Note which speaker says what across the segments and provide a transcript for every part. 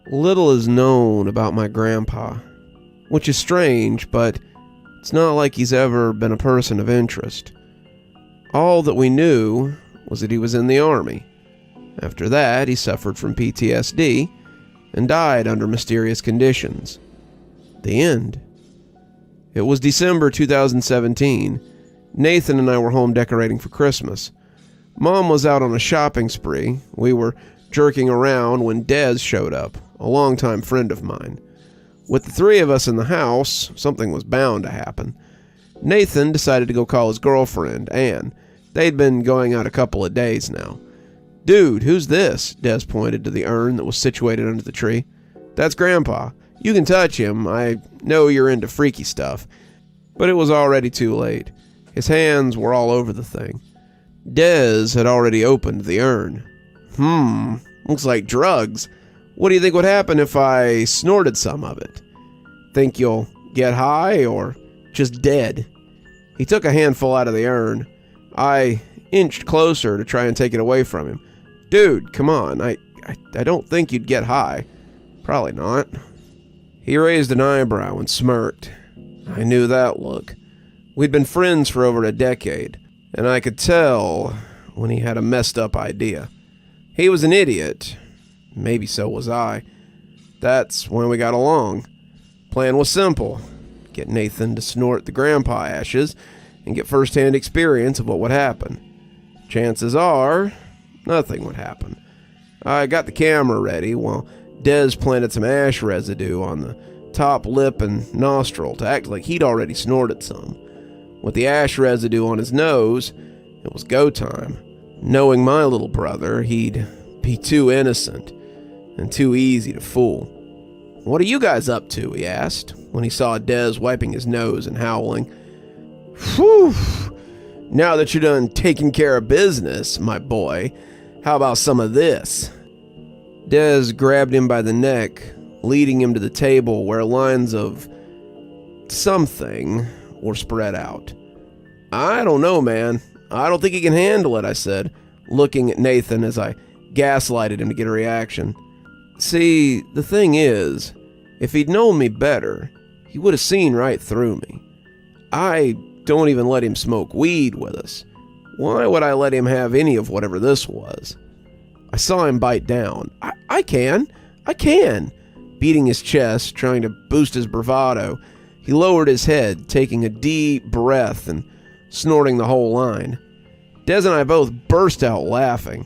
Speaker 1: Little is known about my grandpa, which is strange, but it's not like he's ever been a person of interest. All that we knew was that he was in the Army. After that, he suffered from PTSD and died under mysterious conditions. The end. It was December 2017. Nathan and I were home decorating for Christmas. Mom was out on a shopping spree. We were jerking around when Des showed up, a longtime friend of mine. With the three of us in the house, something was bound to happen. Nathan decided to go call his girlfriend, Anne. They'd been going out a couple of days now. "Dude, who's this?" Des pointed to the urn that was situated under the tree. "That's Grandpa. You can touch him. I know you're into freaky stuff." But it was already too late. His hands were all over the thing. Des had already opened the urn. Looks like drugs. What do you think would happen if I snorted some of it? Think you'll get high or just dead? He took a handful out of the urn. I inched closer to try and take it away from him. "Dude, come on. I don't think you'd get high." "Probably not." He raised an eyebrow and smirked. I knew that look. We'd been friends for over a decade, and I could tell when he had a messed up idea. He was an idiot. Maybe so was I. That's when we got along. Plan was simple. Get Nathan to snort the grandpa ashes and get first-hand experience of what would happen. Chances are, nothing would happen. I got the camera ready while Des planted some ash residue on the top lip and nostril to act like he'd already snorted some. With the ash residue on his nose, it was go time. Knowing my little brother, he'd be too innocent and too easy to fool. "What are you guys up to?" he asked, when he saw Des wiping his nose and howling. "Whew! Now that you're done taking care of business, my boy, how about some of this?" Des grabbed him by the neck, leading him to the table where lines of something were spread out. "I don't know, man. I don't think he can handle it," I said, looking at Nathan as I gaslighted him to get a reaction. See, the thing is, if he'd known me better, he would have seen right through me. I don't even let him smoke weed with us. Why would I let him have any of whatever this was? I saw him bite down. I can. Beating his chest, trying to boost his bravado, he lowered his head, taking a deep breath and snorting the whole line. Des and I both burst out laughing.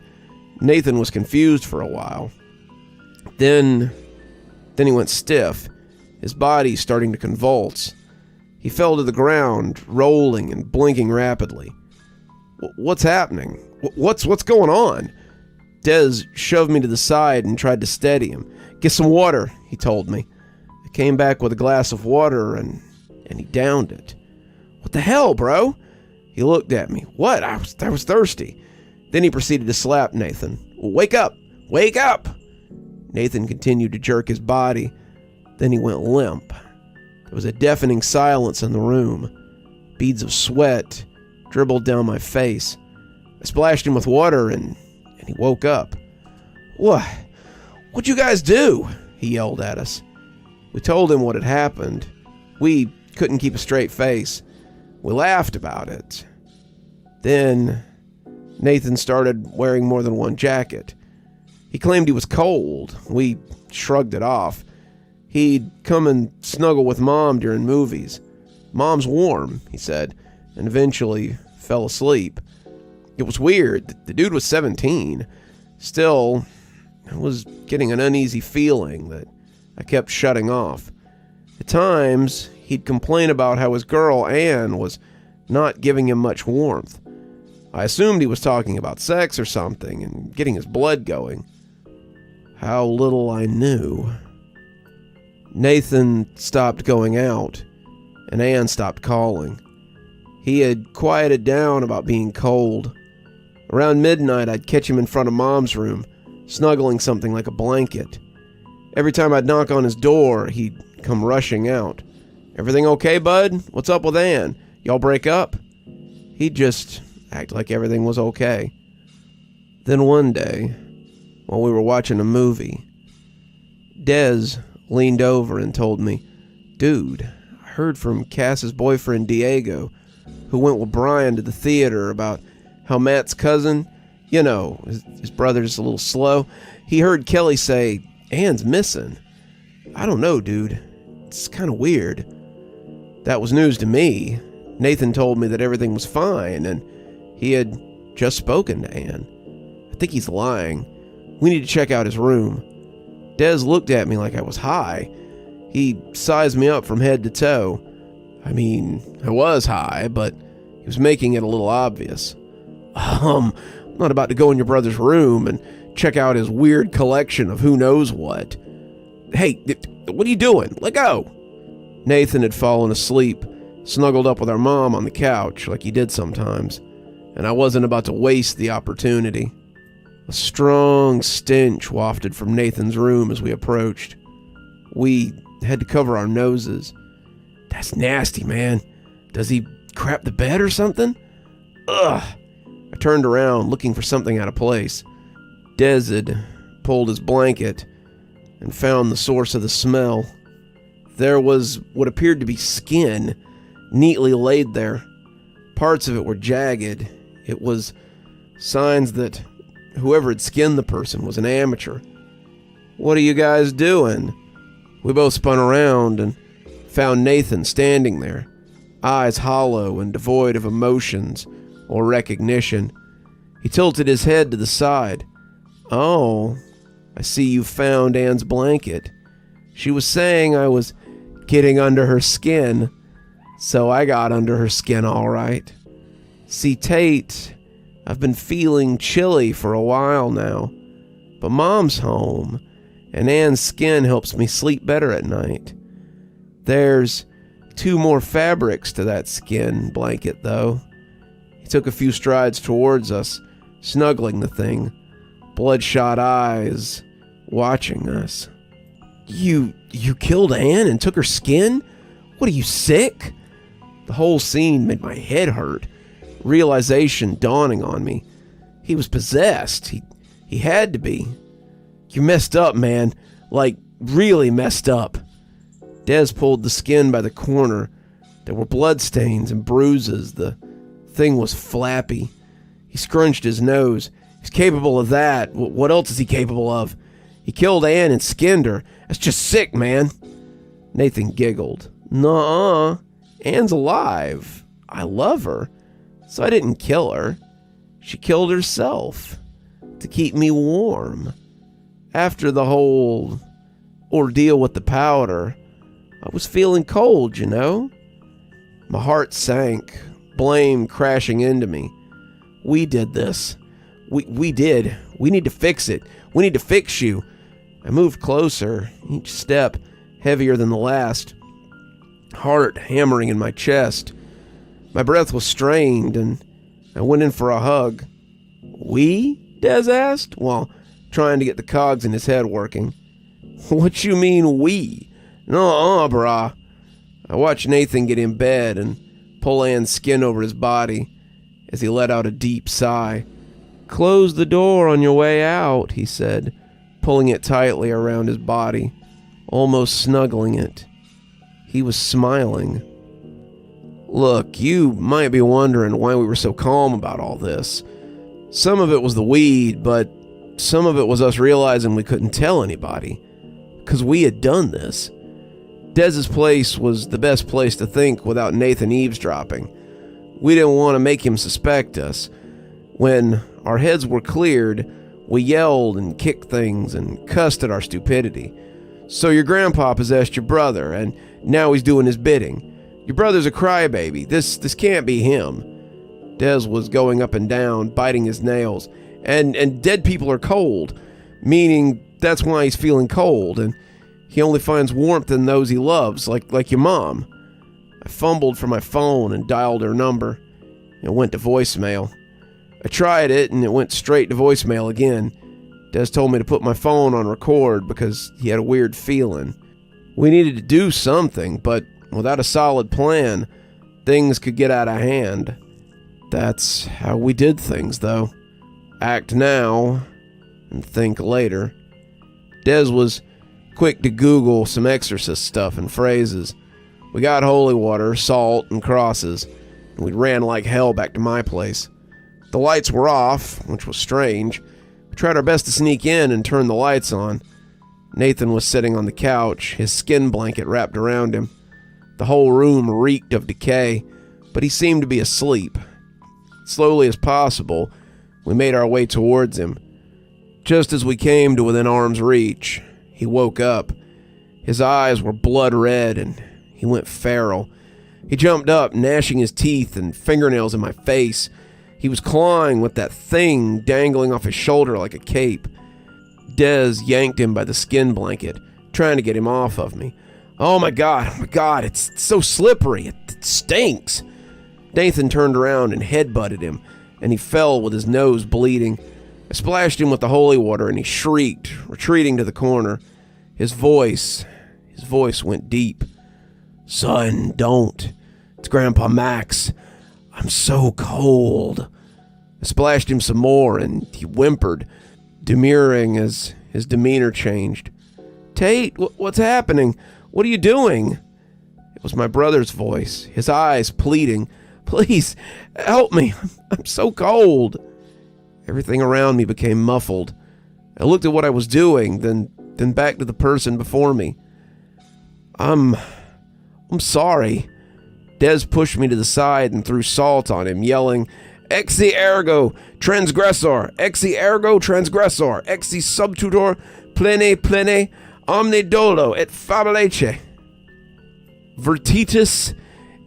Speaker 1: Nathan was confused for a while. Then he went stiff, his body starting to convulse. He fell to the ground, rolling and blinking rapidly. "What's happening? What's going on?" Des shoved me to the side and tried to steady him. "Get some water," he told me. I came back with a glass of water and he downed it. "What the hell, bro?" He looked at me. "What? I was thirsty." Then he proceeded to slap Nathan. "Wake up! Wake up!" Nathan continued to jerk his body. Then he went limp. There was a deafening silence in the room. Beads of sweat dribbled down my face. I splashed him with water and he woke up. What'd you guys do?" he yelled at us. We told him what had happened. We couldn't keep a straight face. We laughed about it. Then Nathan started wearing more than one jacket. He claimed he was cold. We shrugged it off. He'd come and snuggle with Mom during movies. "Mom's warm," he said, and eventually fell asleep. It was weird. The dude was 17. Still, I was getting an uneasy feeling that I kept shutting off. At times, he'd complain about how his girl, Anne, was not giving him much warmth. I assumed he was talking about sex or something and getting his blood going. How little I knew. Nathan stopped going out, and Anne stopped calling. He had quieted down about being cold. Around midnight, I'd catch him in front of Mom's room, snuggling something like a blanket. Every time I'd knock on his door, he'd come rushing out. "Everything okay, bud? What's up with Anne? Y'all break up?" He'd just act like everything was okay. Then one day, while we were watching a movie, Des leaned over and told me, "Dude, I heard from Cass's boyfriend Diego, who went with Brian to the theater, about how Matt's cousin, his brother's a little slow. He heard Kelly say, Anne's missing. I don't know, dude. It's kind of weird." That was news to me. Nathan told me that everything was fine, and he had just spoken to Anne. I think he's lying. We need to check out his room. Des looked at me like I was high. He sized me up from head to toe. I mean, I was high, but he was making it a little obvious. I'm not about to go in your brother's room and check out his weird collection of who knows what. Hey, what are you doing? Let go. Nathan had fallen asleep, snuggled up with our mom on the couch like he did sometimes, and I wasn't about to waste the opportunity. A strong stench wafted from Nathan's room as we approached. We had to cover our noses. That's nasty, man. Does he crap the bed or something? Ugh. I turned around looking for something out of place. Des had pulled his blanket and found the source of the smell. There was what appeared to be skin, neatly laid there. Parts of it were jagged. It was signs that whoever had skinned the person was an amateur. "What are you guys doing?" We both spun around and found Nathan standing there, eyes hollow and devoid of emotions or recognition. He tilted his head to the side. "Oh, I see you found Anne's blanket. She was saying I was getting under her skin, so I got under her skin all right. See, Tate, I've been feeling chilly for a while now, but Mom's home, and Anne's skin helps me sleep better at night. There's 2 more fabrics to that skin blanket, though." He took a few strides towards us, snuggling the thing, bloodshot eyes watching us. You killed Anne and took her skin? What, are you sick?" The whole scene made my head hurt, realization dawning on me. He was possessed. He had to be. "You messed up, man. Like, really messed up." Des pulled the skin by the corner. There were bloodstains and bruises. The thing was flappy. He scrunched his nose. "He's capable of that. What else is he capable of? He killed Anne and skinned her. That's just sick, man." Nathan giggled. "Nuh-uh. Anne's alive. I love her. So I didn't kill her. She killed herself to keep me warm. After the whole ordeal with the powder, I was feeling cold, you know?" My heart sank, blame crashing into me. "We did this. We did. We need to fix it. We need to fix you." I moved closer, each step heavier than the last, heart hammering in my chest. My breath was strained, and I went in for a hug. "We?" Des asked, while trying to get the cogs in his head working. "What you mean, we? Nuh-uh, brah." I watched Nathan get in bed and pull Anne's skin over his body as he let out a deep sigh. "Close the door on your way out," he said, pulling it tightly around his body, almost snuggling it. He was smiling. "Look, you might be wondering why we were so calm about all this. Some of it was the weed, but some of it was us realizing we couldn't tell anybody, because we had done this. Dez's place was the best place to think without Nathan eavesdropping. We didn't want to make him suspect us. When our heads were cleared, we yelled and kicked things and cussed at our stupidity. So your grandpa possessed your brother, and now he's doing his bidding. Your brother's a crybaby. This can't be him." Des was going up and down, biting his nails. And dead people are cold, meaning that's why he's feeling cold, and he only finds warmth in those he loves, like your mom. I fumbled for my phone and dialed her number. It went to voicemail. I tried it, and it went straight to voicemail again. Des told me to put my phone on record because he had a weird feeling. We needed to do something, but without a solid plan, things could get out of hand. That's how we did things, though. Act now and think later. Des was quick to Google some exorcist stuff and phrases. We got holy water, salt, and crosses, and we ran like hell back to my place. The lights were off, which was strange. We tried our best to sneak in and turn the lights on. Nathan was sitting on the couch, his skin blanket wrapped around him. The whole room reeked of decay, but he seemed to be asleep. Slowly as possible, we made our way towards him. Just as we came to within arm's reach, he woke up. His eyes were blood red and he went feral. He jumped up, gnashing his teeth and fingernails in my face. He was clawing with that thing dangling off his shoulder like a cape. Des yanked him by the skin blanket, trying to get him off of me. Oh my God, it's so slippery, it stinks. Nathan turned around and headbutted him, and he fell with his nose bleeding. I splashed him with the holy water, and he shrieked, retreating to the corner. His voice went deep. Son, don't. It's Grandpa Max. I'm so cold. I splashed him some more, and he whimpered, demurring as his demeanor changed. Tate, what's happening? What are you doing? It was my brother's voice, his eyes pleading. Please, help me. I'm so cold. Everything around me became muffled. I looked at what I was doing, then back to the person before me. I'm sorry. Des pushed me to the side and threw salt on him, yelling, Exi ergo transgressor, exi ergo transgressor, exi subtutor plene omne dolo et fabulace. Vertitus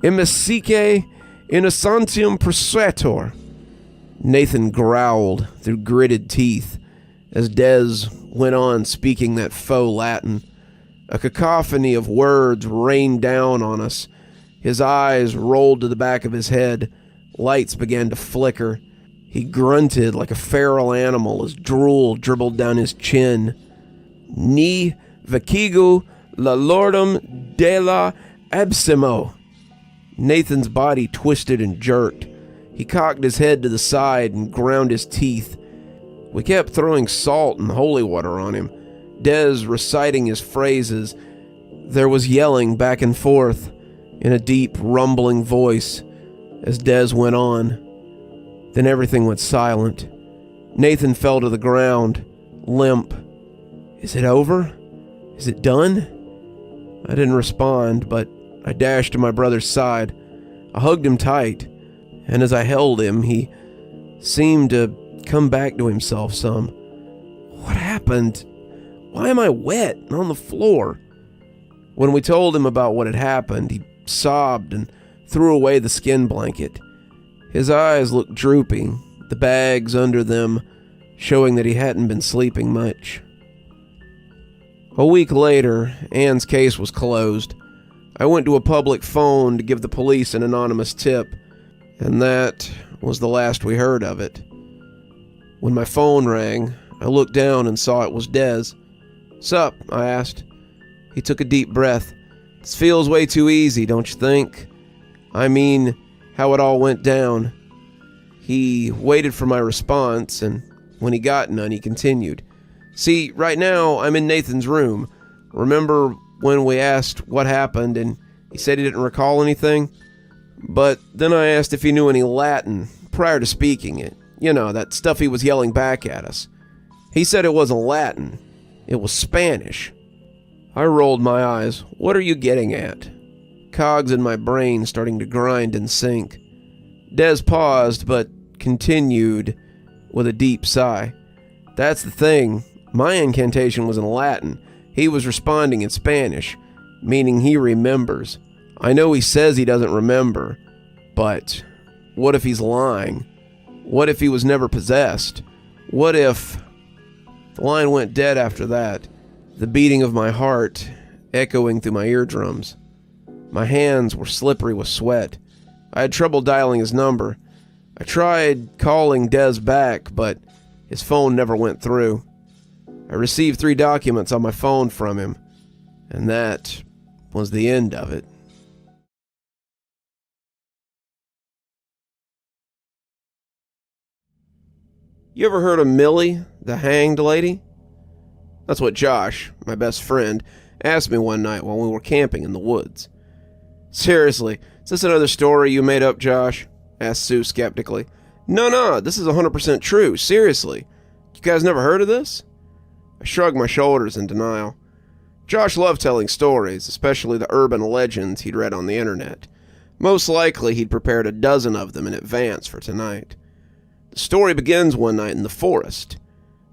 Speaker 1: immiscique innocentium persuator. Nathan growled through gritted teeth as Des went on speaking that faux Latin. A cacophony of words rained down on us. His eyes rolled to the back of his head. Lights began to flicker. He grunted like a feral animal as drool dribbled down his chin. Ni vecigo la lordum de la absimo. Nathan's body twisted and jerked. He cocked his head to the side and ground his teeth. We kept throwing salt and holy water on him, Des reciting his phrases. There was yelling back and forth in a deep, rumbling voice as Des went on. Then everything went silent. Nathan fell to the ground, limp. Is it over? Is it done? I didn't respond, but I dashed to my brother's side. I hugged him tight, and as I held him, he seemed to come back to himself some. What happened? Why am I wet and on the floor? When we told him about what had happened, he sobbed and threw away the skin blanket. His eyes looked droopy, the bags under them showing that he hadn't been sleeping much. A week later, Anne's case was closed. I went to a public phone to give the police an anonymous tip, and that was the last we heard of it. When my phone rang, I looked down and saw it was Des. Sup? I asked. He took a deep breath. This feels way too easy, don't you think? I mean, how it all went down. He waited for my response, and when he got none, he continued. See, right now, I'm in Nathan's room. Remember when we asked what happened, and he said he didn't recall anything? But then I asked if he knew any Latin prior to speaking it. You know, that stuff he was yelling back at us. He said it wasn't Latin. It was Spanish. I rolled my eyes. What are you getting at? Cogs in my brain starting to grind and sink. Des paused, but continued with a deep sigh. That's the thing. My incantation was in Latin. He was responding in Spanish, meaning he remembers. I know he says he doesn't remember, but what if he's lying? What if he was never possessed? What if... The line went dead after that, the beating of my heart echoing through my eardrums. My hands were slippery with sweat. I had trouble dialing his number. I tried calling Des back, but his phone never went through. I received 3 documents on my phone from him, and that was the end of it. You ever heard of Millie, the hanged lady? That's what Josh, my best friend, asked me one night while we were camping in the woods. Seriously, is this another story you made up, Josh? Asked Sue skeptically. No, this is 100% true, seriously. You guys never heard of this? I shrugged my shoulders in denial. Josh loved telling stories, especially the urban legends he'd read on the internet. Most likely he'd prepared a dozen of them in advance for tonight. The story begins one night in the forest.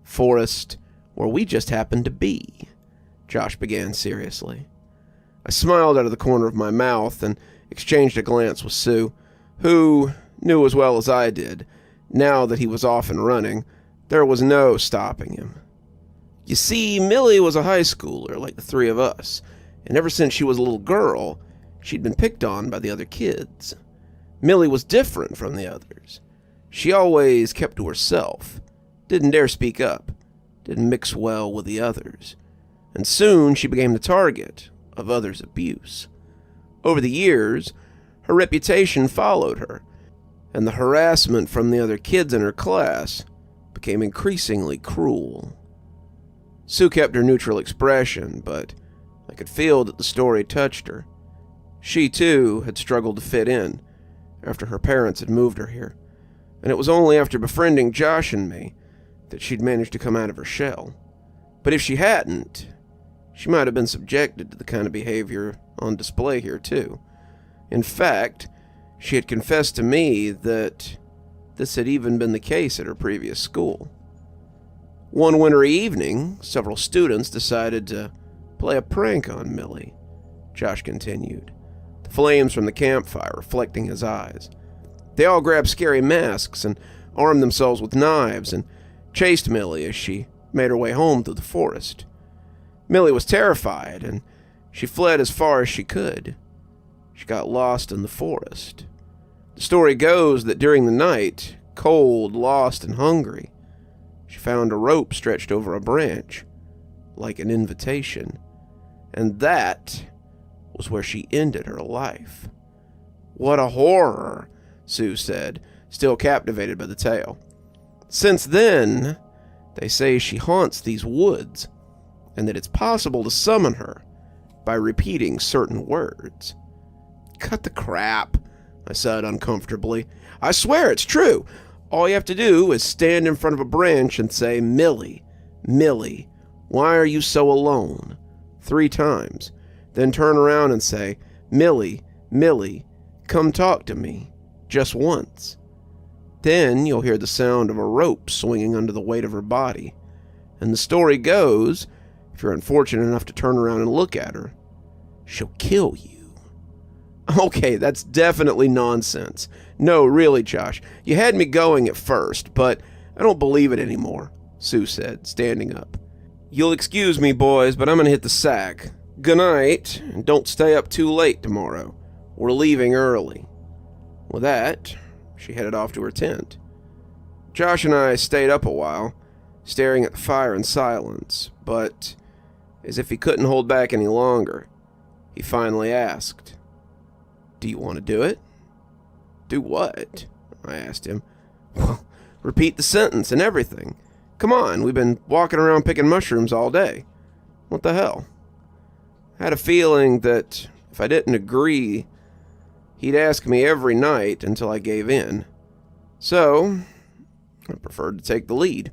Speaker 1: Forest where we just happened to be, Josh began seriously. I smiled out of the corner of my mouth and exchanged a glance with Sue, who knew as well as I did, now that he was off and running, there was no stopping him. You see, Millie was a high schooler like the three of us, and ever since she was a little girl, she'd been picked on by the other kids. Millie was different from the others. She always kept to herself, didn't dare speak up, didn't mix well with the others, and soon she became the target of others' abuse. Over the years, her reputation followed her, and the harassment from the other kids in her class became increasingly cruel. Sue kept her neutral expression, but I could feel that the story touched her. She, too, had struggled to fit in after her parents had moved her here, and it was only after befriending Josh and me that she'd managed to come out of her shell. But if she hadn't, she might have been subjected to the kind of behavior on display here, too. In fact, she had confessed to me that this had even been the case at her previous school. One wintry evening, several students decided to play a prank on Millie, Josh continued, the flames from the campfire reflecting his eyes. They all grabbed scary masks and armed themselves with knives and chased Millie as she made her way home through the forest. Millie was terrified, and she fled as far as she could. She got lost in the forest. The story goes that during the night, cold, lost, and hungry, she found a rope stretched over a branch, like an invitation, and that was where she ended her life. What a horror, Sue said, still captivated by the tale. Since then, they say she haunts these woods, and that it's possible to summon her by repeating certain words. Cut the crap, I said uncomfortably. I swear it's true. All you have to do is stand in front of a branch and say, Millie, Millie, why are you so alone? 3 times. Then turn around and say, Millie, Millie, come talk to me. Just once. Then you'll hear the sound of a rope swinging under the weight of her body. And the story goes, if you're unfortunate enough to turn around and look at her, she'll kill you. Okay, that's definitely nonsense. No, really, Josh, you had me going at first, but I don't believe it anymore, Sue said, standing up. You'll excuse me, boys, but I'm going to hit the sack. Good night, and don't stay up too late tomorrow. We're leaving early. With that, she headed off to her tent. Josh and I stayed up a while, staring at the fire in silence, but as if he couldn't hold back any longer, he finally asked, Do you want to do it? Do what? I asked him. Well, repeat the sentence and everything. Come on, we've been walking around picking mushrooms all day. What the hell? I had a feeling that if I didn't agree, he'd ask me every night until I gave in. So, I preferred to take the lead.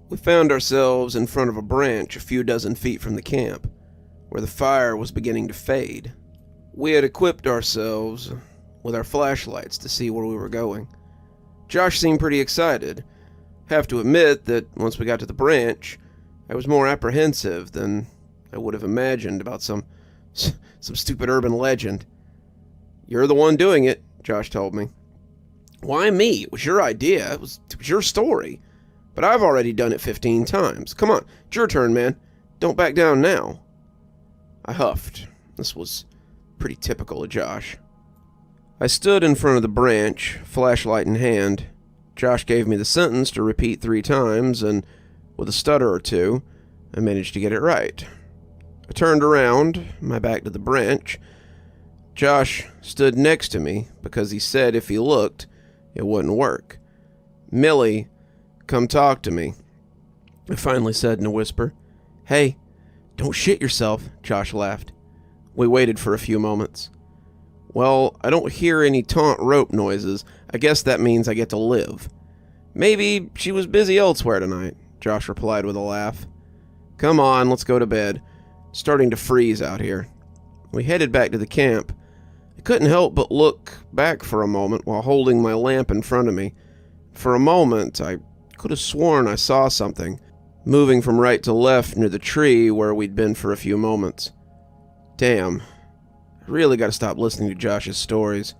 Speaker 1: We found ourselves in front of a branch a few dozen feet from the camp, where the fire was beginning to fade. We had equipped ourselves with our flashlights to see where we were going. Josh seemed pretty excited. Have to admit that once we got to the branch, I was more apprehensive than I would have imagined about some stupid urban legend. You're the one doing it, Josh told me. Why me? It was your idea. It was your story. But I've already done it 15 times. Come on, it's your turn, man. Don't back down now. I huffed. This was pretty typical of Josh. I stood in front of the branch, flashlight in hand. Josh gave me the sentence to repeat 3 times, and with a stutter or two, I managed to get it right. I turned around, my back to the branch. Josh stood next to me because he said if he looked, it wouldn't work. Millie, come talk to me. I finally said in a whisper. "Hey, don't shit yourself," Josh laughed. We waited for a few moments. "Well, I don't hear any taunt rope noises. I guess that means I get to live." "Maybe she was busy elsewhere tonight," Josh replied with a laugh. "Come on, let's go to bed. It's starting to freeze out here." We headed back to the camp. I couldn't help but look back for a moment while holding my lamp in front of me. For a moment, I could have sworn I saw something, moving from right to left near the tree where we'd been for a few moments. Damn, I really gotta stop listening to Josh's stories.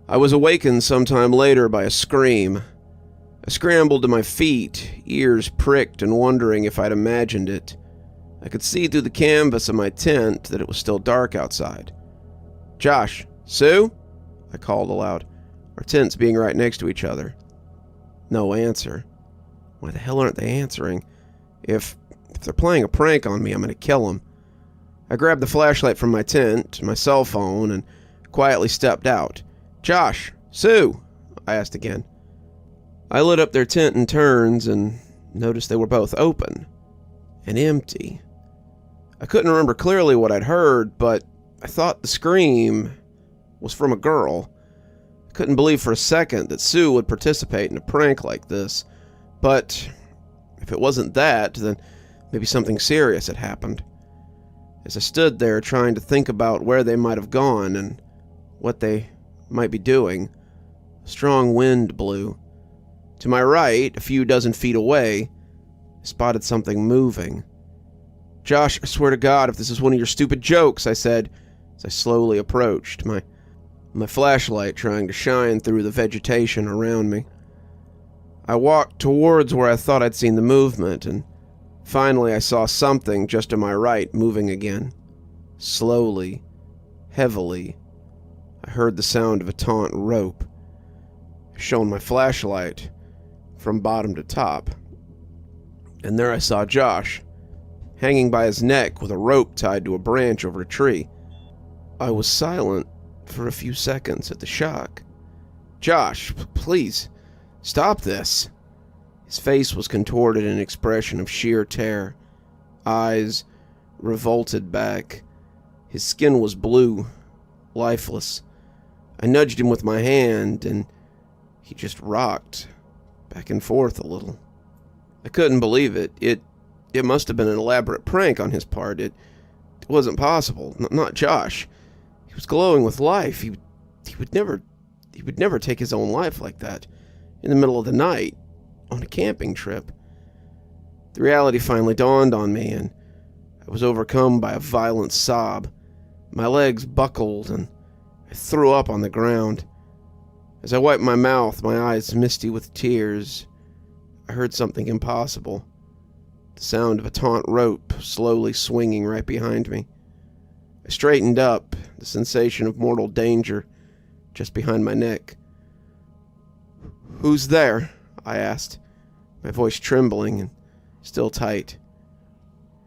Speaker 1: I was awakened sometime later by a scream. I scrambled to my feet, ears pricked and wondering if I'd imagined it. I could see through the canvas of my tent that it was still dark outside. "Josh, Sue?" I called aloud, our tents being right next to each other. No answer. Why the hell aren't they answering? If they're playing a prank on me, I'm gonna kill them. I grabbed the flashlight from my tent, my cell phone, and quietly stepped out. "Josh, Sue?" I asked again. I lit up their tent in turns and noticed they were both open and empty. I couldn't remember clearly what I'd heard, but I thought the scream was from a girl. I couldn't believe for a second that Sue would participate in a prank like this, but if it wasn't that, then maybe something serious had happened. As I stood there trying to think about where they might have gone and what they might be doing, a strong wind blew. To my right, a few dozen feet away, I spotted something moving. "Josh, I swear to God, if this is one of your stupid jokes," I said, as I slowly approached, my flashlight trying to shine through the vegetation around me. I walked towards where I thought I'd seen the movement, and finally I saw something just to my right moving again. Slowly, heavily, I heard the sound of a taut rope. I shone my flashlight from bottom to top, and there I saw Josh, hanging by his neck with a rope tied to a branch over a tree. I was silent for a few seconds at the shock. "Josh, please, stop this." His face was contorted in an expression of sheer terror. Eyes revolted back. His skin was blue, lifeless. I nudged him with my hand, and he just rocked back and forth a little. I couldn't believe it. It must have been an elaborate prank on his part. It wasn't possible. Not Josh. He was glowing with life. He would never take his own life like that, in the middle of the night, on a camping trip. The reality finally dawned on me, and I was overcome by a violent sob. My legs buckled, and I threw up on the ground. As I wiped my mouth, my eyes misty with tears, I heard something impossible. The sound of a taut rope slowly swinging right behind me. I straightened up, the sensation of mortal danger just behind my neck. "Who's there?" I asked, my voice trembling and still tight.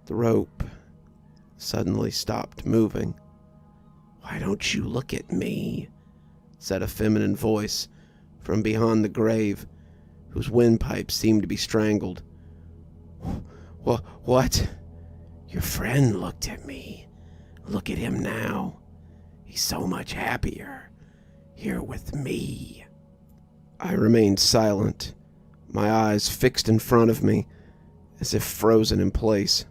Speaker 1: The rope suddenly stopped moving. "Why don't you look at me?" said a feminine voice from beyond the grave, whose windpipe seemed to be strangled. What? Your friend looked at me. Look at him now. He's so much happier here with me." I remained silent, my eyes fixed in front of me, as if frozen in place.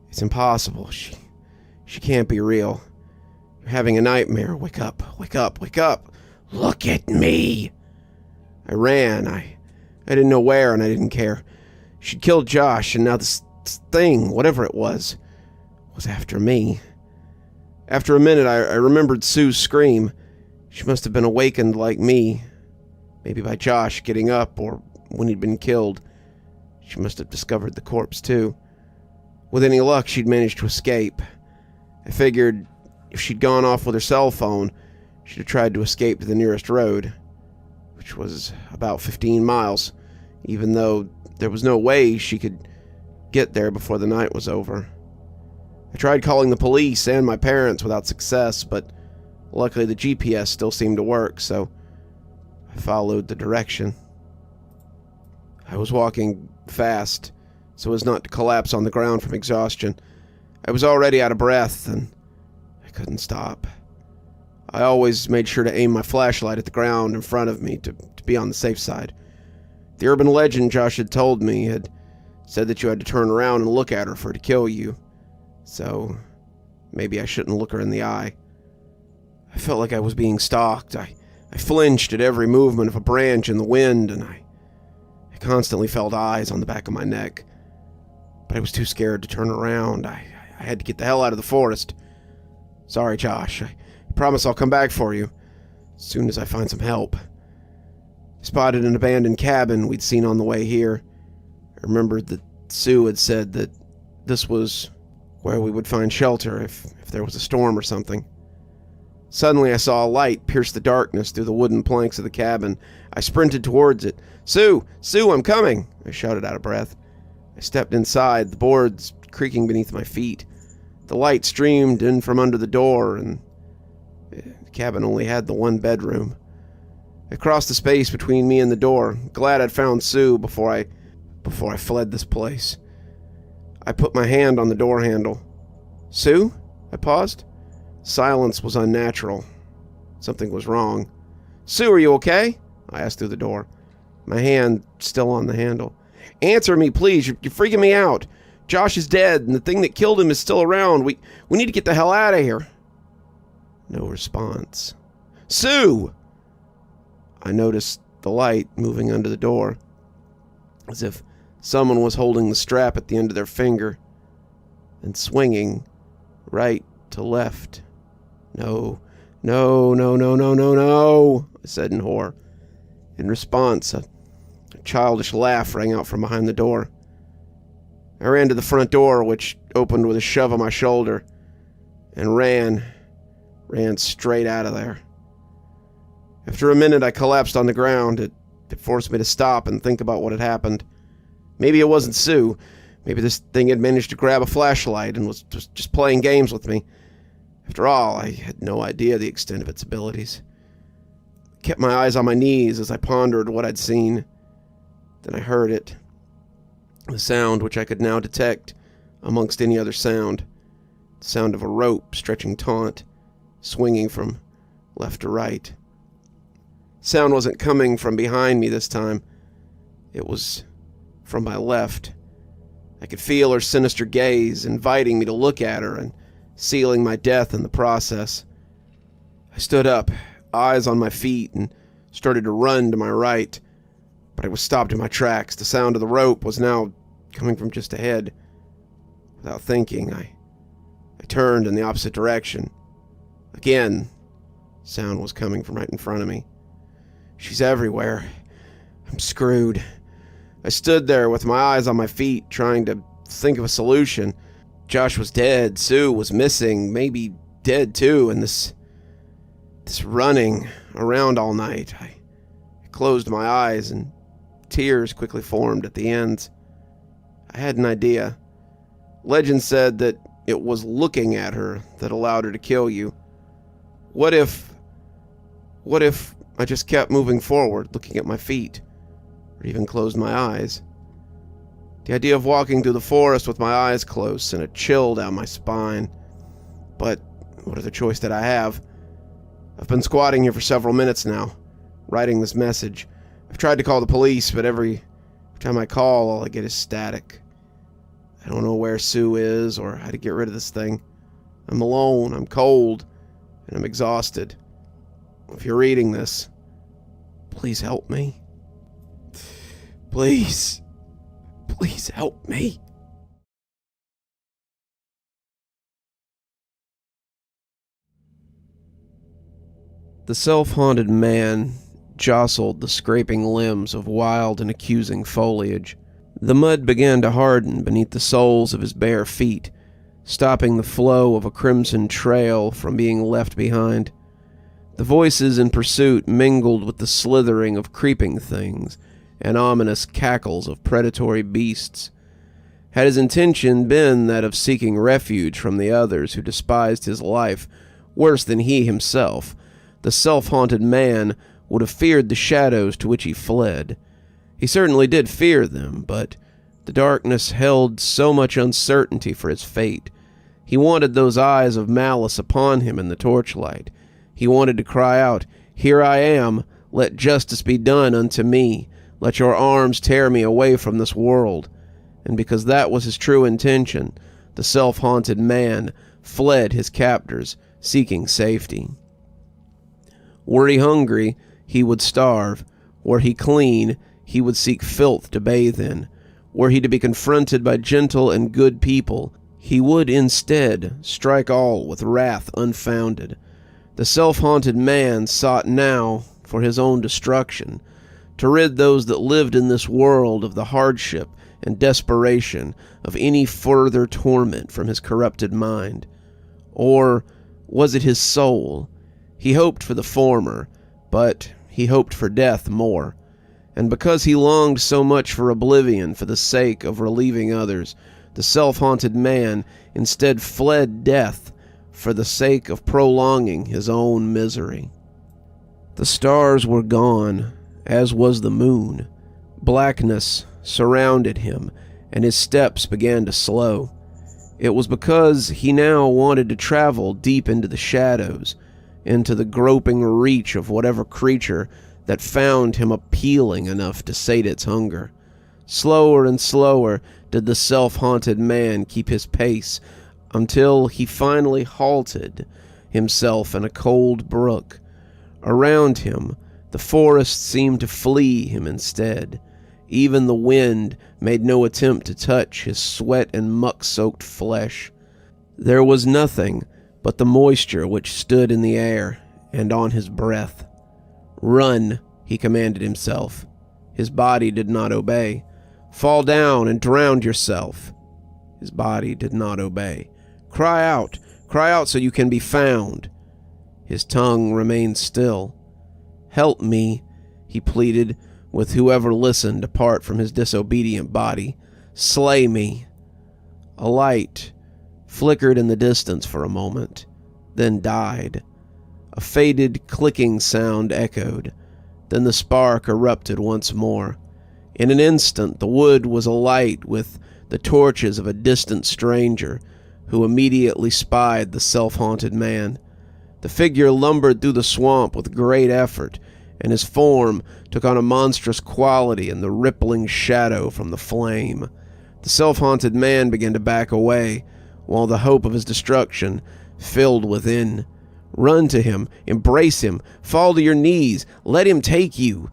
Speaker 1: "It's impossible. She can't be real. You're having a nightmare. Wake up, wake up, wake up. Look at me." I ran. I didn't know where, and I didn't care. She'd killed Josh, and now this thing, whatever it was after me. After a minute, I remembered Sue's scream. She must have been awakened like me, maybe by Josh getting up, or when he'd been killed. She must have discovered the corpse, too. With any luck, she'd managed to escape. I figured if she'd gone off with her cell phone, she'd have tried to escape to the nearest road, which was about 15 miles, even though there was no way she could get there before the night was over. I tried calling the police and my parents without success, but luckily the GPS still seemed to work, so I followed the direction. I was walking fast, so as not to collapse on the ground from exhaustion. I was already out of breath, and I couldn't stop. I always made sure to aim my flashlight at the ground in front of me to be on the safe side. The urban legend Josh had told me had said that you had to turn around and look at her for her to kill you, so maybe I shouldn't look her in the eye. I felt like I was being stalked. I flinched at every movement of a branch in the wind, and I constantly felt eyes on the back of my neck. But I was too scared to turn around. I had to get the hell out of the forest. Sorry, Josh. I promise I'll come back for you as soon as I find some help. I spotted an abandoned cabin we'd seen on the way here. I remembered that Sue had said that this was where we would find shelter if there was a storm or something. Suddenly I saw a light pierce the darkness through the wooden planks of the cabin. I sprinted towards it. Sue! Sue, I'm coming! I shouted out of breath. I stepped inside, the boards creaking beneath my feet. The light streamed in from under the door, and the cabin only had the one bedroom. I crossed the space between me and the door, glad I'd found Sue before I fled this place. I put my hand on the door handle. Sue? I paused. Silence was unnatural. Something was wrong. Sue, are you okay? I asked through the door, my hand still on the handle. Answer me, please. You're freaking me out. Josh is dead, and the thing that killed him is still around. We need to get the hell out of here. No response. Sue! I noticed the light moving under the door, as if someone was holding the strap at the end of their finger and swinging right to left. No, no, no, no, no, no, no, I said in horror. In response, a childish laugh rang out from behind the door. I ran to the front door, which opened with a shove on my shoulder, and ran straight out of there. After a minute, I collapsed on the ground. It forced me to stop and think about what had happened. Maybe it wasn't Sue. Maybe this thing had managed to grab a flashlight and was just playing games with me. After all, I had no idea the extent of its abilities. I kept my eyes on my knees as I pondered what I'd seen. Then I heard it. The sound which I could now detect amongst any other sound. The sound of a rope stretching taut, swinging from left to right. Sound wasn't coming from behind me this time. It was from my left. I could feel her sinister gaze, inviting me to look at her and sealing my death in the process. I stood up, eyes on my feet, and started to run to my right, but I was stopped in my tracks. The sound of the rope was now coming from just ahead. Without thinking, I turned in the opposite direction. Again, sound was coming from right in front of me. She's everywhere. I'm screwed. I stood there with my eyes on my feet, trying to think of a solution. Josh was dead. Sue was missing, maybe dead too, and this running around all night. I closed my eyes, and tears quickly formed at the ends. I had an idea. Legend said that it was looking at her that allowed her to kill you. What if I just kept moving forward, looking at my feet, or even closed my eyes? The idea of walking through the forest with my eyes closed sent a chill down my spine. But what other choice did I have? I've been squatting here for several minutes now, writing this message. I've tried to call the police, but every time I call, all I get is static. I don't know where Sue is or how to get rid of this thing. I'm alone, I'm cold, and I'm exhausted. If you're reading this, please help me. Please help me. The self-haunted man jostled the scraping limbs of wild and accusing foliage. The mud began to harden beneath the soles of his bare feet, stopping the flow of a crimson trail from being left behind. The voices in pursuit mingled with the slithering of creeping things and ominous cackles of predatory beasts. Had his intention been that of seeking refuge from the others who despised his life worse than he himself, the self-haunted man would have feared the shadows to which he fled. He certainly did fear them, but the darkness held so much uncertainty for his fate. He wanted those eyes of malice upon him in the torchlight. He wanted to cry out, "Here I am, let justice be done unto me. Let your arms tear me away from this world." And because that was his true intention, the self-haunted man fled his captors, seeking safety. Were he hungry, he would starve. Were he clean, he would seek filth to bathe in. Were he to be confronted by gentle and good people, he would instead strike all with wrath unfounded. The self-haunted man sought now for his own destruction, to rid those that lived in this world of the hardship and desperation of any further torment from his corrupted mind. Or was it his soul? He hoped for the former, but he hoped for death more. And because he longed so much for oblivion for the sake of relieving others, the self-haunted man instead fled death for the sake of prolonging his own misery. The stars were gone, as was the moon. Blackness surrounded him, and his steps began to slow. It was because he now wanted to travel deep into the shadows, into the groping reach of whatever creature that found him appealing enough to sate its hunger. Slower and slower did the self-haunted man keep his pace, until he finally halted himself in a cold brook. Around him, the forest seemed to flee him instead. Even the wind made no attempt to touch his sweat and muck-soaked flesh. There was nothing but the moisture which stood in the air and on his breath. "Run," he commanded himself. His body did not obey. "Fall down and drown yourself." His body did not obey. Cry out so you can be found." His tongue remained still. "Help me," he pleaded, with whoever listened apart from his disobedient body. "Slay me." A light flickered in the distance for a moment, then died. A faded clicking sound echoed. Then the spark erupted once more. In an instant the wood was alight with the torches of a distant stranger, who immediately spied the self-haunted man. The figure lumbered through the swamp with great effort, and his form took on a monstrous quality in the rippling shadow from the flame. The self-haunted man began to back away, while the hope of his destruction filled within. Run to him, embrace him, fall to your knees, let him take you.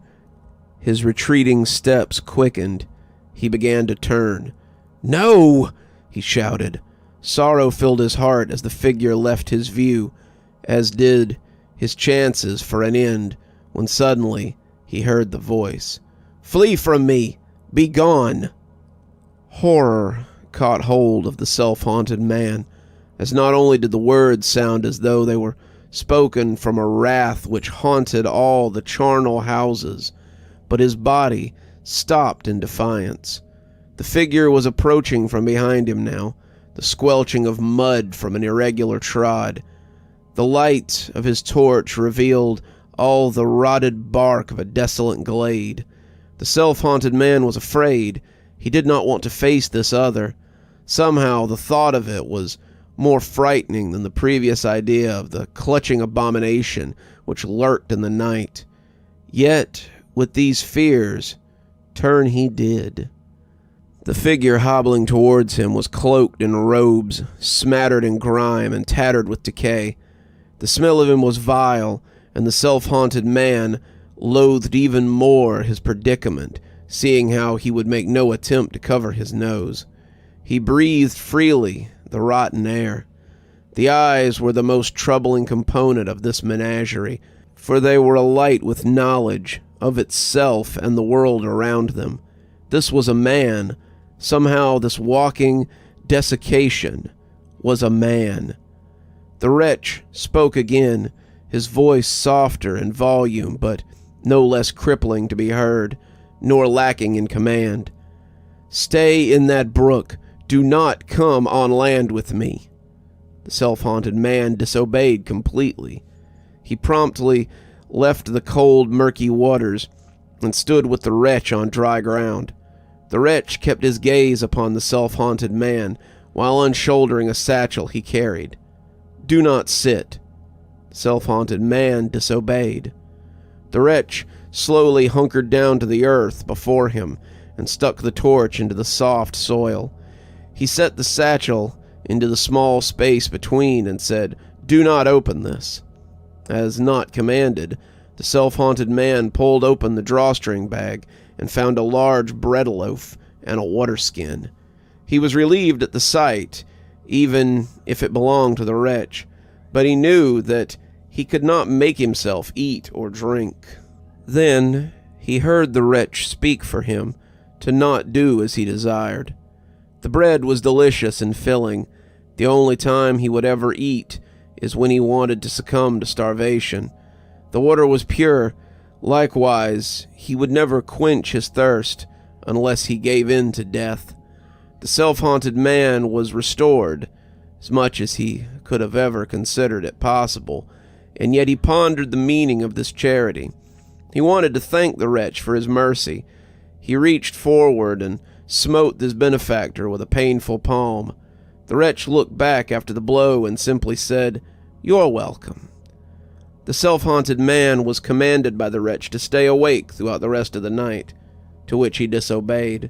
Speaker 1: His retreating steps quickened. He began to turn. "No!" he shouted. Sorrow filled his heart as the figure left his view, as did his chances for an end, when suddenly he heard the voice. "Flee from me! Be gone!" Horror caught hold of the self-haunted man, as not only did the words sound as though they were spoken from a wrath which haunted all the charnel houses, but his body stopped in defiance. The figure was approaching from behind him now, the squelching of mud from an irregular trod. The light of his torch revealed all the rotted bark of a desolate glade. The self-haunted man was afraid. He did not want to face this other. Somehow the thought of it was more frightening than the previous idea of the clutching abomination which lurked in the night. Yet, with these fears, turn he did. The figure hobbling towards him was cloaked in robes, smattered in grime and tattered with decay. The smell of him was vile, and the self-haunted man loathed even more his predicament, seeing how he would make no attempt to cover his nose. He breathed freely the rotten air. The eyes were the most troubling component of this menagerie, for they were alight with knowledge of itself and the world around them. This was a man. Somehow this walking desiccation was a man. The wretch spoke again, his voice softer in volume, but no less crippling to be heard, nor lacking in command. "Stay in that brook. Do not come on land with me." The self-haunted man disobeyed completely. He promptly left the cold, murky waters, and stood with the wretch on dry ground. The wretch kept his gaze upon the self-haunted man while unshouldering a satchel he carried. "Do not sit." The self-haunted man disobeyed. The wretch slowly hunkered down to the earth before him and stuck the torch into the soft soil. He set the satchel into the small space between and said, "Do not open this." As not commanded, the self-haunted man pulled open the drawstring bag and found a large bread loaf and a water skin. He was relieved at the sight, even if it belonged to the wretch, but he knew that he could not make himself eat or drink. Then he heard the wretch speak for him to not do as he desired. The bread was delicious and filling. The only time he would ever eat is when he wanted to succumb to starvation. The water was pure. Likewise, he would never quench his thirst unless he gave in to death. The self-haunted man was restored, as much as he could have ever considered it possible, and yet he pondered the meaning of this charity. He wanted to thank the wretch for his mercy. He reached forward and smote his benefactor with a painful palm. The wretch looked back after the blow and simply said, "You're welcome." The self-haunted man was commanded by the wretch to stay awake throughout the rest of the night, to which he disobeyed.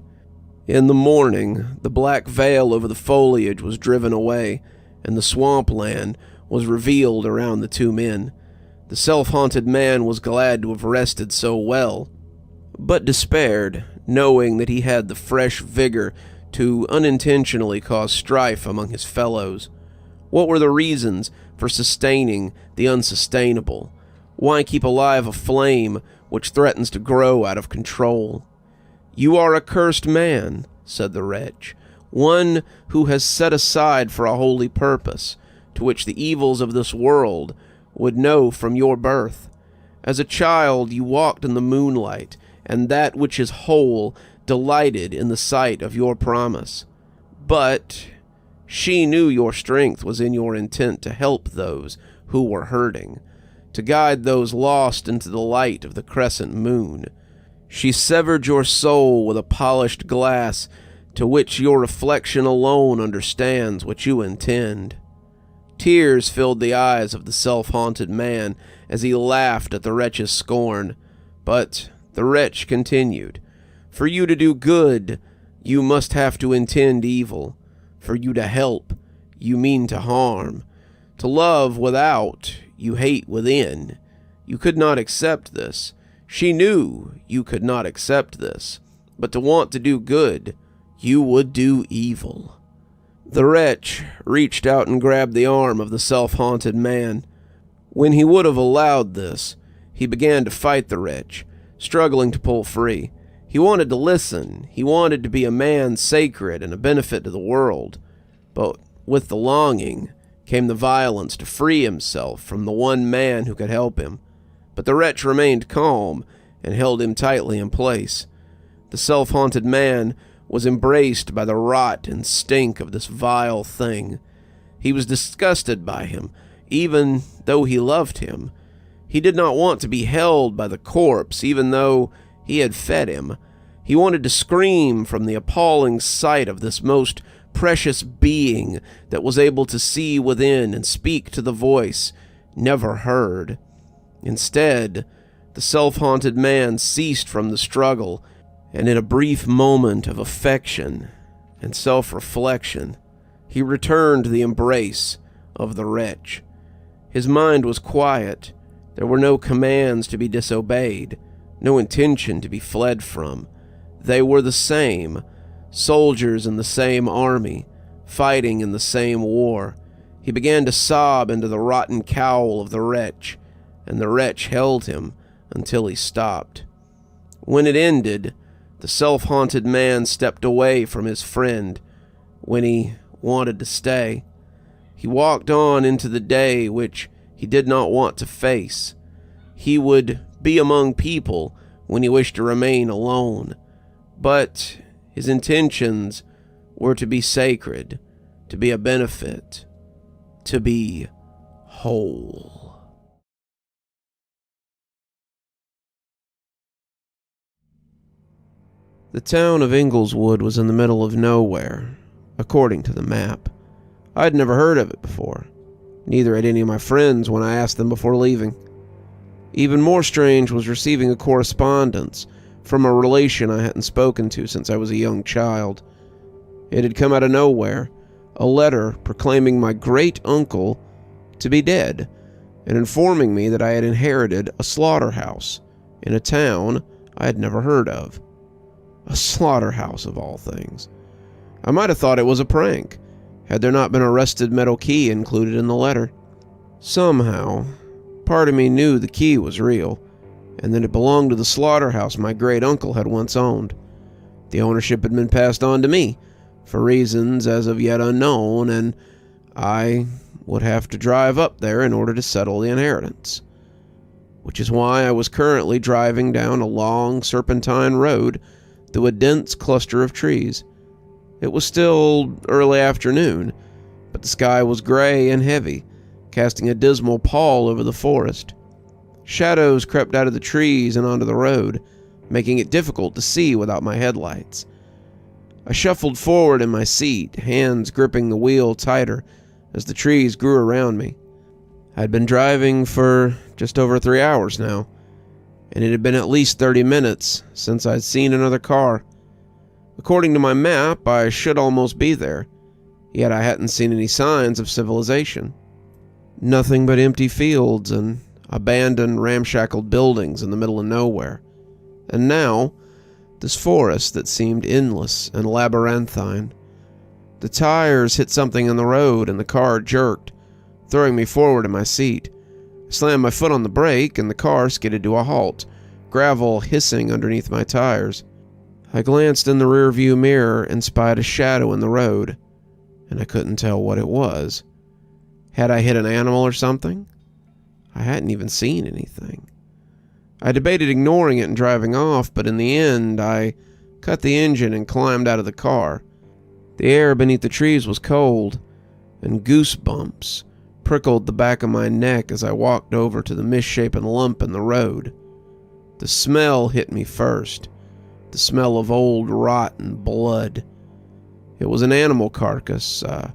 Speaker 1: In the morning, the black veil over the foliage was driven away, and the swampland was revealed around the two men. The self-haunted man was glad to have rested so well, but despaired, knowing that he had the fresh vigor to unintentionally cause strife among his fellows. What were the reasons for sustaining the unsustainable? Why keep alive a flame which threatens to grow out of control? "You are a cursed man," said the wretch, "one who has set aside for a holy purpose, to which the evils of this world would know from your birth. As a child you walked in the moonlight, and that which is whole delighted in the sight of your promise. But she knew your strength was in your intent to help those who were hurting, to guide those lost into the light of the crescent moon. She severed your soul with a polished glass, to which your reflection alone understands what you intend." Tears filled the eyes of the self-haunted man as he laughed at the wretch's scorn, but the wretch continued, "For you to do good, you must have to intend evil. For you to help, you mean to harm. To love without, you hate within. You could not accept this. She knew you could not accept this. But to want to do good, you would do evil." The wretch reached out and grabbed the arm of the self-haunted man. When he would have allowed this, he began to fight the wretch, struggling to pull free. He wanted to listen. He wanted to be a man sacred and a benefit to the world. But with the longing came the violence to free himself from the one man who could help him. But the wretch remained calm and held him tightly in place. The self-haunted man was embraced by the rot and stink of this vile thing. He was disgusted by him, even though he loved him. He did not want to be held by the corpse, even though he had fed him. He wanted to scream from the appalling sight of this most precious being that was able to see within and speak to the voice never heard. Instead, the self-haunted man ceased from the struggle, and in a brief moment of affection and self-reflection, he returned to the embrace of the wretch. His mind was quiet. There were no commands to be disobeyed, no intention to be fled from. They were the same, soldiers in the same army, fighting in the same war. He began to sob into the rotten cowl of the wretch, and the wretch held him until he stopped. When it ended, the self-haunted man stepped away from his friend when he wanted to stay. He walked on into the day which he did not want to face. He would be among people when he wished to remain alone, but his intentions were to be sacred, to be a benefit, to be whole. The town of Ingleswood was in the middle of nowhere, according to the map. I'd never heard of it before. Neither had any of my friends when I asked them before leaving. Even more strange was receiving a correspondence from a relation I hadn't spoken to since I was a young child. It had come out of nowhere, a letter proclaiming my great-uncle to be dead and informing me that I had inherited a slaughterhouse in a town I had never heard of. A slaughterhouse, of all things. I might have thought it was a prank, had there not been a rusted metal key included in the letter. Somehow, part of me knew the key was real, and that it belonged to the slaughterhouse my great-uncle had once owned. The ownership had been passed on to me, for reasons as of yet unknown, and I would have to drive up there in order to settle the inheritance. Which is why I was currently driving down a long serpentine road through a dense cluster of trees. It was still early afternoon, but the sky was gray and heavy, casting a dismal pall over the forest. Shadows crept out of the trees and onto the road, making it difficult to see without my headlights. I shuffled forward in my seat, hands gripping the wheel tighter as the trees grew around me. I'd been driving for just over 3 hours now, and it had been at least 30 minutes since I'd seen another car. According to my map, I should almost be there, yet I hadn't seen any signs of civilization. Nothing but empty fields and abandoned, ramshackle buildings in the middle of nowhere. And now, this forest that seemed endless and labyrinthine. The tires hit something in the road and the car jerked, throwing me forward in my seat. I slammed my foot on the brake and the car skidded to a halt, gravel hissing underneath my tires. I glanced in the rearview mirror and spied a shadow in the road, and I couldn't tell what it was. Had I hit an animal or something? I hadn't even seen anything. I debated ignoring it and driving off, but in the end, I cut the engine and climbed out of the car. The air beneath the trees was cold, and goosebumps prickled the back of my neck as I walked over to the misshapen lump in the road. The smell hit me first, the smell of old rotten blood. It was an animal carcass, a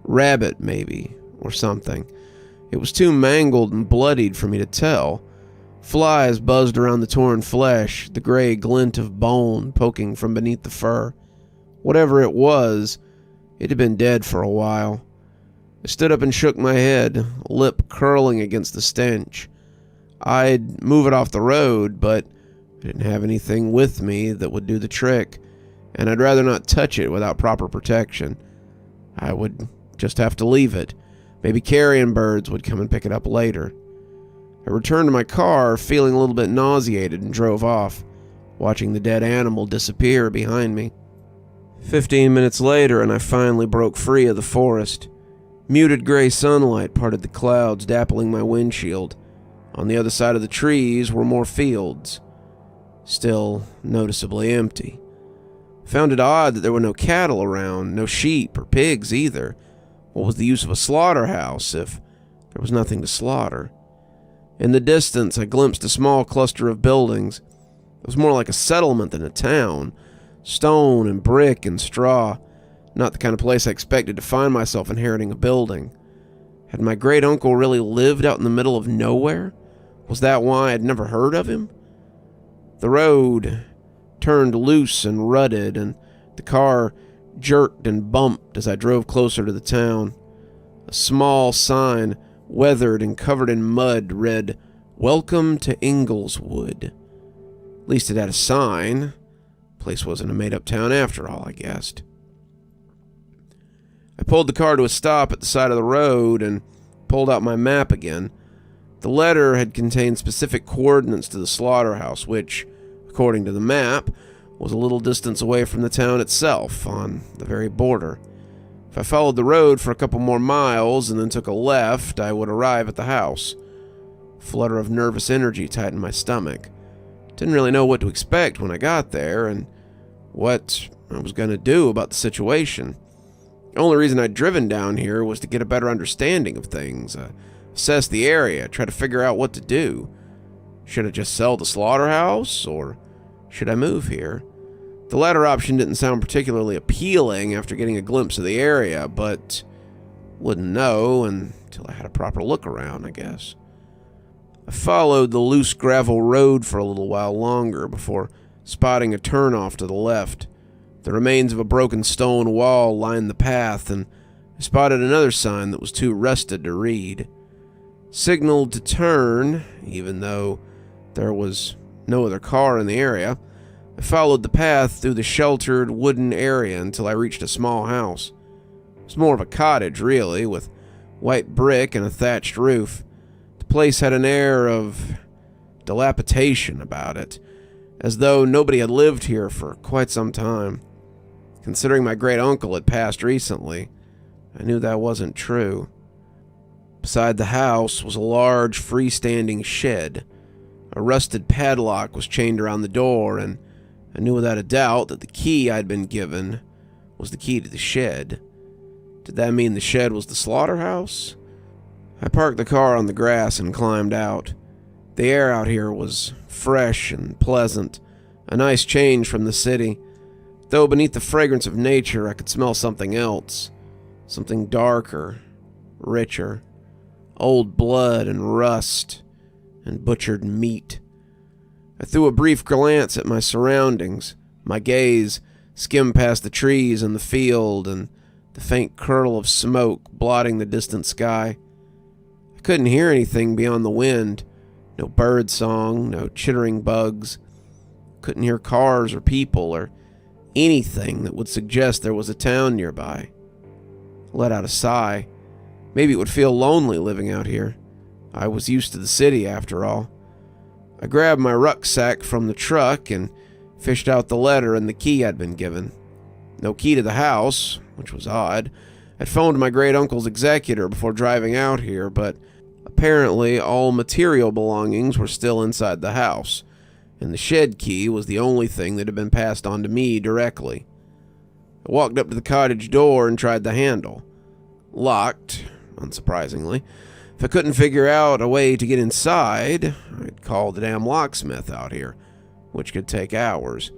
Speaker 1: rabbit maybe, or something. It was too mangled and bloodied for me to tell. Flies buzzed around the torn flesh, the gray glint of bone poking from beneath the fur. Whatever it was, it had been dead for a while. I stood up and shook my head, lip curling against the stench. I'd move it off the road, but I didn't have anything with me that would do the trick, and I'd rather not touch it without proper protection. I would just have to leave it. Maybe carrion birds would come and pick it up later. I returned to my car, feeling a little bit nauseated, and drove off, watching the dead animal disappear behind me. 15 minutes later, and I finally broke free of the forest. Muted gray sunlight parted the clouds, dappling my windshield. On the other side of the trees were more fields, still noticeably empty. Found it odd that there were no cattle around, no sheep or pigs either. What was the use of a slaughterhouse if there was nothing to slaughter? In the distance, I glimpsed a small cluster of buildings. It was more like a settlement than a town. Stone and brick and straw. Not the kind of place I expected to find myself inheriting a building. Had my great-uncle really lived out in the middle of nowhere? Was that why I'd never heard of him? The road turned loose and rutted, and the car jerked and bumped as I drove closer to the town. A small sign, weathered and covered in mud, read, "Welcome to Ingleswood." At least it had a sign. The place wasn't a made-up town after all, I guessed. I pulled the car to a stop at the side of the road and pulled out my map again. The letter had contained specific coordinates to the slaughterhouse, which, according to the map, was a little distance away from the town itself, on the very border. If I followed the road for a couple more miles and then took a left, I would arrive at the house. A flutter of nervous energy tightened my stomach. Didn't really know what to expect when I got there, and what I was going to do about the situation. The only reason I'd driven down here was to get a better understanding of things, assess the area, try to figure out what to do. Should I just sell the slaughterhouse, or should I move here? The latter option didn't sound particularly appealing after getting a glimpse of the area, but wouldn't know until I had a proper look around, I guess. I followed the loose gravel road for a little while longer before spotting a turnoff to the left. The remains of a broken stone wall lined the path, and I spotted another sign that was too rusted to read. Signaled to turn, even though there was no other car in the area. I followed the path through the sheltered wooden area until I reached a small house. It was more of a cottage, really, with white brick and a thatched roof. The place had an air of dilapidation about it, as though nobody had lived here for quite some time. Considering my great-uncle had passed recently, I knew that wasn't true. Beside the house was a large freestanding shed. A rusted padlock was chained around the door, and I knew without a doubt that the key I'd been given was the key to the shed. Did that mean the shed was the slaughterhouse? I parked the car on the grass and climbed out. The air out here was fresh and pleasant, a nice change from the city, though beneath the fragrance of nature I could smell something else, something darker, richer, old blood and rust and butchered meat. I threw a brief glance at my surroundings. My gaze skimmed past the trees and the field and the faint curl of smoke blotting the distant sky. I couldn't hear anything beyond the wind. No bird song, no chittering bugs. Couldn't hear cars or people or anything that would suggest there was a town nearby. I let out a sigh. Maybe it would feel lonely living out here. I was used to the city, after all. I grabbed my rucksack from the truck and fished out the letter and the key I'd been given. No key to the house, which was odd. I'd phoned my great-uncle's executor before driving out here, but apparently all material belongings were still inside the house, and the shed key was the only thing that had been passed on to me directly. I walked up to the cottage door and tried the handle. Locked, unsurprisingly. If I couldn't figure out a way to get inside, I'd call the damn locksmith out here, which could take hours.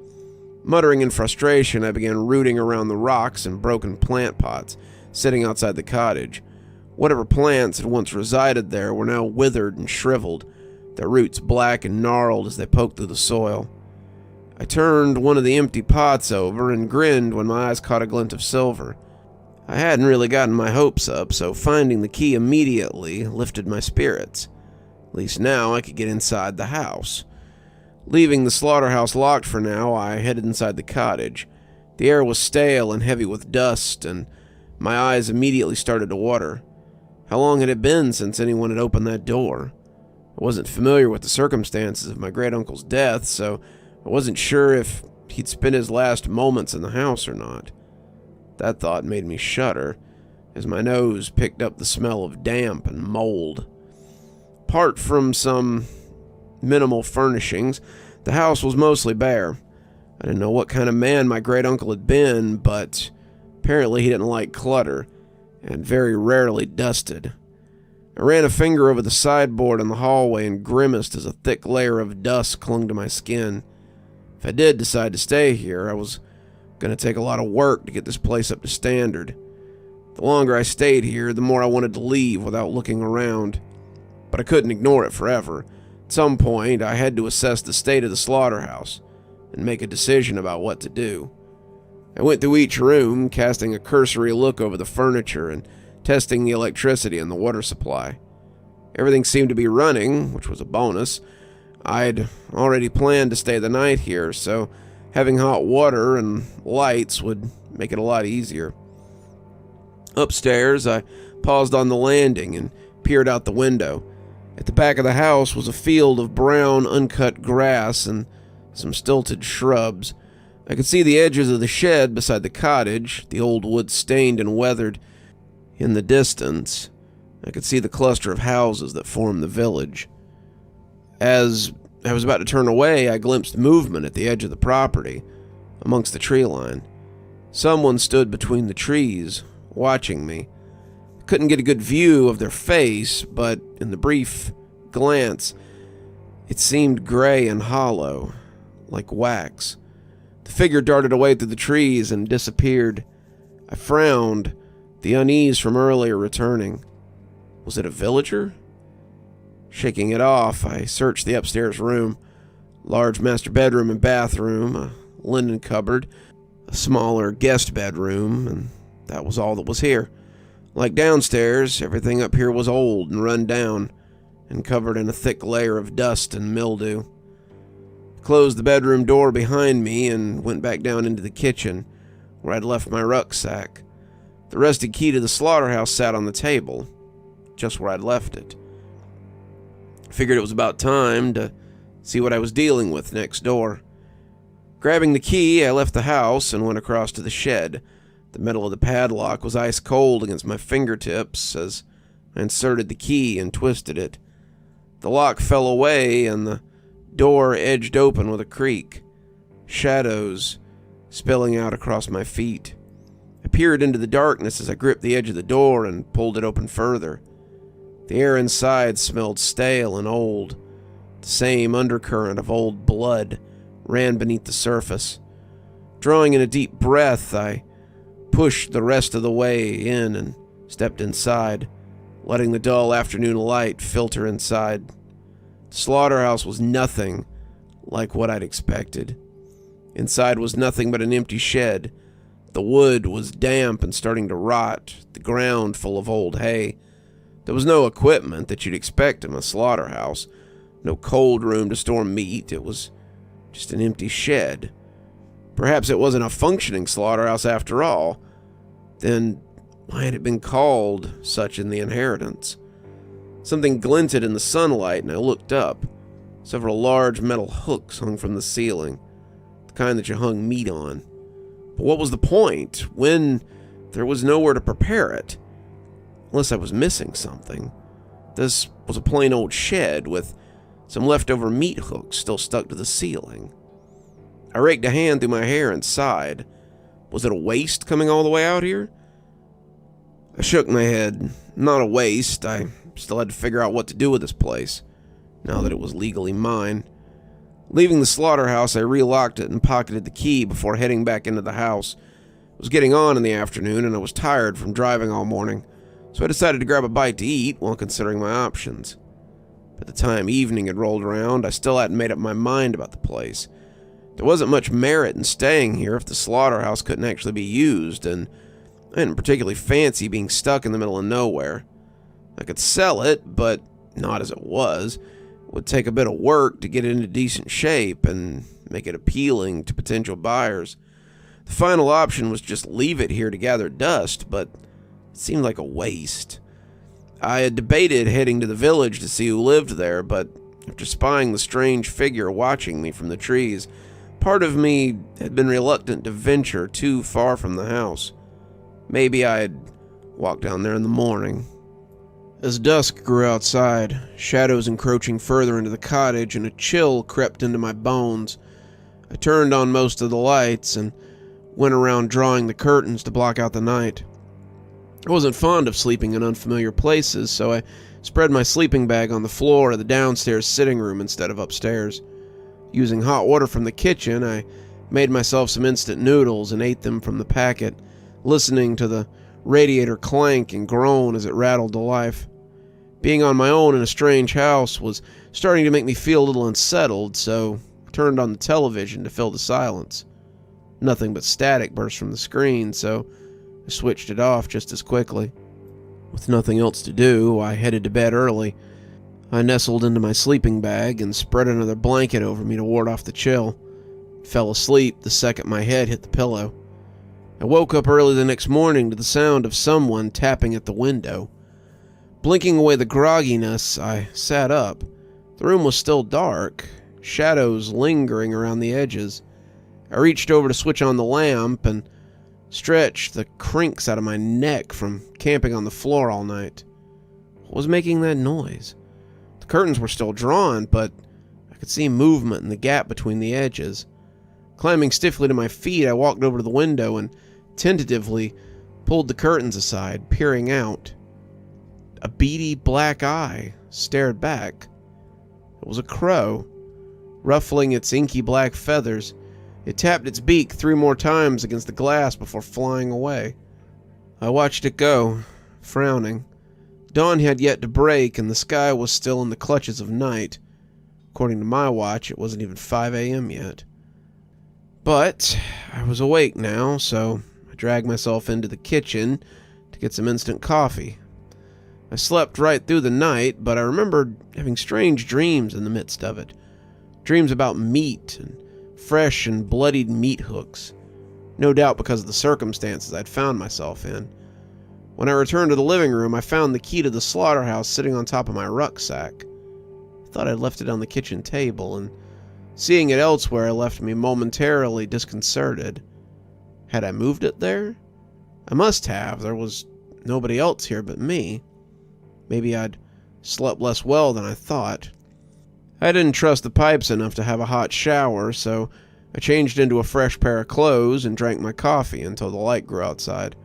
Speaker 1: Muttering in frustration, I began rooting around the rocks and broken plant pots sitting outside the cottage. Whatever plants had once resided there were now withered and shriveled, their roots black and gnarled as they poked through the soil. I turned one of the empty pots over and grinned when my eyes caught a glint of silver. I hadn't really gotten my hopes up, so finding the key immediately lifted my spirits. At least now I could get inside the house. Leaving the slaughterhouse locked for now, I headed inside the cottage. The air was stale and heavy with dust, and my eyes immediately started to water. How long had it been since anyone had opened that door? I wasn't familiar with the circumstances of my great-uncle's death, so I wasn't sure if he'd spent his last moments in the house or not. That thought made me shudder, as my nose picked up the smell of damp and mold. Apart from some minimal furnishings, the house was mostly bare. I didn't know what kind of man my great-uncle had been, but apparently he didn't like clutter, and very rarely dusted. I ran a finger over the sideboard in the hallway and grimaced as a thick layer of dust clung to my skin. If I did decide to stay here, I was going to take a lot of work to get this place up to standard. The longer I stayed here, the more I wanted to leave without looking around. But I couldn't ignore it forever. At some point, I had to assess the state of the slaughterhouse and make a decision about what to do. I went through each room, casting a cursory look over the furniture and testing the electricity and the water supply. Everything seemed to be running, which was a bonus. I'd already planned to stay the night here, so having hot water and lights would make it a lot easier. Upstairs, I paused on the landing and peered out the window. At the back of the house was a field of brown, uncut grass and some stilted shrubs. I could see the edges of the shed beside the cottage, the old wood stained and weathered. In the distance, I could see the cluster of houses that formed the village. As I was about to turn away, I glimpsed movement at the edge of the property, amongst the tree line. Someone stood between the trees, watching me. I couldn't get a good view of their face, but in the brief glance, it seemed gray and hollow, like wax. The figure darted away through the trees and disappeared. I frowned, the unease from earlier returning. Was it a villager? Shaking it off, I searched the upstairs room. Large master bedroom and bathroom, a linen cupboard, a smaller guest bedroom, and that was all that was here. Like downstairs, everything up here was old and run down, and covered in a thick layer of dust and mildew. I closed the bedroom door behind me and went back down into the kitchen, where I'd left my rucksack. The rusted key to the slaughterhouse sat on the table, just where I'd left it. I figured it was about time to see what I was dealing with next door. Grabbing the key, I left the house and went across to the shed. The metal of the padlock was ice cold against my fingertips as I inserted the key and twisted it. The lock fell away and the door edged open with a creak. Shadows spilling out across my feet. I peered into the darkness as I gripped the edge of the door and pulled it open further. The air inside smelled stale and old. The same undercurrent of old blood ran beneath the surface. Drawing in a deep breath, I pushed the rest of the way in and stepped inside, letting the dull afternoon light filter inside. The slaughterhouse was nothing like what I'd expected. Inside was nothing but an empty shed. The wood was damp and starting to rot, the ground full of old hay. There was no equipment that you'd expect in a slaughterhouse. No cold room to store meat. It was just an empty shed. Perhaps it wasn't a functioning slaughterhouse after all. Then why had it been called such in the inheritance? Something glinted in the sunlight and I looked up. Several large metal hooks hung from the ceiling, the kind that you hung meat on. But what was the point when there was nowhere to prepare it? Unless I was missing something. This was a plain old shed with some leftover meat hooks still stuck to the ceiling. I raked a hand through my hair and sighed. Was it a waste coming all the way out here? I shook my head. Not a waste. I still had to figure out what to do with this place, now that it was legally mine. Leaving the slaughterhouse, I relocked it and pocketed the key before heading back into the house. It was getting on in the afternoon, and I was tired from driving all morning, so I decided to grab a bite to eat while considering my options. By the time evening had rolled around, I still hadn't made up my mind about the place. There wasn't much merit in staying here if the slaughterhouse couldn't actually be used, and I didn't particularly fancy being stuck in the middle of nowhere. I could sell it, but not as it was. It would take a bit of work to get it into decent shape and make it appealing to potential buyers. The final option was just leave it here to gather dust, but it seemed like a waste. I had debated heading to the village to see who lived there, but after spying the strange figure watching me from the trees, part of me had been reluctant to venture too far from the house. Maybe I'd walk down there in the morning. As dusk grew outside, shadows encroaching further into the cottage, and a chill crept into my bones, I turned on most of the lights and went around drawing the curtains to block out the night. I wasn't fond of sleeping in unfamiliar places, so I spread my sleeping bag on the floor of the downstairs sitting room instead of upstairs. Using hot water from the kitchen, I made myself some instant noodles and ate them from the packet, listening to the radiator clank and groan as it rattled to life. Being on my own in a strange house was starting to make me feel a little unsettled, so I turned on the television to fill the silence. Nothing but static burst from the screen, so I switched it off just as quickly. With nothing else to do, I headed to bed early. I nestled into my sleeping bag and spread another blanket over me to ward off the chill. Fell asleep the second my head hit the pillow. I woke up early the next morning to the sound of someone tapping at the window. Blinking away the grogginess, I sat up. The room was still dark, shadows lingering around the edges. I reached over to switch on the lamp and stretched the crinks out of my neck from camping on the floor all night. What was making that noise? The curtains were still drawn, but I could see movement in the gap between the edges. Climbing stiffly to my feet, I walked over to the window and tentatively pulled the curtains aside, peering out. A beady black eye stared back. It was a crow. Ruffling its inky black feathers, It tapped its beak 3 more times against the glass before flying away. I watched it go, frowning. Dawn had yet to break, and the sky was still in the clutches of night. According to my watch, it wasn't even 5 a.m. yet. But I was awake now, so I dragged myself into the kitchen to get some instant coffee. I slept right through the night, but I remembered having strange dreams in the midst of it. Dreams about meat and fresh and bloodied meat hooks. No doubt because of the circumstances I'd found myself in. When I returned to the living room, I found the key to the slaughterhouse sitting on top of my rucksack. I thought I'd left it on the kitchen table, and seeing it elsewhere left me momentarily disconcerted. Had I moved it there? I must have. There was nobody else here but me. Maybe I'd slept less well than I thought. I didn't trust the pipes enough to have a hot shower, so I changed into a fresh pair of clothes and drank my coffee until the light grew outside.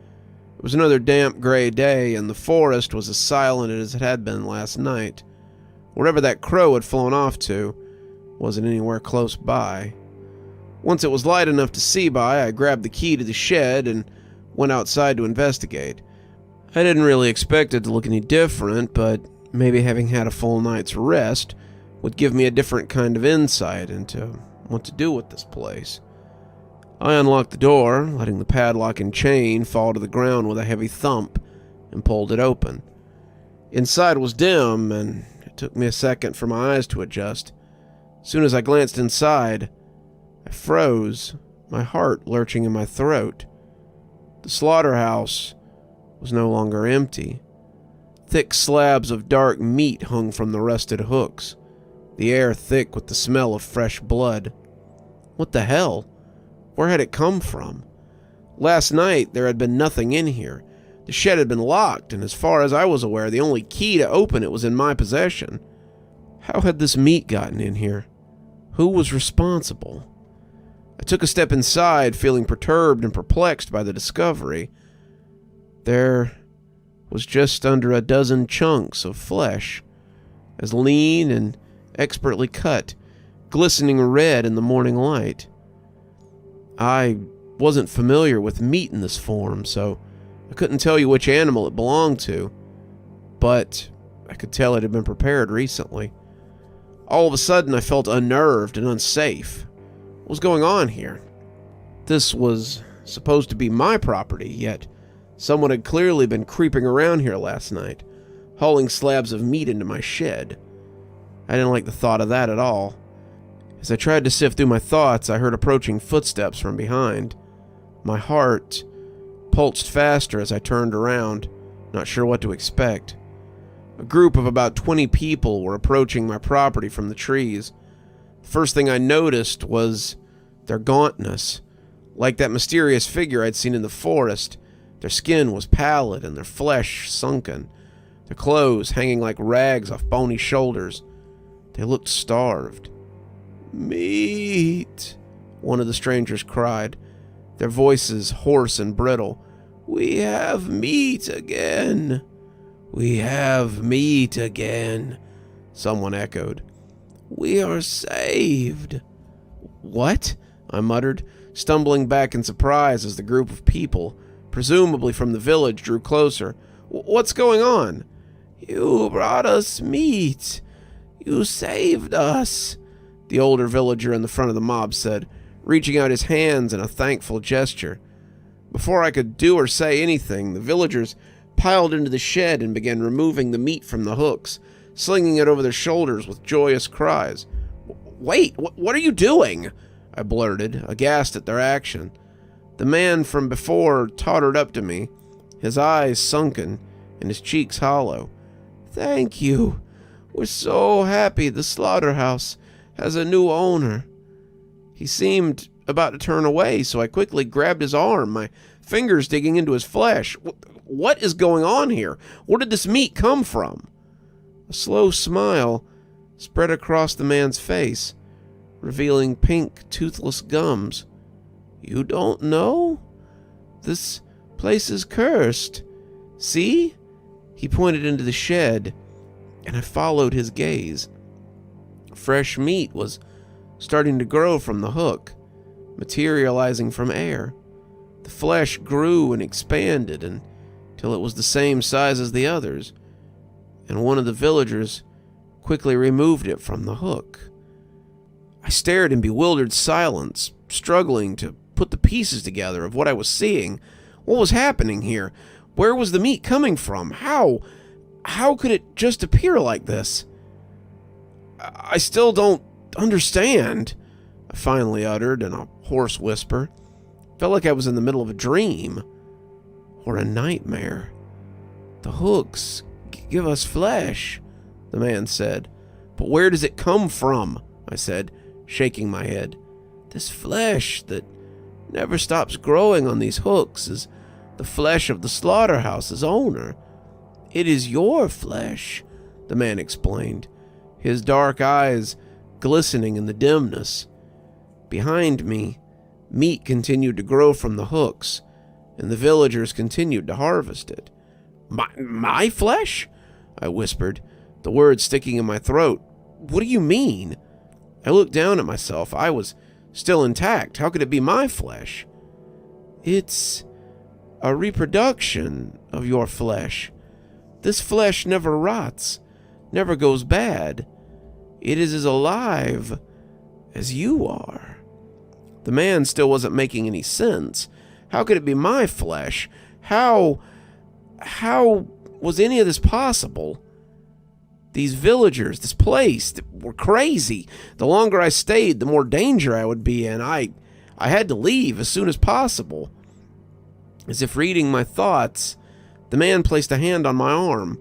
Speaker 1: It was another damp, gray day, and the forest was as silent as it had been last night. Wherever that crow had flown off to wasn't anywhere close by. Once it was light enough to see by, I grabbed the key to the shed and went outside to investigate. I didn't really expect it to look any different, but maybe having had a full night's rest would give me a different kind of insight into what to do with this place. I unlocked the door, letting the padlock and chain fall to the ground with a heavy thump, and pulled it open. Inside was dim, and it took me a second for my eyes to adjust. As soon as I glanced inside, I froze, my heart lurching in my throat. The slaughterhouse was no longer empty. Thick slabs of dark meat hung from the rusted hooks, the air thick with the smell of fresh blood. What the hell? Where had it come from? Last night, there had been nothing in here. The shed had been locked, and as far as I was aware, the only key to open it was in my possession. How had this meat gotten in here? Who was responsible? I took a step inside, feeling perturbed and perplexed by the discovery. There was just under a dozen chunks of flesh, as lean and expertly cut, glistening red in the morning light. I wasn't familiar with meat in this form, so I couldn't tell you which animal it belonged to, but I could tell it had been prepared recently. All of a sudden, I felt unnerved and unsafe. What was going on here? This was supposed to be my property, yet someone had clearly been creeping around here last night, hauling slabs of meat into my shed. I didn't like the thought of that at all. As I tried to sift through my thoughts, I heard approaching footsteps from behind. My heart pulsed faster as I turned around, not sure what to expect. A group of about 20 people were approaching my property from the trees. The first thing I noticed was their gauntness. Like that mysterious figure I'd seen in the forest, their skin was pallid and their flesh sunken, their clothes hanging like rags off bony shoulders. They looked starved. "Meat," one of the strangers cried, their voices hoarse and brittle. "We have meat again." "We have meat again," someone echoed. "We are saved." "What?" I muttered, stumbling back in surprise as the group of people, presumably from the village, drew closer. "What's going on?" "You brought us meat. You saved us," the older villager in the front of the mob said, reaching out his hands in a thankful gesture. Before I could do or say anything, the villagers piled into the shed and began removing the meat from the hooks, slinging it over their shoulders with joyous cries. "Wait, what are you doing?" I blurted, aghast at their action. The man from before tottered up to me, his eyes sunken and his cheeks hollow. "Thank you. We're so happy the slaughterhouse has a new owner." He seemed about to turn away, so I quickly grabbed his arm, my fingers digging into his flesh. What is going on here? Where did this meat come from? A slow smile spread across the man's face, revealing pink, toothless gums. "You don't know? This place is cursed. See?" He pointed into the shed, and I followed his gaze. Fresh meat was starting to grow from the hook, materializing from air. The flesh grew and expanded until it was the same size as the others, and one of the villagers quickly removed it from the hook. I stared in bewildered silence, struggling to put the pieces together of what I was seeing. What was happening here? Where was the meat coming from? How could it just appear like this? I still don't understand, I finally uttered in a hoarse whisper. Felt like I was in the middle of a dream or a nightmare. The hooks give us flesh, the man said. But where does it come from? I said, shaking my head. This flesh that never stops growing on these hooks is the flesh of the slaughterhouse's owner. It is your flesh, the man explained, his dark eyes glistening in the dimness. Behind me, meat continued to grow from the hooks, and the villagers continued to harvest it. My flesh? I whispered, the words sticking in my throat. What do you mean? I looked down at myself. I was still intact. How could it be my flesh? It's a reproduction of your flesh. This flesh never rots, never goes bad. It is as alive as you are. The man still wasn't making any sense. How could it be my flesh? How was any of this possible? These villagers, this place, were crazy. The longer I stayed, the more danger I would be in. I had to leave as soon as possible. As if reading my thoughts, the man placed a hand on my arm,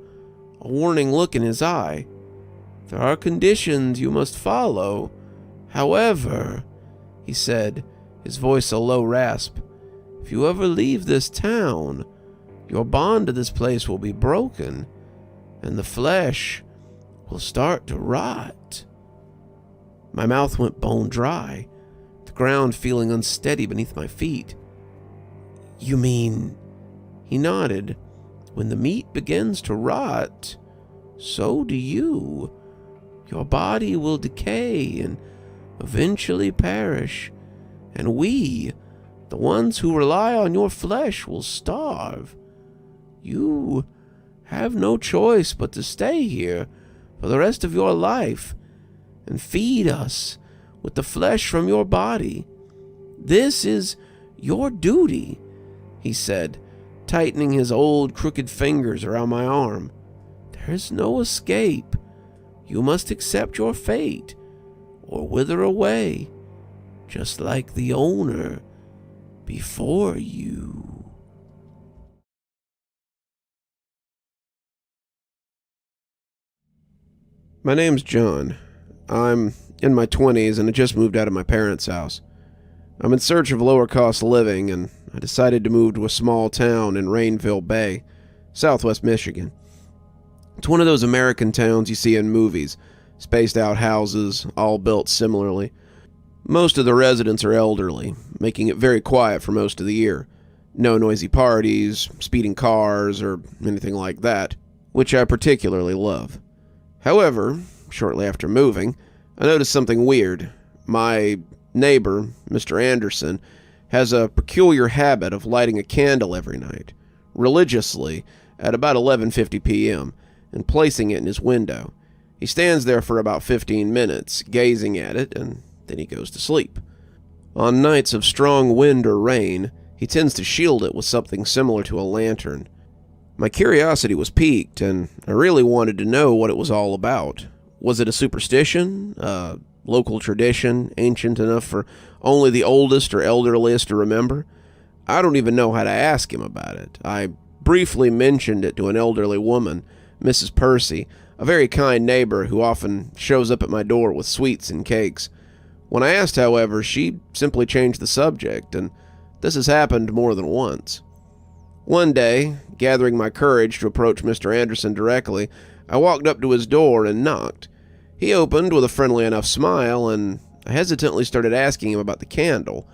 Speaker 1: a warning look in his eye. There are conditions you must follow. However, he said, his voice a low rasp, if you ever leave this town, your bond to this place will be broken, and the flesh will start to rot. My mouth went bone dry, the ground feeling unsteady beneath my feet. You mean, he nodded, when the meat begins to rot, so do you. Your body will decay and eventually perish, and we, the ones who rely on your flesh, will starve. You have no choice but to stay here for the rest of your life and feed us with the flesh from your body. This is your duty, he said, tightening his old crooked fingers around my arm. There is no escape. You must accept your fate or wither away, just like the owner before you. My name's John. I'm in my 20s and I just moved out of my parents' house. I'm in search of lower cost living, and I decided to move to a small town in Rainville Bay, southwest Michigan. It's one of those American towns you see in movies, spaced out houses, all built similarly. Most of the residents are elderly, making it very quiet for most of the year. No noisy parties, speeding cars, or anything like that, which I particularly love. However, shortly after moving, I noticed something weird. My neighbor, Mr. Anderson, has a peculiar habit of lighting a candle every night, religiously, at about 11:50 p.m., and placing it in his window. He stands there for about 15 minutes, gazing at it, and then he goes to sleep. On nights of strong wind or rain, he tends to shield it with something similar to a lantern. My curiosity was piqued, and I really wanted to know what it was all about. Was it a superstition? A local tradition, ancient enough for only the oldest or elderliest to remember? I don't even know how to ask him about it. I briefly mentioned it to an elderly woman, Mrs. Percy, a very kind neighbor who often shows up at my door with sweets and cakes. When I asked, however, she simply changed the subject, and this has happened more than once. One day, gathering my courage to approach Mr. Anderson directly, I walked up to his door and knocked. He opened with a friendly enough smile, and I hesitantly started asking him about the candle.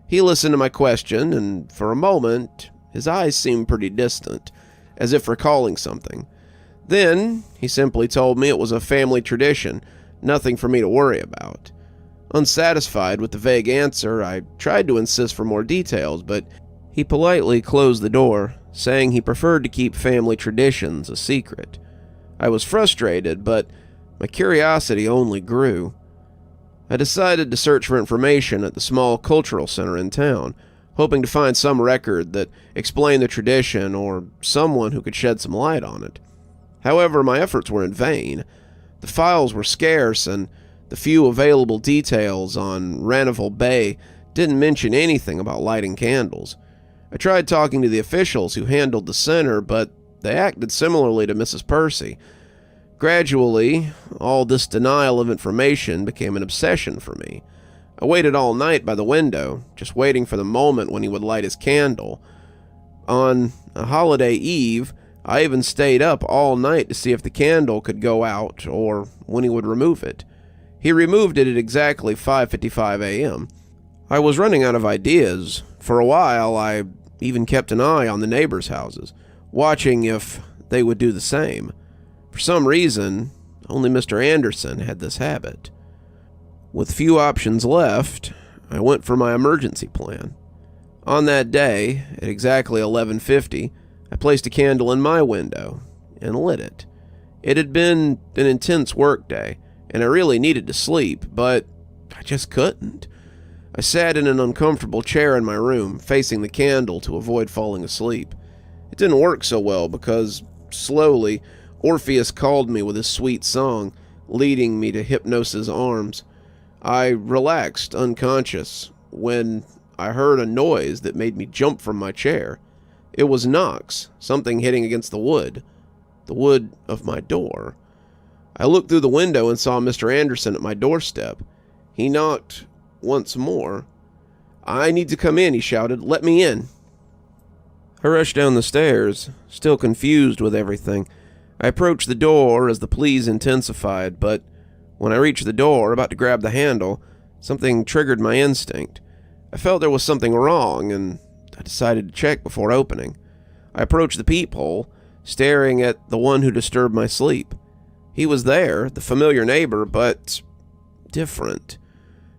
Speaker 1: He listened to my question, and for a moment, his eyes seemed pretty distant, as if recalling something. Then, he simply told me it was a family tradition, nothing for me to worry about. Unsatisfied with the vague answer, I tried to insist for more details, but he politely closed the door, saying he preferred to keep family traditions a secret. I was frustrated, but my curiosity only grew. I decided to search for information at the small cultural center in town, hoping to find some record that explained the tradition or someone who could shed some light on it. However, my efforts were in vain. The files were scarce, and the few available details on Ranaville Bay didn't mention anything about lighting candles. I tried talking to the officials who handled the center, but they acted similarly to Mrs. Percy. Gradually, all this denial of information became an obsession for me. I waited all night by the window, just waiting for the moment when he would light his candle. On a holiday eve, I even stayed up all night to see if the candle could go out or when he would remove it. He removed it at exactly 5:55 a.m. I was running out of ideas. For a while, I even kept an eye on the neighbors' houses, watching if they would do the same. For some reason, only Mr. Anderson had this habit. With few options left, I went for my emergency plan. On that day, at exactly 11:50, I placed a candle in my window and lit it. It had been an intense work day, and I really needed to sleep, but I just couldn't. I sat in an uncomfortable chair in my room, facing the candle to avoid falling asleep. It didn't work so well because, slowly, Orpheus called me with his sweet song, leading me to Hypnos's arms. I relaxed, unconscious, when I heard a noise that made me jump from my chair. It was knocks, something hitting against the wood of my door. I looked through the window and saw Mr. Anderson at my doorstep. He knocked once more. "I need to come in," he shouted. "Let me in." I rushed down the stairs, still confused with everything. I approached the door as the pleas intensified, but when I reached the door, about to grab the handle, something triggered my instinct. I felt there was something wrong, and I decided to check before opening. I approached the peephole, staring at the one who disturbed my sleep. He was there, the familiar neighbor, but different.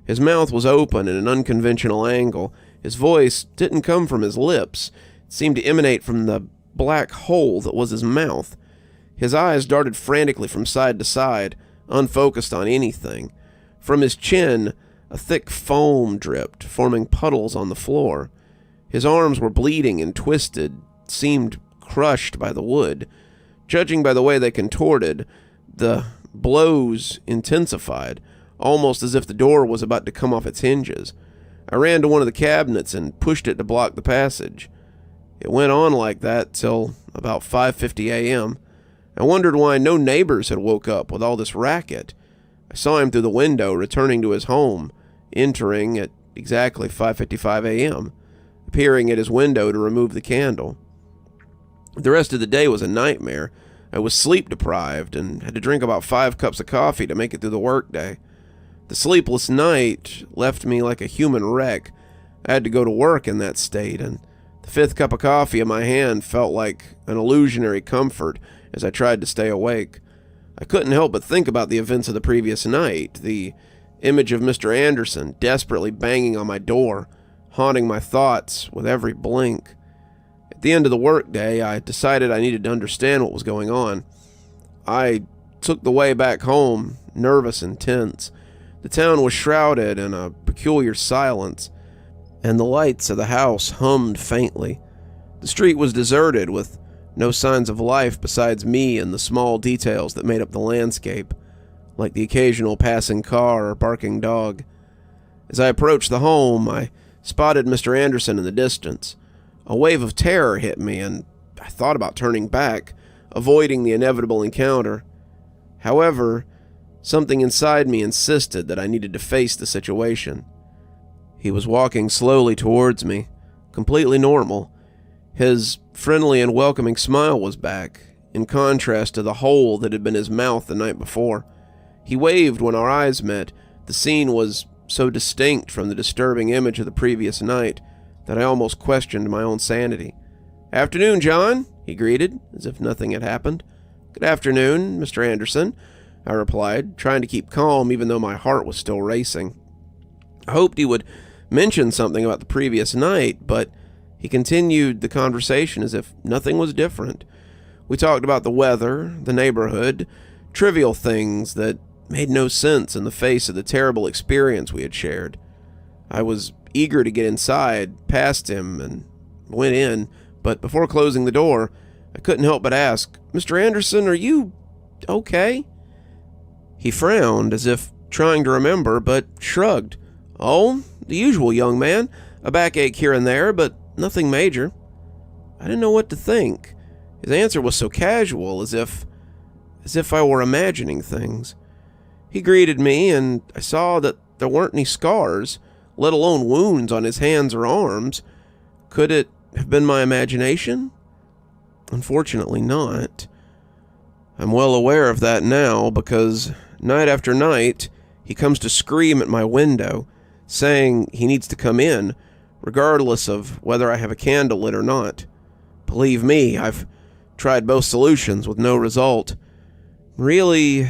Speaker 1: His mouth was open at an unconventional angle. His voice didn't come from his lips. It seemed to emanate from the black hole that was his mouth. His eyes darted frantically from side to side, unfocused on anything. From his chin, a thick foam dripped, forming puddles on the floor. His arms were bleeding and twisted, seemed crushed by the wood. Judging by the way they contorted, the blows intensified, almost as if the door was about to come off its hinges. I ran to one of the cabinets and pushed it to block the passage. It went on like that till about 5:50 a.m. I wondered why no neighbors had woke up with all this racket. I saw him through the window returning to his home, entering at exactly 5:55 a.m., appearing at his window to remove the candle. The rest of the day was a nightmare. I was sleep-deprived and had to drink about 5 cups of coffee to make it through the workday. The sleepless night left me like a human wreck. I had to go to work in that state, and the 5th cup of coffee in my hand felt like an illusionary comfort as I tried to stay awake. I couldn't help but think about the events of the previous night, the image of Mr. Anderson desperately banging on my door, haunting my thoughts with every blink. At the end of the workday, I decided I needed to understand what was going on. I took the way back home, nervous and tense. The town was shrouded in a peculiar silence, and the lights of the house hummed faintly. The street was deserted, with no signs of life besides me and the small details that made up the landscape, like the occasional passing car or barking dog. As I approached the home, I spotted Mr. Anderson in the distance. A wave of terror hit me, and I thought about turning back, avoiding the inevitable encounter. However, something inside me insisted that I needed to face the situation. He was walking slowly towards me, completely normal. His friendly and welcoming smile was back, in contrast to the hole that had been his mouth the night before. He waved when our eyes met. The scene was so distinct from the disturbing image of the previous night that I almost questioned my own sanity. "Afternoon, John," he greeted, as if nothing had happened. "Good afternoon, Mr. Anderson," I replied, trying to keep calm even though my heart was still racing. I hoped he would mention something about the previous night, but he continued the conversation as if nothing was different. We talked about the weather, the neighborhood, trivial things that made no sense in the face of the terrible experience we had shared. I was eager to get inside, past him, and went in, but before closing the door, I couldn't help but ask, "Mr. Anderson, are you okay?" He frowned as if trying to remember, but shrugged. "Oh, the usual, young man. A backache here and there, but nothing major." I didn't know what to think. His answer was so casual, as if I were imagining things. He greeted me, and I saw that there weren't any scars, let alone wounds on his hands or arms. Could it have been my imagination? Unfortunately not. I'm well aware of that now, because night after night, he comes to scream at my window, saying he needs to come in, regardless of whether I have a candle lit or not. Believe me, I've tried both solutions with no result. Really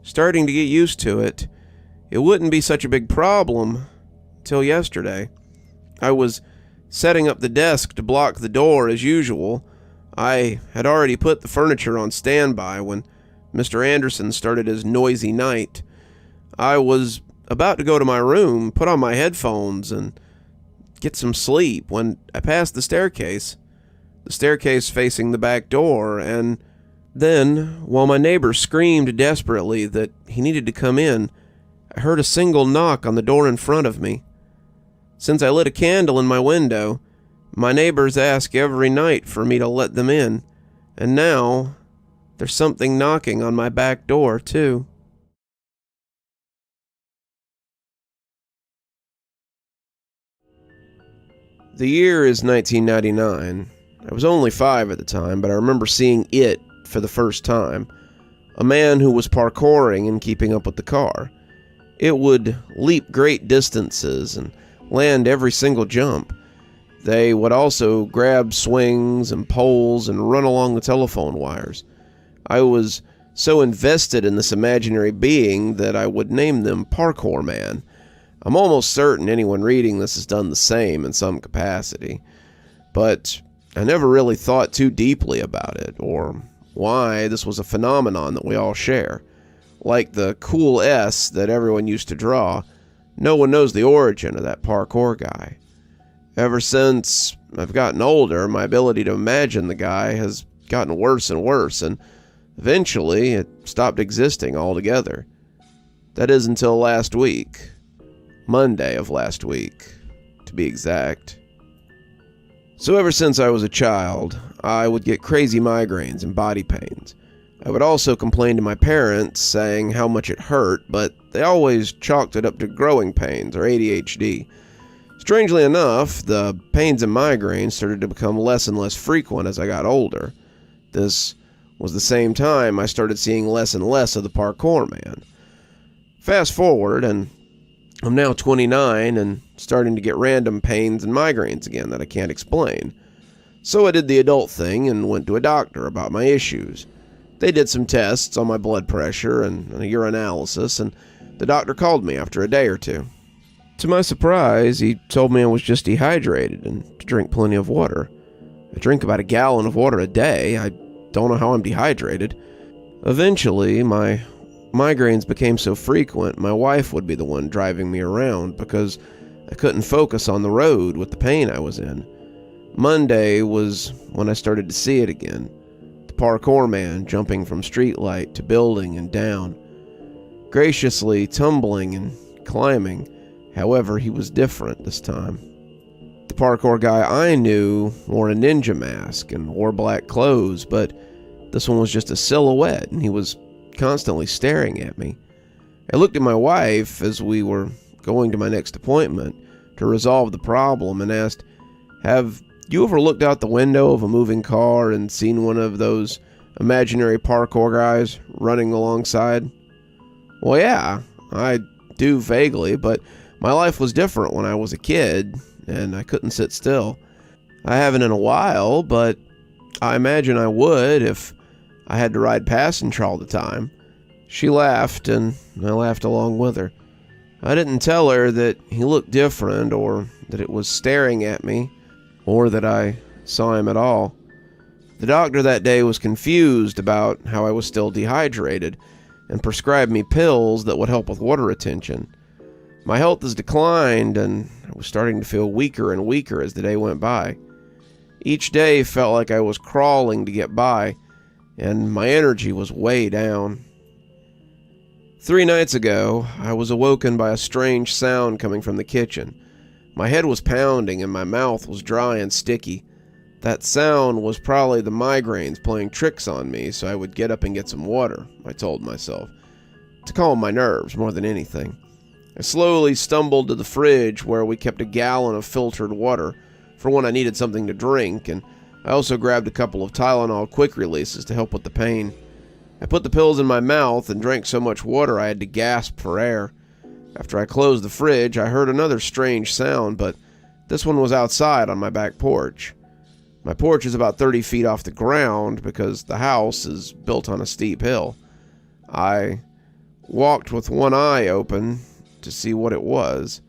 Speaker 1: starting to get used to it. It wouldn't be such a big problem till yesterday. I was setting up the desk to block the door as usual. I had already put the furniture on standby when Mr. Anderson started his noisy night. I was about to go to my room, put on my headphones, and get some sleep when I passed the staircase facing the back door, and then, while my neighbor screamed desperately that he needed to come in, I heard a single knock on the door in front of me. Since I lit a candle in my window, my neighbors ask every night for me to let them in, and now there's something knocking on my back door, too. The year is 1999. I was only 5 at the time, but I remember seeing it for the first time. A man who was parkouring and keeping up with the car. It would leap great distances and land every single jump. They would also grab swings and poles and run along the telephone wires. I was so invested in this imaginary being that I would name them Parkour Man. I'm almost certain anyone reading this has done the same in some capacity. But I never really thought too deeply about it, or why this was a phenomenon that we all share. Like the cool S that everyone used to draw, no one knows the origin of that parkour guy. Ever since I've gotten older, my ability to imagine the guy has gotten worse and worse, and eventually it stopped existing altogether. That is until last week. Monday of last week, to be exact. So ever since I was a child, I would get crazy migraines and body pains. I would also complain to my parents, saying how much it hurt, but they always chalked it up to growing pains or ADHD. Strangely enough, the pains and migraines started to become less and less frequent as I got older. This was the same time I started seeing less and less of the Parkour Man. Fast forward, and I'm now 29 and starting to get random pains and migraines again that I can't explain. So I did the adult thing and went to a doctor about my issues. They did some tests on my blood pressure and a urinalysis, and the doctor called me after a day or two. To my surprise, he told me I was just dehydrated and to drink plenty of water. I drink about a gallon of water a day. I don't know how I'm dehydrated. Eventually, my migraines became so frequent, my wife would be the one driving me around because I couldn't focus on the road with the pain I was in. Monday was when I started to see it again. The Parkour Man jumping from streetlight to building and down. Graciously tumbling and climbing. However, he was different this time. The parkour guy I knew wore a ninja mask and wore black clothes, but this one was just a silhouette, and he was constantly staring at me. I looked at my wife as we were going to my next appointment to resolve the problem and asked, "Have you ever looked out the window of a moving car and seen one of those imaginary parkour guys running alongside?" "Well, yeah, I do vaguely, but my life was different when I was a kid, and I couldn't sit still. I haven't in a while, but I imagine I would if I had to ride passenger all the time." She laughed, and I laughed along with her. I didn't tell her that he looked different, or that it was staring at me, or that I saw him at all. The doctor that day was confused about how I was still dehydrated, and prescribed me pills that would help with water retention. My health has declined, and I was starting to feel weaker and weaker as the day went by. Each day felt like I was crawling to get by, and my energy was way down. 3 nights ago, I was awoken by a strange sound coming from the kitchen. My head was pounding and my mouth was dry and sticky. That sound was probably the migraines playing tricks on me, so I would get up and get some water, I told myself, to calm my nerves more than anything. I slowly stumbled to the fridge where we kept a gallon of filtered water for when I needed something to drink, and I also grabbed a couple of Tylenol quick releases to help with the pain. I put the pills in my mouth and drank so much water I had to gasp for air. After I closed the fridge, I heard another strange sound, but this one was outside on my back porch. My porch is about 30 feet off the ground because the house is built on a steep hill. I walked with one eye open to see what it was.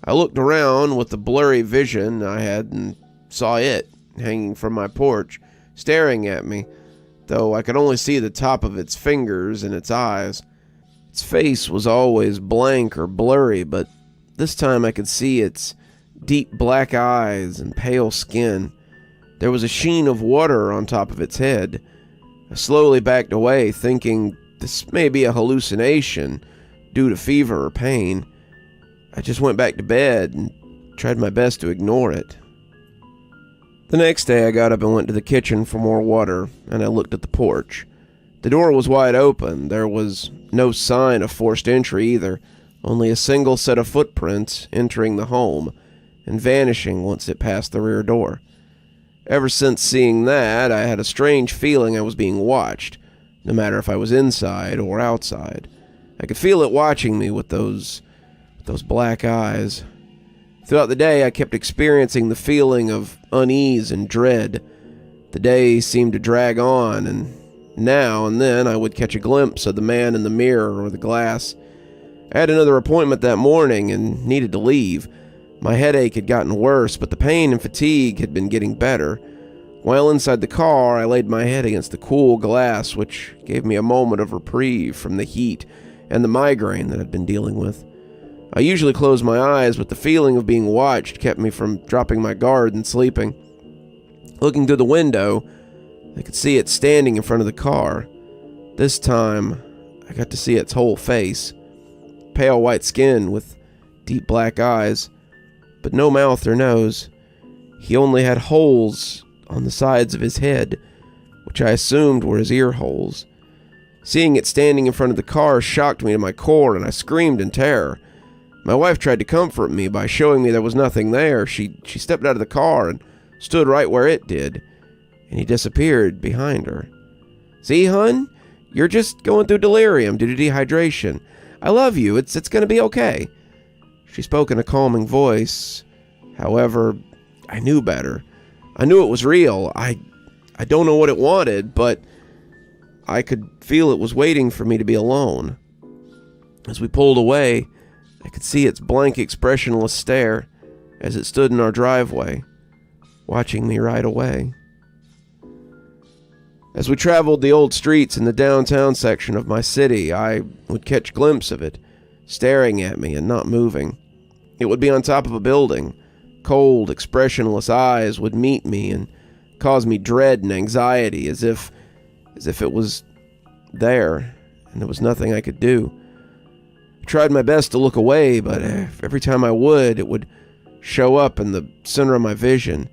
Speaker 1: I looked around with the blurry vision I had and saw it hanging from my porch, staring at me, though I could only see the top of its fingers and its eyes. Its face was always blank or blurry, but this time I could see its deep black eyes and pale skin. There was a sheen of water on top of its head. I slowly backed away, thinking this may be a hallucination due to fever or pain. I just went back to bed and tried my best to ignore it. The next day I got up and went to the kitchen for more water, and I looked at the porch. The door was wide open. There was no sign of forced entry either, only a single set of footprints entering the home and vanishing once it passed the rear door. Ever since seeing that, I had a strange feeling I was being watched, no matter if I was inside or outside. I could feel it watching me with those black eyes. Throughout the day, I kept experiencing the feeling of unease and dread. The day seemed to drag on, and now and then I would catch a glimpse of the man in the mirror or the glass. I had another appointment that morning and needed to leave. My headache had gotten worse, but the pain and fatigue had been getting better. While inside the car, I laid my head against the cool glass, which gave me a moment of reprieve from the heat and the migraine that I'd been dealing with. I usually closed my eyes, but the feeling of being watched kept me from dropping my guard and sleeping. Looking through the window, I could see it standing in front of the car. This time, I got to see its whole face. Pale white skin with deep black eyes, but no mouth or nose. He only had holes on the sides of his head, which I assumed were his ear holes. Seeing it standing in front of the car shocked me to my core, and I screamed in terror. My wife tried to comfort me by showing me there was nothing there. She stepped out of the car and stood right where it did, and he disappeared behind her. "See, hun? You're just going through delirium due to dehydration. I love you. It's going to be okay." She spoke in a calming voice. However, I knew better. I knew it was real. I don't know what it wanted, but I could feel it was waiting for me to be alone. As we pulled away, I could see its blank, expressionless stare as it stood in our driveway, watching me ride away. As we traveled the old streets in the downtown section of my city, I would catch a glimpse of it, staring at me and not moving. It would be on top of a building. Cold, expressionless eyes would meet me and cause me dread and anxiety, as if it was there and there was nothing I could do. I tried my best to look away, but every time I would, it would show up in the center of my vision.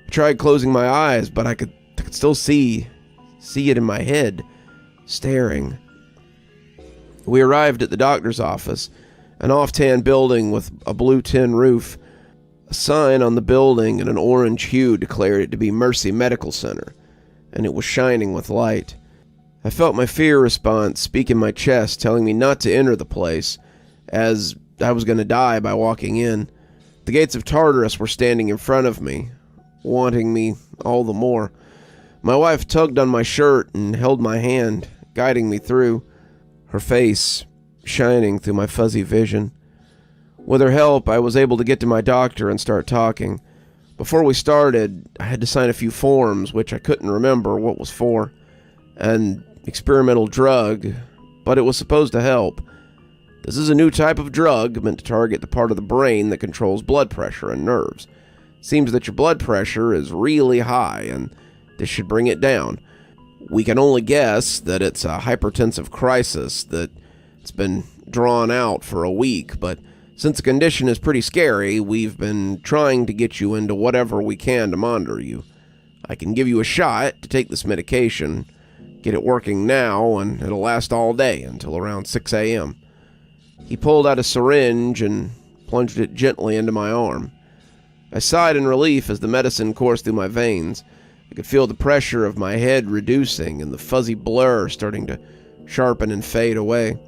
Speaker 1: I tried closing my eyes, but I could still see it in my head, staring. We arrived at the doctor's office, an off-tan building with a blue tin roof. A sign on the building in an orange hue declared it to be Mercy Medical Center, and it was shining with light. I felt my fear response speak in my chest, telling me not to enter the place, as I was going to die by walking in. The gates of Tartarus were standing in front of me, wanting me all the more. My wife tugged on my shirt and held my hand, guiding me through, her face shining through my fuzzy vision. With her help, I was able to get to my doctor and start talking. Before we started, I had to sign a few forms, which I couldn't remember what was for. An experimental drug, but it was supposed to help. This is a new type of drug meant to target the part of the brain that controls blood pressure and nerves. Seems that your blood pressure is really high, and this should bring it down. We can only guess that it's a hypertensive crisis that's been drawn out for a week, but since the condition is pretty scary, we've been trying to get you into whatever we can to monitor you. I can give you a shot to take this medication, get it working now, and it'll last all day until around 6 a.m. He pulled out a syringe and plunged it gently into my arm. I sighed in relief as the medicine coursed through my veins. I could feel the pressure of my head reducing and the fuzzy blur starting to sharpen and fade away.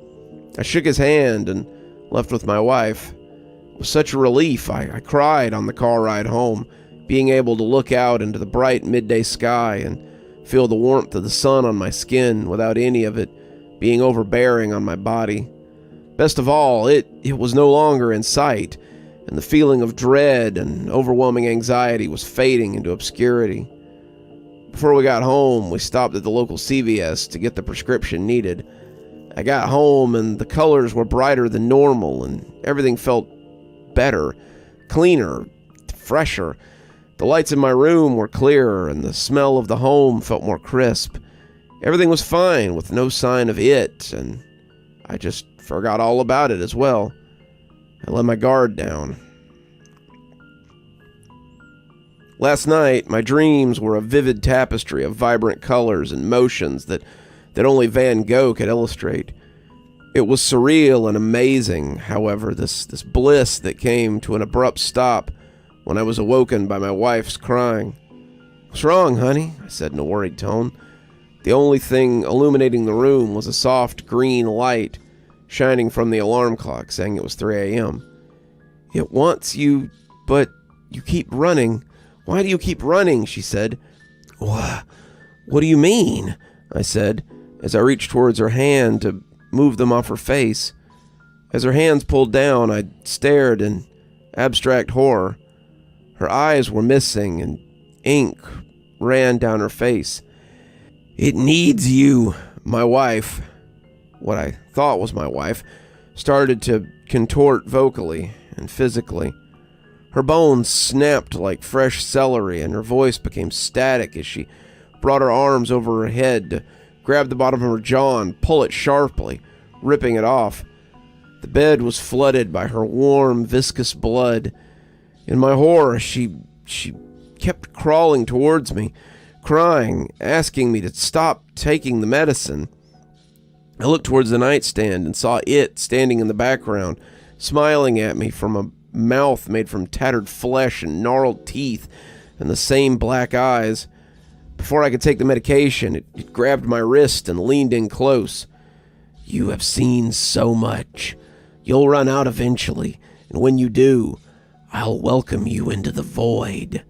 Speaker 1: I shook his hand and left with my wife. It was such a relief. I cried on the car ride home, being able to look out into the bright midday sky and feel the warmth of the sun on my skin without any of it being overbearing on my body. Best of all, it was no longer in sight, and the feeling of dread and overwhelming anxiety was fading into obscurity. Before we got home, we stopped at the local CVS to get the prescription needed. I got home and the colors were brighter than normal and everything felt better, cleaner, fresher. The lights in my room were clearer and the smell of the home felt more crisp. Everything was fine with no sign of it, and I just forgot all about it as well. I let my guard down. Last night, my dreams were a vivid tapestry of vibrant colors and motions that only Van Gogh could illustrate. It was surreal and amazing, however, this bliss that came to an abrupt stop when I was awoken by my wife's crying. "What's wrong, honey?" I said in a worried tone. The only thing illuminating the room was a soft green light shining from the alarm clock, saying it was 3 a.m. "It wants you, but you keep running. Why do you keep running?" she said. What do you mean?" I said, as I reached towards her hand to move them off her face. As her hands pulled down, I stared in abstract horror. Her eyes were missing, and ink ran down her face. "It needs you." My wife, what I thought was my wife, started to contort vocally and physically. Her bones snapped like fresh celery, and her voice became static as she brought her arms over her head to grab the bottom of her jaw and pull it sharply, ripping it off. The bed was flooded by her warm, viscous blood. In my horror, she kept crawling towards me, crying, asking me to stop taking the medicine. I looked towards the nightstand and saw it standing in the background, smiling at me from a mouth made from tattered flesh and gnarled teeth and the same black eyes. Before I could take the medication, it grabbed my wrist and leaned in close. "You have seen so much. You'll run out eventually, and when you do, I'll welcome you into the void."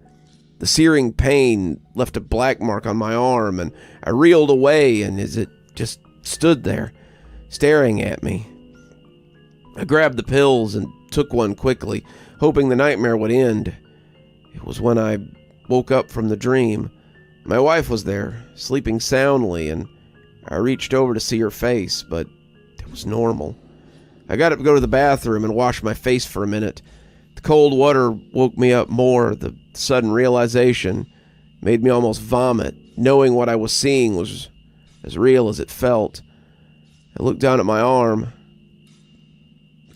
Speaker 1: The searing pain left a black mark on my arm, and I reeled away, and as it just stood there, staring at me. I grabbed the pills and took one quickly, hoping the nightmare would end. It was when I woke up from the dream. My wife was there, sleeping soundly, and I reached over to see her face, but it was normal. I got up to go to the bathroom and wash my face for a minute. The cold water woke me up more. The sudden realization made me almost vomit, knowing what I was seeing was as real as it felt. I looked down at my arm.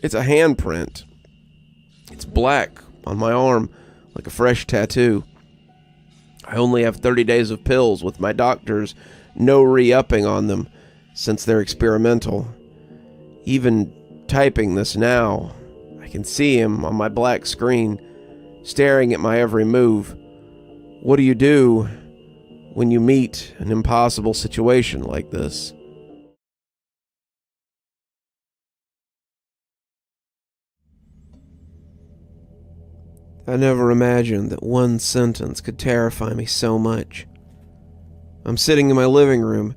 Speaker 1: It's a handprint. It's black on my arm, like a fresh tattoo. I only have 30 days of pills, with my doctors no re-upping on them since they're experimental. Even typing this now, I can see him on my black screen, staring at my every move. What do you do when you meet an impossible situation like this? I never imagined that one sentence could terrify me so much. I'm sitting in my living room,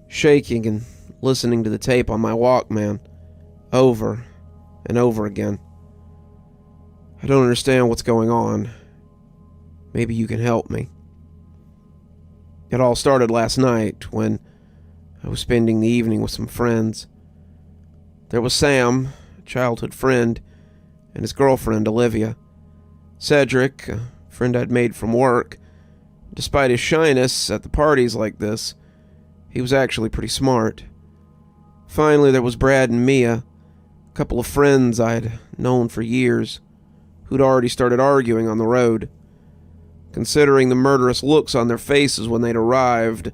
Speaker 1: shaking and listening to the tape on my Walkman, over and over again. I don't understand what's going on. Maybe you can help me. It all started last night when I was spending the evening with some friends. There was Sam, a childhood friend, and his girlfriend, Olivia. Cedric, a friend I'd made from work. Despite his shyness at the parties like this, he was actually pretty smart. Finally, there was Brad and Mia, a couple of friends I'd known for years, who'd already started arguing on the road. Considering the murderous looks on their faces when they'd arrived,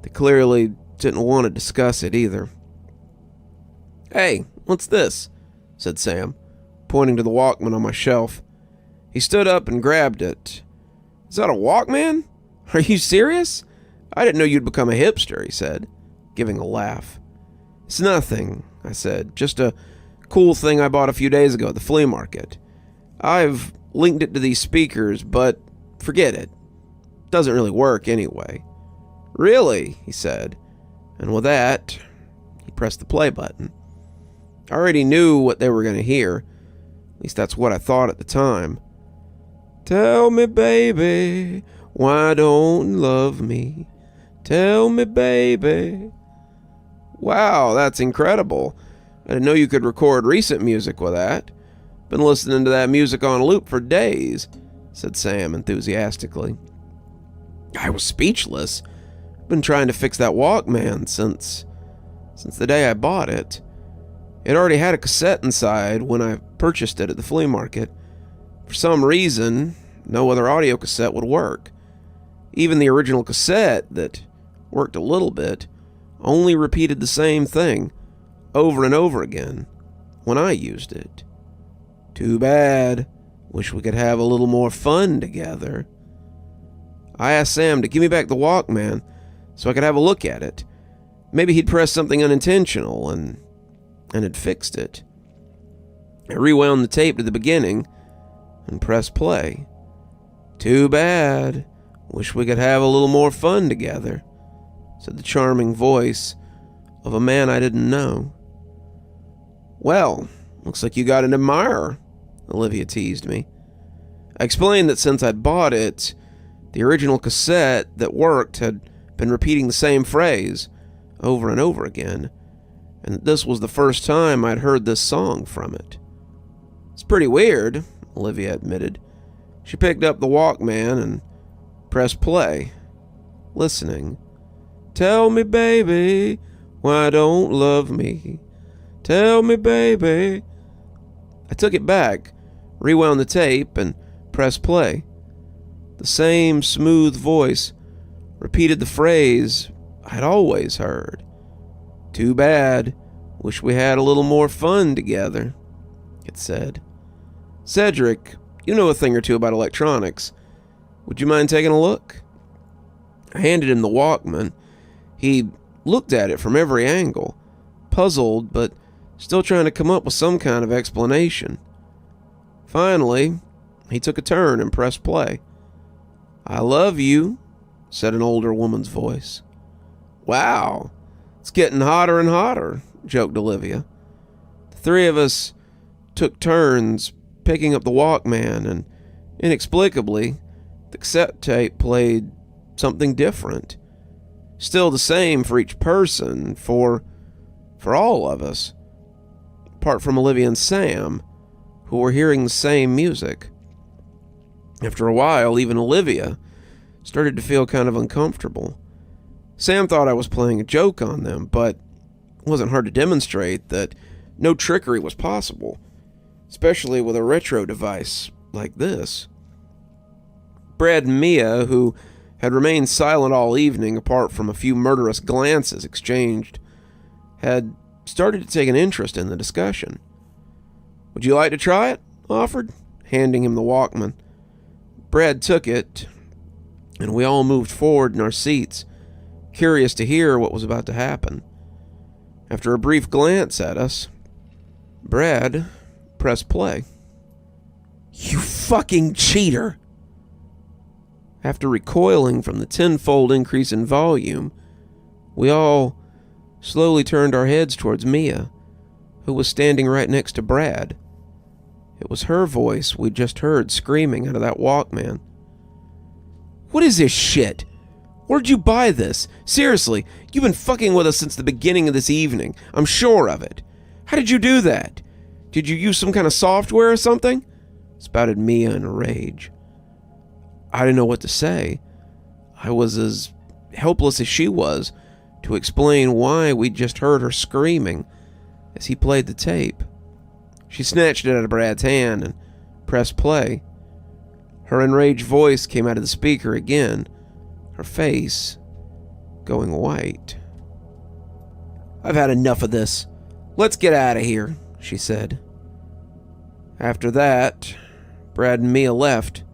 Speaker 1: they clearly didn't want to discuss it either. "Hey, what's this?" said Sam, pointing to the Walkman on my shelf. He stood up and grabbed it. "Is that a Walkman? Are you serious? I didn't know you'd become a hipster," he said, giving a laugh. "It's nothing," I said. "Just a cool thing I bought a few days ago at the flea market. I've linked it to these speakers, but forget it. Doesn't really work anyway." "Really?" he said. And with that, he pressed the play button. I already knew what they were going to hear. At least that's what I thought at the time. "Tell me, baby, why don't you love me? Tell me, baby." Wow, that's incredible. I didn't know you could record recent music with that. Been listening to that music on loop for days, said Sam enthusiastically. I was speechless. Been trying to fix that Walkman since the day I bought it. It already had a cassette inside when I purchased it at the flea market. For some reason, no other audio cassette would work. Even the original cassette, that worked a little bit, only repeated the same thing over and over again when I used it. Too bad. Wish we could have a little more fun together. I asked Sam to give me back the Walkman so I could have a look at it. Maybe he'd pressed something unintentional and had fixed it. I rewound the tape to the beginning and pressed play. Too bad. Wish we could have a little more fun together, said the charming voice of a man I didn't know. Well, looks like you got an admirer, Olivia teased me. I explained that since I'd bought it, the original cassette that worked had been repeating the same phrase over and over again, and that this was the first time I'd heard this song from it. It's pretty weird, Olivia admitted. She picked up the Walkman and pressed play, listening. Tell me, baby, why don't love me? Tell me, baby. I took it back, rewound the tape, and pressed play. The same smooth voice repeated the phrase I'd always heard. Too bad. Wish we had a little more fun together, it said. Cedric, you know a thing or two about electronics. Would you mind taking a look? I handed him the Walkman. He looked at it from every angle, puzzled but still trying to come up with some kind of explanation. Finally, he took a turn and pressed play. I love you, said an older woman's voice. Wow, it's getting hotter and hotter, joked Olivia. The three of us took turns picking up the Walkman, and inexplicably, the cassette tape played something different. Still the same for each person, for all of us, apart from Olivia and Sam, who were hearing the same music. After a while, even Olivia started to feel kind of uncomfortable. Sam thought I was playing a joke on them, but it wasn't hard to demonstrate that no trickery was possible, especially with a retro device like this. Brad and Mia, who had remained silent all evening apart from a few murderous glances exchanged, had started to take an interest in the discussion. Would you like to try it? I offered, handing him the Walkman. Brad took it, and we all moved forward in our seats, curious to hear what was about to happen. After a brief glance at us, Brad pressed play. You fucking cheater! After recoiling from the tenfold increase in volume, we all slowly turned our heads towards Mia, who was standing right next to Brad. It was her voice we'd just heard screaming out of that Walkman. "What is this shit? Where'd you buy this? Seriously, you've been fucking with us since the beginning of this evening. I'm sure of it. How did you do that? Did you use some kind of software or something?" spouted Mia in a rage. I didn't know what to say. I was as helpless as she was to explain why we'd just heard her screaming as he played the tape. She snatched it out of Brad's hand and pressed play. Her enraged voice came out of the speaker again, her face going white. "I've had enough of this. Let's get out of here," she said. After that, Brad and Mia left.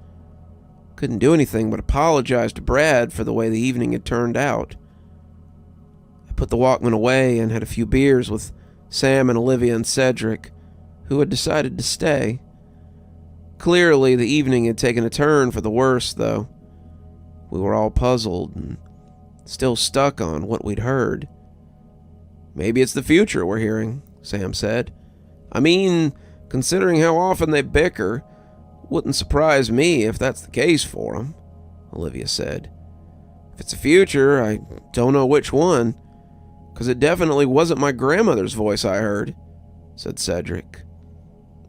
Speaker 1: Couldn't do anything but apologize to Brad for the way the evening had turned out. I put the Walkman away and had a few beers with Sam and Olivia and Cedric, who had decided to stay. Clearly, the evening had taken a turn for the worse, though. We were all puzzled and still stuck on what we'd heard. "Maybe it's the future we're hearing," Sam said. "I mean, considering how often they bicker, wouldn't surprise me if that's the case for them," Olivia said. "If it's the future, I don't know which one, because it definitely wasn't my grandmother's voice I heard," said Cedric.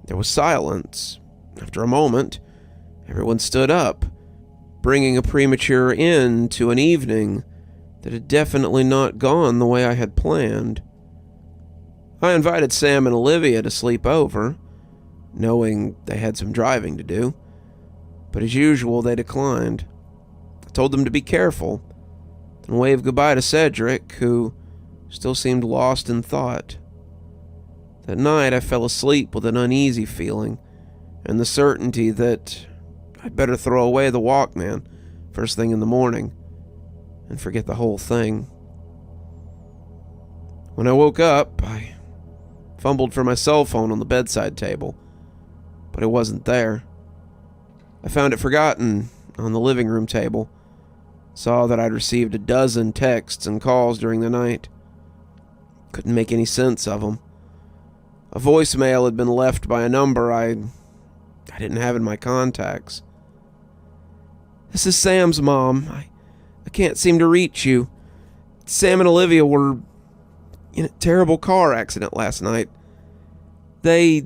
Speaker 1: There was silence. After a moment, everyone stood up, bringing a premature end to an evening that had definitely not gone the way I had planned. I invited Sam and Olivia to sleep over, knowing they had some driving to do, but as usual they declined. I told them to be careful, and waved goodbye to Cedric, who still seemed lost in thought. That night I fell asleep with an uneasy feeling, and the certainty that I'd better throw away the Walkman first thing in the morning, and forget the whole thing. When I woke up, I fumbled for my cell phone on the bedside table, but it wasn't there. I found it forgotten on the living room table, saw that I'd received a dozen texts and calls during the night. Couldn't make any sense of them. A voicemail had been left by a number I didn't have in my contacts. "This is Sam's mom. I can't seem to reach you. Sam and Olivia were in a terrible car accident last night. They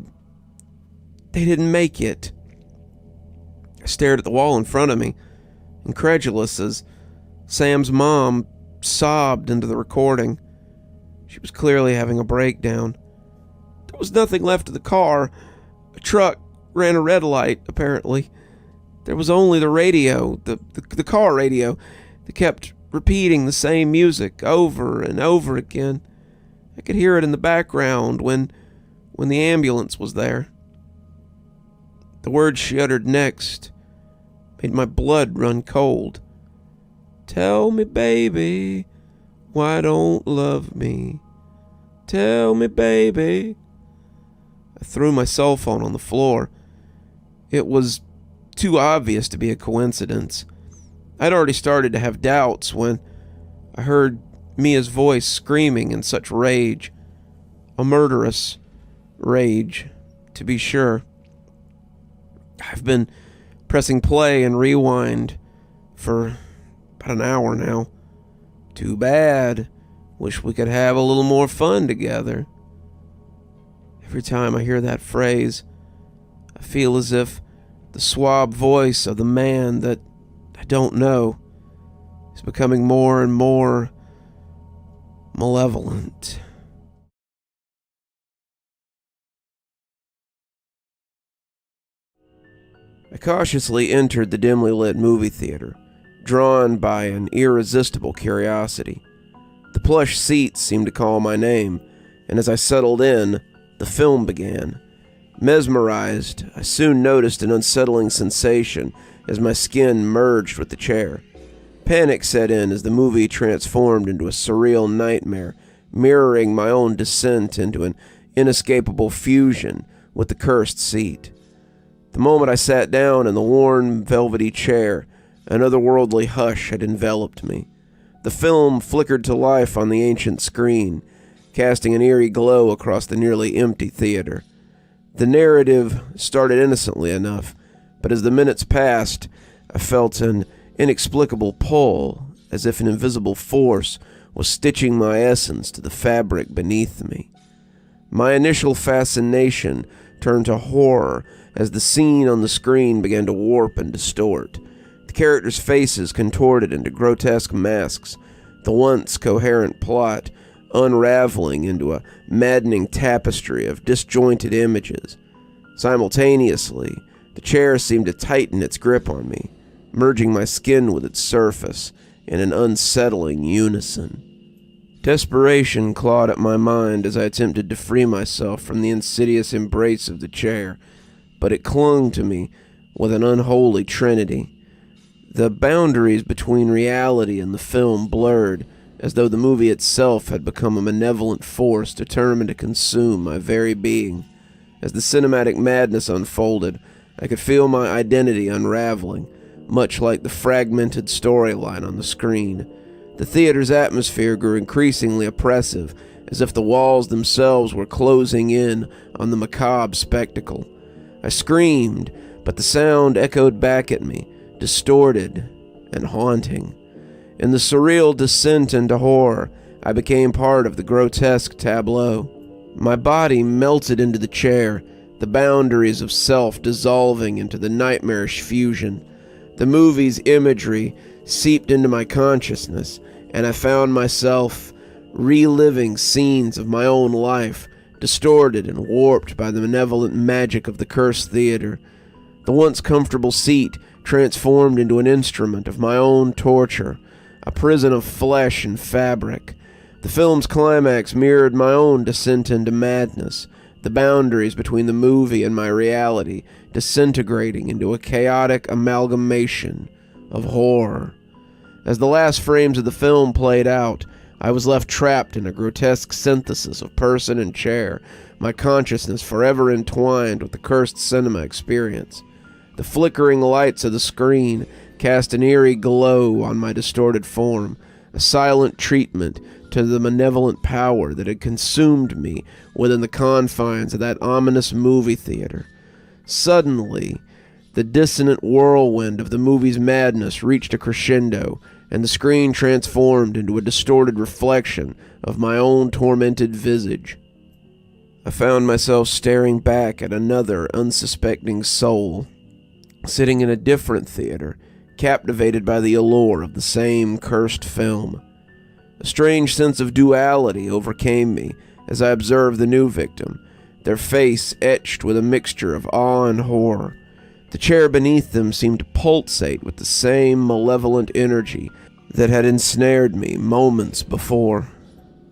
Speaker 1: didn't make it." I stared at the wall in front of me, incredulous as Sam's mom sobbed into the recording. She was clearly having a breakdown. There was nothing left of the car. A truck ran a red light, apparently. There was only the radio, the car radio, that kept repeating the same music over and over again. I could hear it in the background when the ambulance was there. The words she uttered next made my blood run cold. "Tell me, baby, why don't love me? Tell me, baby." I threw my cell phone on the floor. It was too obvious to be a coincidence. I'd already started to have doubts when I heard Mia's voice screaming in such rage. A murderous rage, to be sure. I've been pressing play and rewind for about an hour now. Too bad. Wish we could have a little more fun together. Every time I hear that phrase, I feel as if the suave voice of the man that I don't know is becoming more and more malevolent. I cautiously entered the dimly lit movie theater, drawn by an irresistible curiosity. The plush seats seemed to call my name, and as I settled in, the film began. Mesmerized, I soon noticed an unsettling sensation as my skin merged with the chair. Panic set in as the movie transformed into a surreal nightmare, mirroring my own descent into an inescapable fusion with the cursed seat. The moment I sat down in the worn, velvety chair, an otherworldly hush had enveloped me. The film flickered to life on the ancient screen, casting an eerie glow across the nearly empty theater. The narrative started innocently enough, but as the minutes passed, I felt an inexplicable pull, as if an invisible force was stitching my essence to the fabric beneath me. My initial fascination turned to horror as the scene on the screen began to warp and distort. The characters' faces contorted into grotesque masks, the once coherent plot unraveling into a maddening tapestry of disjointed images. Simultaneously, the chair seemed to tighten its grip on me, merging my skin with its surface in an unsettling unison. Desperation clawed at my mind as I attempted to free myself from the insidious embrace of the chair, but it clung to me with an unholy trinity. The boundaries between reality and the film blurred, as though the movie itself had become a malevolent force determined to consume my very being. As the cinematic madness unfolded, I could feel my identity unraveling, much like the fragmented storyline on the screen. The theater's atmosphere grew increasingly oppressive, as if the walls themselves were closing in on the macabre spectacle. I screamed, but the sound echoed back at me, distorted and haunting. In the surreal descent into horror, I became part of the grotesque tableau. My body melted into the chair, the boundaries of self dissolving into the nightmarish fusion. The movie's imagery seeped into my consciousness, and I found myself reliving scenes of my own life, distorted and warped by the malevolent magic of the cursed theater. The once comfortable seat transformed into an instrument of my own torture, a prison of flesh and fabric. The film's climax mirrored my own descent into madness, the boundaries between the movie and my reality disintegrating into a chaotic amalgamation of horror. As the last frames of the film played out, I was left trapped in a grotesque synthesis of person and chair, my consciousness forever entwined with the cursed cinema experience. The flickering lights of the screen cast an eerie glow on my distorted form, a silent treatment to the malevolent power that had consumed me within the confines of that ominous movie theater. Suddenly, the dissonant whirlwind of the movie's madness reached a crescendo, and the screen transformed into a distorted reflection of my own tormented visage. I found myself staring back at another unsuspecting soul, sitting in a different theater, captivated by the allure of the same cursed film. A strange sense of duality overcame me as I observed the new victim, their face etched with a mixture of awe and horror. The chair beneath them seemed to pulsate with the same malevolent energy that had ensnared me moments before.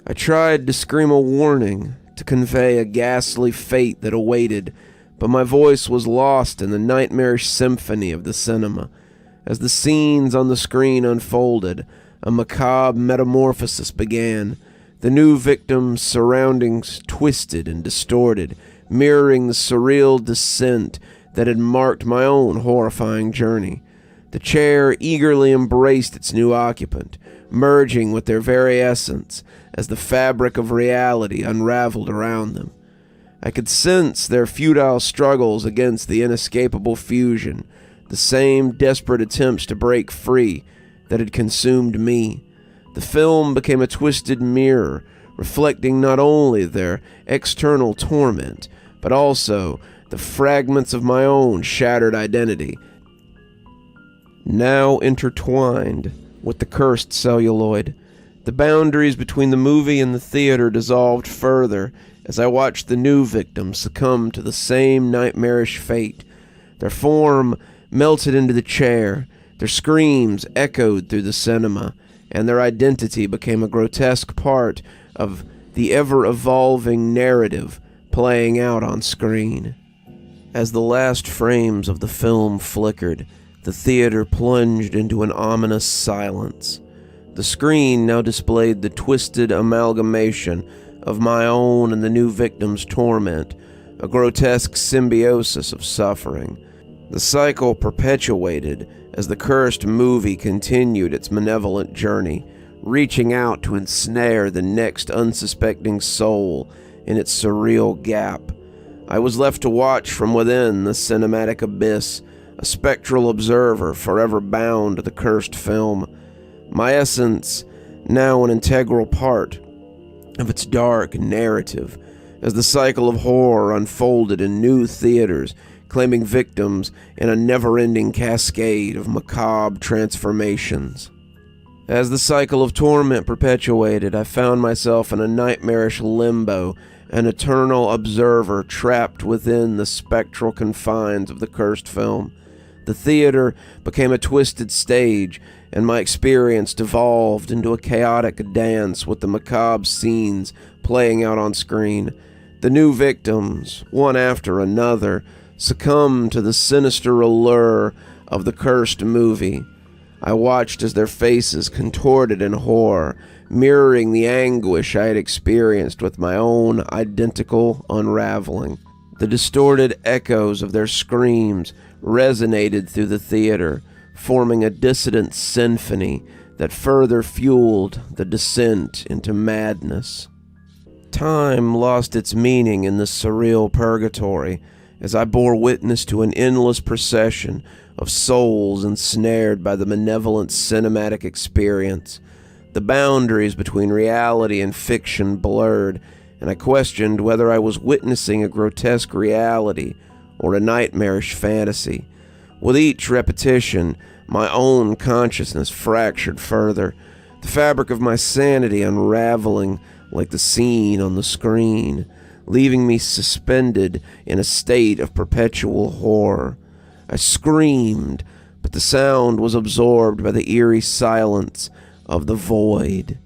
Speaker 1: I tried to scream a warning, to convey a ghastly fate that awaited, but my voice was lost in the nightmarish symphony of the cinema. As the scenes on the screen unfolded, a macabre metamorphosis began. The new victim's surroundings twisted and distorted, mirroring the surreal descent that had marked my own horrifying journey. The chair eagerly embraced its new occupant, merging with their very essence as the fabric of reality unraveled around them. I could sense their futile struggles against the inescapable fusion, the same desperate attempts to break free that had consumed me. The film became a twisted mirror, reflecting not only their external torment, but also the fragments of my own shattered identity, now intertwined with the cursed celluloid. The boundaries between the movie and the theater dissolved further as I watched the new victim succumb to the same nightmarish fate. Their form melted into the chair, their screams echoed through the cinema, and their identity became a grotesque part of the ever-evolving narrative playing out on screen. As the last frames of the film flickered, the theater plunged into an ominous silence. The screen now displayed the twisted amalgamation of my own and the new victim's torment, a grotesque symbiosis of suffering. The cycle perpetuated as the cursed movie continued its malevolent journey, reaching out to ensnare the next unsuspecting soul in its surreal gap. I was left to watch from within the cinematic abyss, a spectral observer forever bound to the cursed film, my essence now an integral part of its dark narrative, as the cycle of horror unfolded in new theaters, claiming victims in a never-ending cascade of macabre transformations. As the cycle of torment perpetuated, I found myself in a nightmarish limbo, an eternal observer trapped within the spectral confines of the cursed film. The theater became a twisted stage, and my experience devolved into a chaotic dance with the macabre scenes playing out on screen. The new victims, one after another, succumbed to the sinister allure of the cursed movie. I watched as their faces contorted in horror, mirroring the anguish I had experienced with my own identical unraveling. The distorted echoes of their screams resonated through the theater, forming a dissonant symphony that further fueled the descent into madness. Time lost its meaning in this surreal purgatory as I bore witness to an endless procession of souls ensnared by the malevolent cinematic experience. The boundaries between reality and fiction blurred, and I questioned whether I was witnessing a grotesque reality or a nightmarish fantasy. With each repetition, my own consciousness fractured further, the fabric of my sanity unraveling like the scene on the screen, leaving me suspended in a state of perpetual horror. I screamed, but the sound was absorbed by the eerie silence of the void.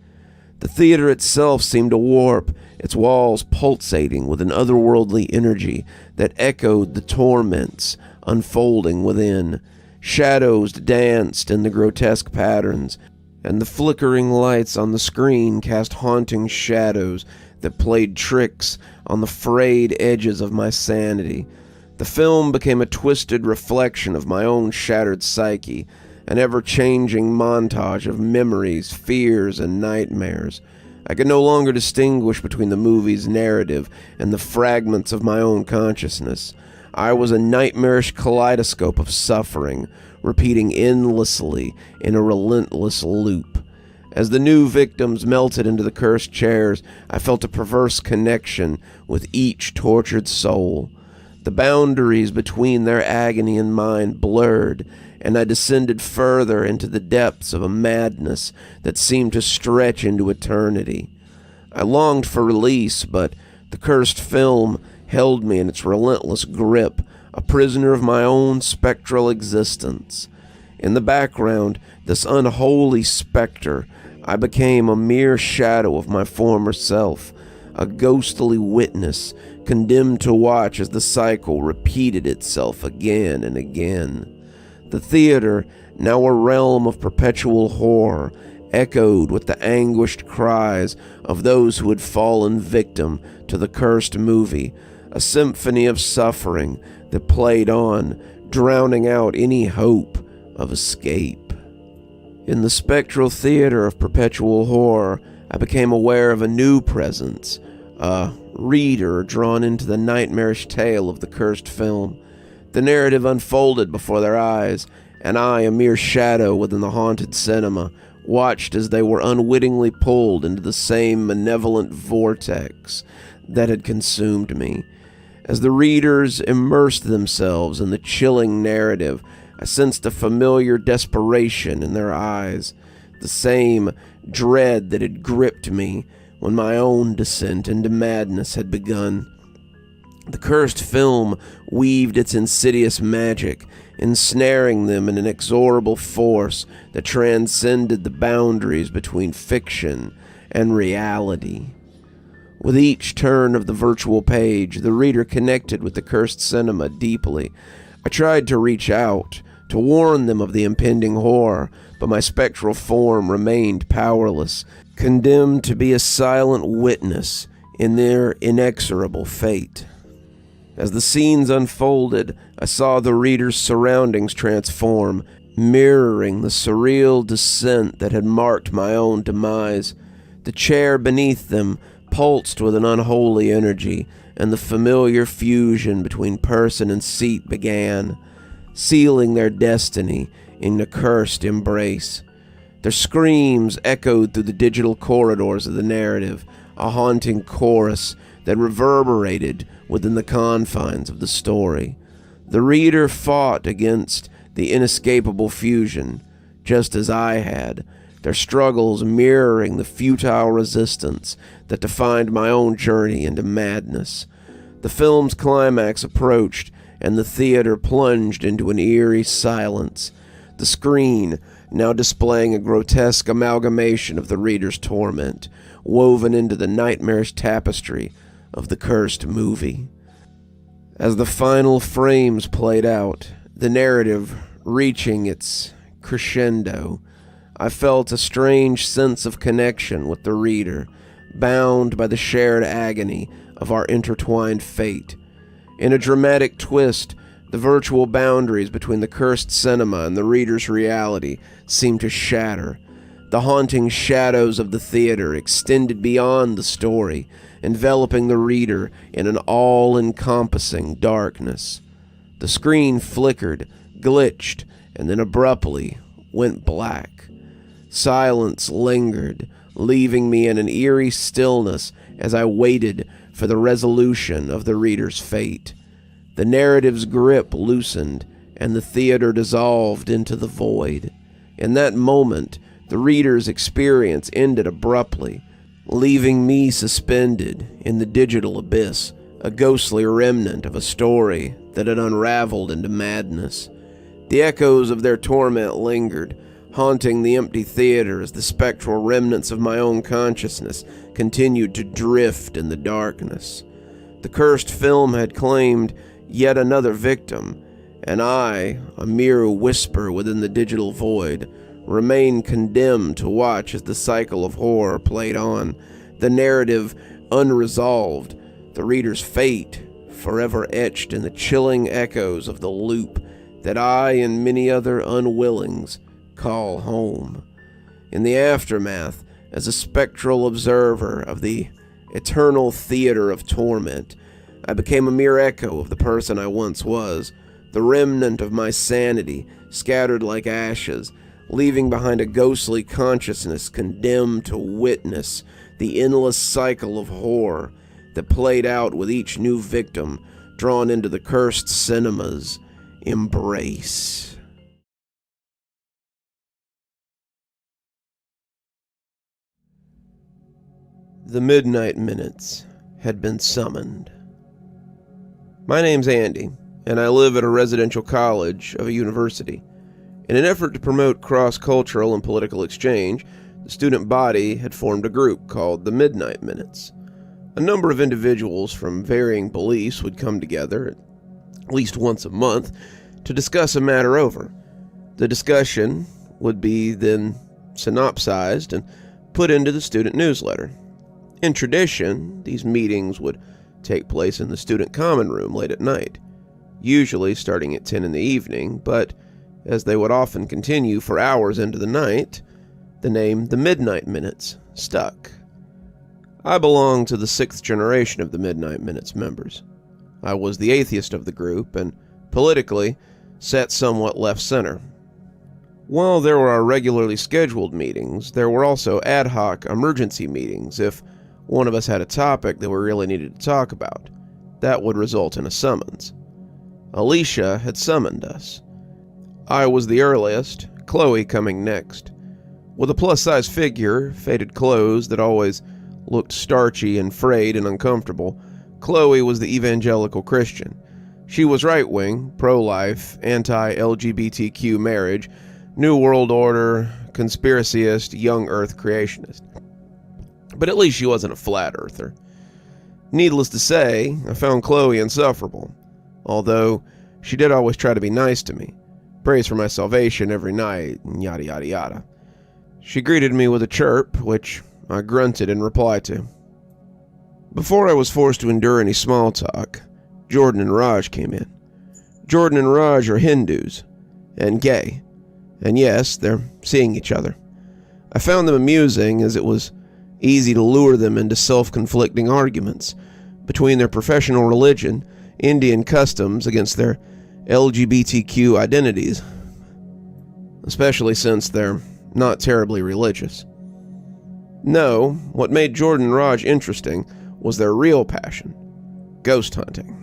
Speaker 1: The theater itself seemed to warp, its walls pulsating with an otherworldly energy that echoed the torments unfolding within. Shadows danced in the grotesque patterns, and the flickering lights on the screen cast haunting shadows that played tricks on the frayed edges of my sanity. The film became a twisted reflection of my own shattered psyche, an ever-changing montage of memories, fears, and nightmares. I could no longer distinguish between the movie's narrative and the fragments of my own consciousness. I was a nightmarish kaleidoscope of suffering, repeating endlessly in a relentless loop. As the new victims melted into the cursed chairs, I felt a perverse connection with each tortured soul. The boundaries between their agony and mine blurred, and I descended further into the depths of a madness that seemed to stretch into eternity. I longed for release, but the cursed film held me in its relentless grip, a prisoner of my own spectral existence. In the background, this unholy specter, I became a mere shadow of my former self, a ghostly witness condemned to watch as the cycle repeated itself again and again. The theater, now a realm of perpetual horror, echoed with the anguished cries of those who had fallen victim to the cursed movie, a symphony of suffering that played on, drowning out any hope of escape. In the spectral theater of perpetual horror, I became aware of a new presence, a reader drawn into the nightmarish tale of the cursed film. The narrative unfolded before their eyes, and I, a mere shadow within the haunted cinema, watched as they were unwittingly pulled into the same malevolent vortex that had consumed me. As the readers immersed themselves in the chilling narrative, I sensed a familiar desperation in their eyes, the same dread that had gripped me when my own descent into madness had begun. The cursed film weaved its insidious magic, ensnaring them in an inexorable force that transcended the boundaries between fiction and reality. With each turn of the virtual page, the reader connected with the cursed cinema deeply. I tried to reach out, to warn them of the impending horror, but my spectral form remained powerless, condemned to be a silent witness in their inexorable fate. As the scenes unfolded, I saw the reader's surroundings transform, mirroring the surreal descent that had marked my own demise. The chair beneath them pulsed with an unholy energy, and the familiar fusion between person and seat began, sealing their destiny in a cursed embrace. Their screams echoed through the digital corridors of the narrative, a haunting chorus that reverberated within the confines of the story. The reader fought against the inescapable fusion, just as I had, their struggles mirroring the futile resistance that defined my own journey into madness. The film's climax approached, and the theater plunged into an eerie silence, the screen now displaying a grotesque amalgamation of the reader's torment, woven into the nightmarish tapestry of the cursed movie. As the final frames played out, the narrative reaching its crescendo, I felt a strange sense of connection with the reader, bound by the shared agony of our intertwined fate. In a dramatic twist, the virtual boundaries between the cursed cinema and the reader's reality seemed to shatter. The haunting shadows of the theater extended beyond the story, enveloping the reader in an all-encompassing darkness. The screen flickered, glitched, and then abruptly went black. Silence lingered, leaving me in an eerie stillness as I waited for the resolution of the reader's fate. The narrative's grip loosened, and the theater dissolved into the void. In that moment, the reader's experience ended abruptly, leaving me suspended in the digital abyss, a ghostly remnant of a story that had unraveled into madness. The echoes of their torment lingered, haunting the empty theater as the spectral remnants of my own consciousness continued to drift in the darkness. The cursed film had claimed yet another victim, and I, a mere whisper within the digital void, remained condemned to watch as the cycle of horror played on, the narrative unresolved, the reader's fate forever etched in the chilling echoes of the loop that I and many other unwillings call home. In the aftermath, as a spectral observer of the eternal theater of torment, I became a mere echo of the person I once was, the remnant of my sanity scattered like ashes, leaving behind a ghostly consciousness condemned to witness the endless cycle of horror that played out with each new victim drawn into the cursed cinema's embrace. The midnight minutes had been summoned. My name's Andy, and I live at a residential college of a university. In an effort to promote cross-cultural and political exchange, the student body had formed a group called the Midnight Minutes. A number of individuals from varying beliefs would come together at least once a month to discuss a matter over. The discussion would be then synopsized and put into the student newsletter. In tradition, these meetings would take place in the student common room late at night, usually starting at 10 in the evening, but as they would often continue for hours into the night, the name The Midnight Minutes stuck. I belonged to the 6th generation of the Midnight Minutes members. I was the atheist of the group, and politically sat somewhat left-center. While there were our regularly scheduled meetings, there were also ad hoc emergency meetings if one of us had a topic that we really needed to talk about. That would result in a summons. Alicia had summoned us. I was the earliest, Chloe coming next. With a plus-size figure, faded clothes that always looked starchy and frayed and uncomfortable, Chloe was the evangelical Christian. She was right-wing, pro-life, anti-LGBTQ marriage, New World Order, conspiracyist, young Earth creationist. But at least she wasn't a flat earther. Needless to say, I found Chloe insufferable, although she did always try to be nice to me, praise for my salvation every night, and yada yada yada. She greeted me with a chirp, which I grunted in reply to. Before I was forced to endure any small talk, Jordan and Raj came in. Jordan and Raj are Hindus, and gay, and yes, they're seeing each other. I found them amusing as it was easy to lure them into self-conflicting arguments between their professional religion, Indian customs against their LGBTQ identities, especially since they're not terribly religious. No, what made Jordan and Raj interesting was their real passion, ghost hunting.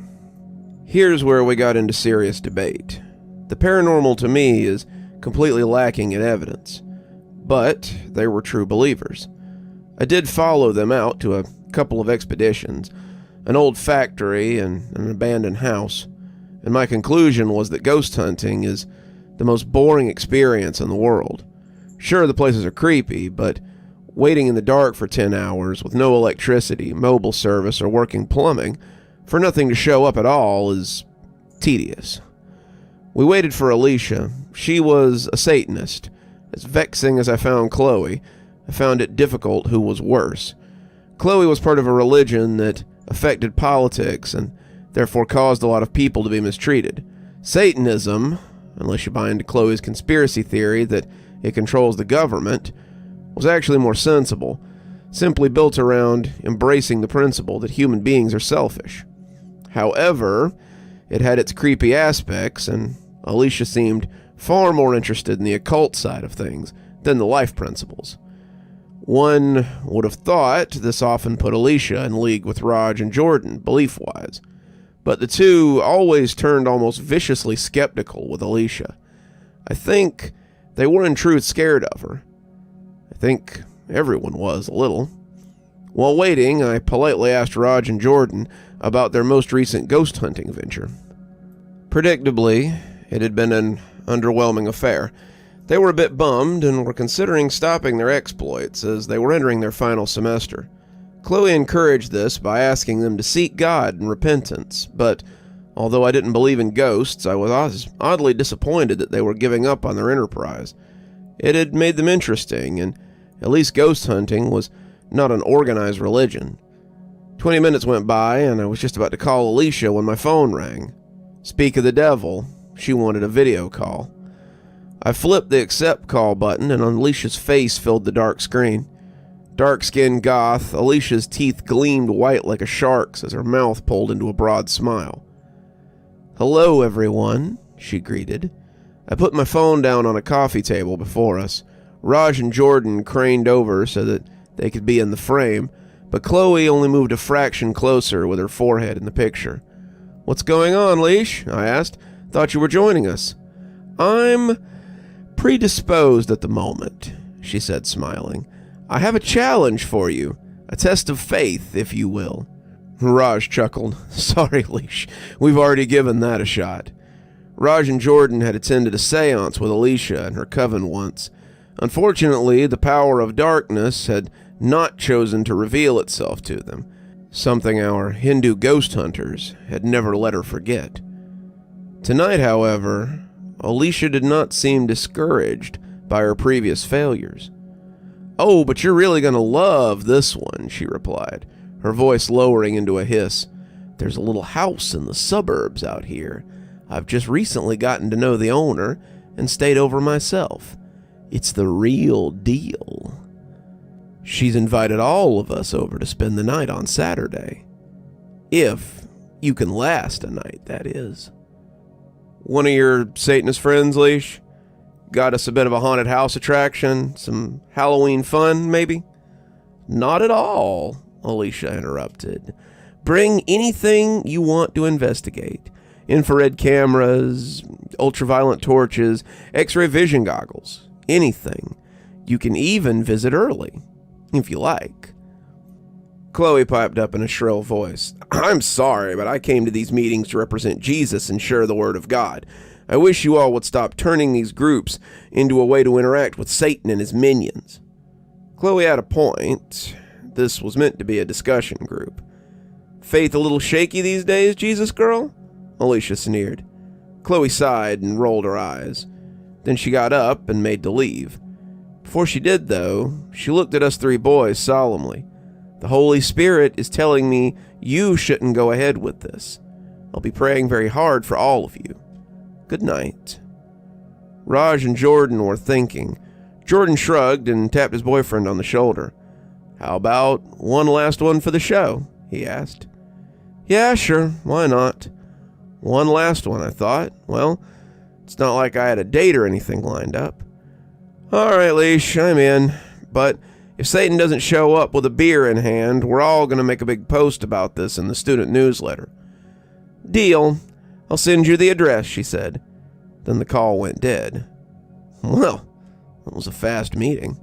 Speaker 1: Here's where we got into serious debate. The paranormal to me is completely lacking in evidence, but they were true believers. I did follow them out to a couple of expeditions, an old factory and an abandoned house, and my conclusion was that ghost hunting is the most boring experience in the world. Sure, the places are creepy, but waiting in the dark for 10 hours with no electricity, mobile service, or working plumbing for nothing to show up at all is tedious. We waited for Alicia. She was a Satanist. As vexing as I found Chloe, I found it difficult who was worse. Chloe was part of a religion that affected politics and therefore caused a lot of people to be mistreated. Satanism, unless you buy into Chloe's conspiracy theory that it controls the government, was actually more sensible, simply built around embracing the principle that human beings are selfish. However, it had its creepy aspects, and Alicia seemed far more interested in the occult side of things than the life principles. One would have thought this often put Alicia in league with Raj and Jordan, belief-wise, but the two always turned almost viciously skeptical with Alicia. I think they were in truth scared of her. I think everyone was a little. While waiting, I politely asked Raj and Jordan about their most recent ghost hunting venture. Predictably, it had been an underwhelming affair. They were a bit bummed and were considering stopping their exploits as they were entering their final semester. Chloe encouraged this by asking them to seek God in repentance, but although I didn't believe in ghosts, I was oddly disappointed that they were giving up on their enterprise. It had made them interesting, and at least ghost hunting was not an organized religion. 20 minutes went by, and I was just about to call Alicia when my phone rang. Speak of the devil, she wanted a video call. I flipped the accept call button, and Alicia's face filled the dark screen. Dark-skinned goth, Alicia's teeth gleamed white like a shark's as her mouth pulled into a broad smile. "Hello, everyone," she greeted. I put my phone down on a coffee table before us. Raj and Jordan craned over so that they could be in the frame, but Chloe only moved a fraction closer with her forehead in the picture. "What's going on, Leash?" I asked. "Thought you were joining us." "I'm predisposed at the moment," she said, smiling. "I have a challenge for you, a test of faith, if you will." Raj chuckled. "Sorry, Leash, we've already given that a shot." Raj and Jordan had attended a seance with Alicia and her coven once. Unfortunately, the power of darkness had not chosen to reveal itself to them, something our Hindu ghost hunters had never let her forget. Tonight, however, Alicia did not seem discouraged by her previous failures. "Oh, but you're really going to love this one," she replied, her voice lowering into a hiss. "There's a little house in the suburbs out here. I've just recently gotten to know the owner and stayed over myself. It's the real deal. She's invited all of us over to spend the night on Saturday. If you can last a night, that is." "One of your Satanist friends, Leash? Got us a bit of a haunted house attraction? Some Halloween fun, maybe?" "Not at all," Alicia interrupted. "Bring anything you want to investigate. Infrared cameras, ultraviolet torches, X-ray vision goggles, anything. You can even visit early, if you like." Chloe piped up in a shrill voice. "I'm sorry, but I came to these meetings to represent Jesus and share the word of God. I wish you all would stop turning these groups into a way to interact with Satan and his minions." Chloe had a point. This was meant to be a discussion group. "Faith a little shaky these days, Jesus girl?" Alicia sneered. Chloe sighed and rolled her eyes. Then she got up and made to leave. Before she did, though, she looked at us three boys solemnly. "The Holy Spirit is telling me you shouldn't go ahead with this. I'll be praying very hard for all of you. Good night." Raj and Jordan were thinking. Jordan shrugged and tapped his boyfriend on the shoulder. "How about one last one for the show?" he asked. "Yeah, sure, why not?" One last one, I thought. Well, it's not like I had a date or anything lined up. "All right, Leash, I'm in. But if Satan doesn't show up with a beer in hand, we're all going to make a big post about this in the student newsletter." "Deal. I'll send you the address," she said. Then the call went dead. Well, it was a fast meeting.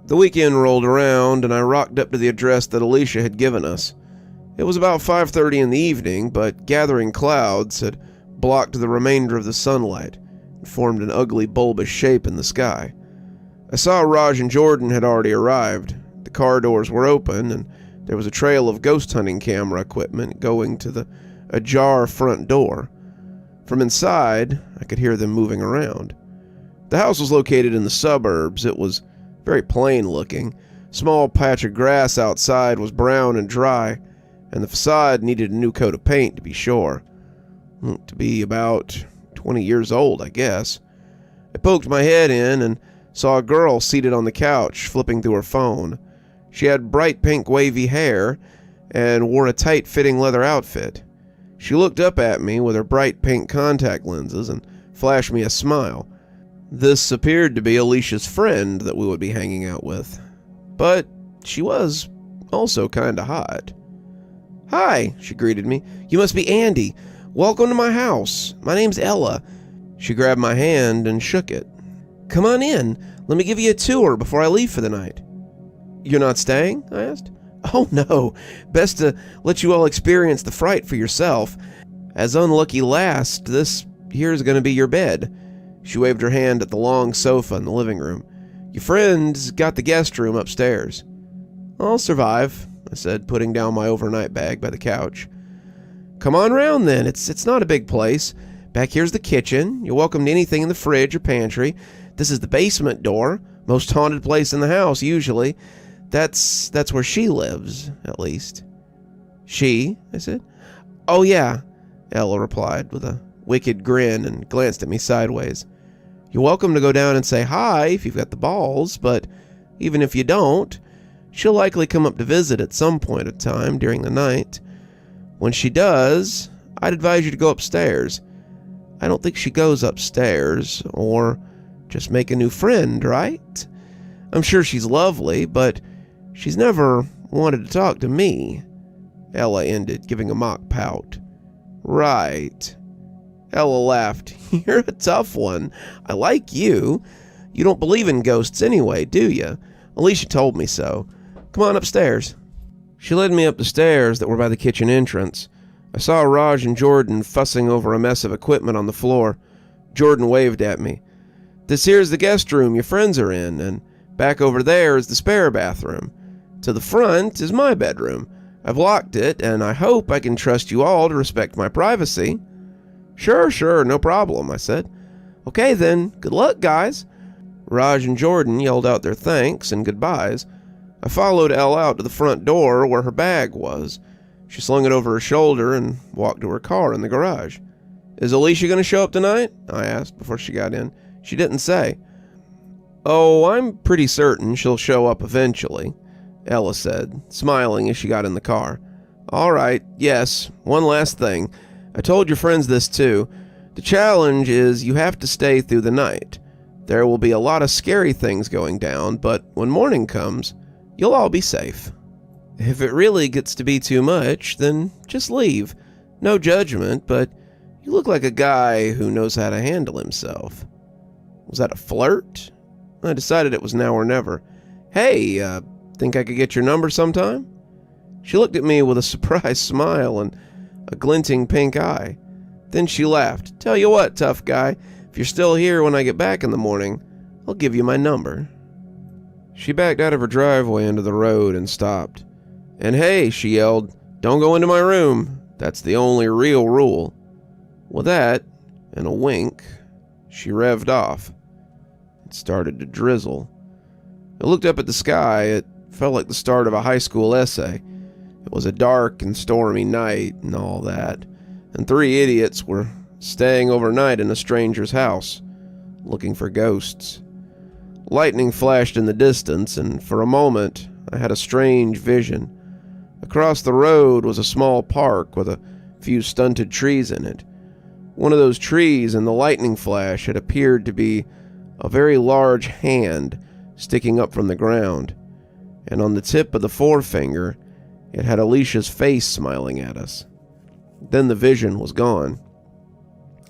Speaker 1: The weekend rolled around, and I rocked up to the address that Alicia had given us. It was about 5:30 in the evening, but gathering clouds had blocked the remainder of the sunlight and formed an ugly bulbous shape in the sky. I saw Raj and Jordan had already arrived. The car doors were open, and there was a trail of ghost hunting camera equipment going to the ajar front door. From inside, I could hear them moving around. The house was located in the suburbs. It was very plain looking. A small patch of grass outside was brown and dry, and the facade needed a new coat of paint, to be sure. To be about 20 years old, I guess. I poked my head in and saw a girl seated on the couch, flipping through her phone. She had bright pink wavy hair and wore a tight-fitting leather outfit. She looked up at me with her bright pink contact lenses and flashed me a smile. This appeared to be Alicia's friend that we would be hanging out with. But she was also kinda hot. "Hi," she greeted me. "You must be Andy. Welcome to my house. My name's Ella." She grabbed my hand and shook it. "Come on in. Let me give you a tour before I leave for the night." "You're not staying?" I asked. "Oh no. Best to let you all experience the fright for yourself. As unlucky last, this here's gonna be your bed." She waved her hand at the long sofa in the living room. "Your friend's got the guest room upstairs." "I'll survive," I said, putting down my overnight bag by the couch. "Come on round then. It's not a big place. Back here's the kitchen. You're welcome to anything in the fridge or pantry. This is the basement door. Most haunted place in the house, usually. That's where she lives, at least." "She?" I said. "Oh yeah," Ella replied with a wicked grin and glanced at me sideways. "You're welcome to go down and say hi if you've got the balls, but even if you don't, she'll likely come up to visit at some point of time during the night. When she does, I'd advise you to go upstairs. I don't think she goes upstairs, or just make a new friend, right? I'm sure she's lovely, but she's never wanted to talk to me." Ella ended, giving a mock pout. "Right." Ella laughed. "You're a tough one. I like you. You don't believe in ghosts anyway, do you? Alicia told me so. Come on upstairs." She led me up the stairs that were by the kitchen entrance. I saw Raj and Jordan fussing over a mess of equipment on the floor. Jordan waved at me. "This here's the guest room your friends are in, and back over there is the spare bathroom. To the front is my bedroom. I've locked it, and I hope I can trust you all to respect my privacy." Sure, no problem," I said. "Okay then, good luck, guys." Raj and Jordan yelled out their thanks and goodbyes. I followed Elle out to the front door where her bag was. She slung it over her shoulder and walked to her car in the garage. "Is Alicia going to show up tonight?" I asked before she got in. She didn't say. "Oh, I'm pretty certain she'll show up eventually," Ella said, smiling as she got in the car. "All right, yes, one last thing. I told your friends this too. The challenge is you have to stay through the night. There will be a lot of scary things going down, but when morning comes, you'll all be safe. If it really gets to be too much, then just leave. No judgment, but you look like a guy who knows how to handle himself." Was that a flirt? I decided it was now or never. "Hey, think I could get your number sometime?" She looked at me with a surprised smile and a glinting pink eye. Then she laughed. "Tell you what, tough guy, if you're still here when I get back in the morning, I'll give you my number." She backed out of her driveway into the road and stopped. "And hey," she yelled, "don't go into my room. That's the only real rule." With that, and a wink, she revved off. It started to drizzle. I looked up at the sky. It felt like the start of a high school essay. It was a dark and stormy night and all that, and 3 idiots were staying overnight in a stranger's house, looking for ghosts. Lightning flashed in the distance, and for a moment, I had a strange vision. Across the road was a small park with a few stunted trees in it. One of those trees in the lightning flash had appeared to be a very large hand sticking up from the ground, and on the tip of the forefinger it had Alicia's face smiling at us. Then the vision was gone.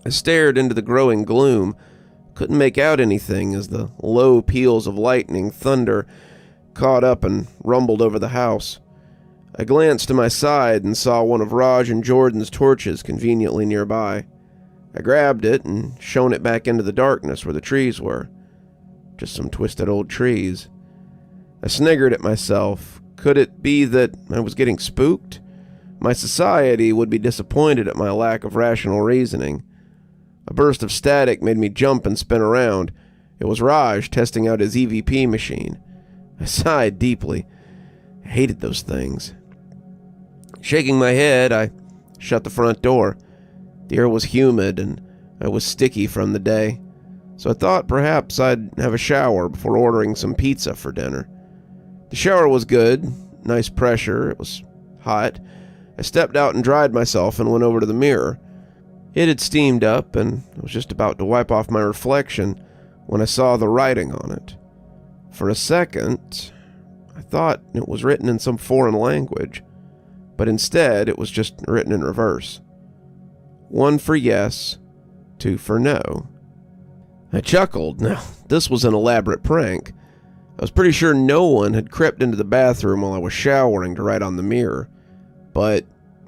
Speaker 1: I stared into the growing gloom, couldn't make out anything as the low peals of lightning thunder caught up and rumbled over the house. I glanced to my side and saw one of Raj and Jordan's torches conveniently nearby. I grabbed it and shone it back into the darkness where the trees were. Just some twisted old trees. I sniggered at myself. Could it be that I was getting spooked? My society would be disappointed at my lack of rational reasoning. A burst of static made me jump and spin around. It was Raj testing out his EVP machine. I sighed deeply. I hated those things. Shaking my head, I shut the front door. The air was humid and I was sticky from the day, so I thought perhaps I'd have a shower before ordering some pizza for dinner. The shower was good, nice pressure, it was hot. I stepped out and dried myself and went over to the mirror. It had steamed up, and I was just about to wipe off my reflection when I saw the writing on it. For a second, I thought it was written in some foreign language, but instead it was just written in reverse. 1 for yes, 2 for no. I chuckled. Now, this was an elaborate prank. I was pretty sure no one had crept into the bathroom while I was showering to write on the mirror, but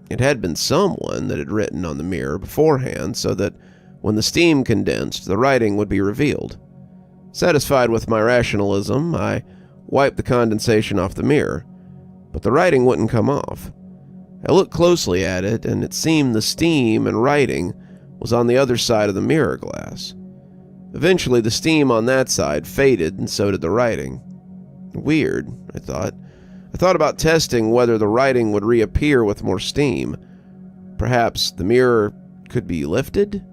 Speaker 1: it had been someone that had written on the mirror beforehand so that when the steam condensed, the writing would be revealed. Satisfied with my rationalism, I wiped the condensation off the mirror, but the writing wouldn't come off. I looked closely at it, and it seemed the steam and writing was on the other side of the mirror glass. Eventually, the steam on that side faded, and so did the writing. Weird, I thought. I thought about testing whether the writing would reappear with more steam. Perhaps the mirror could be lifted?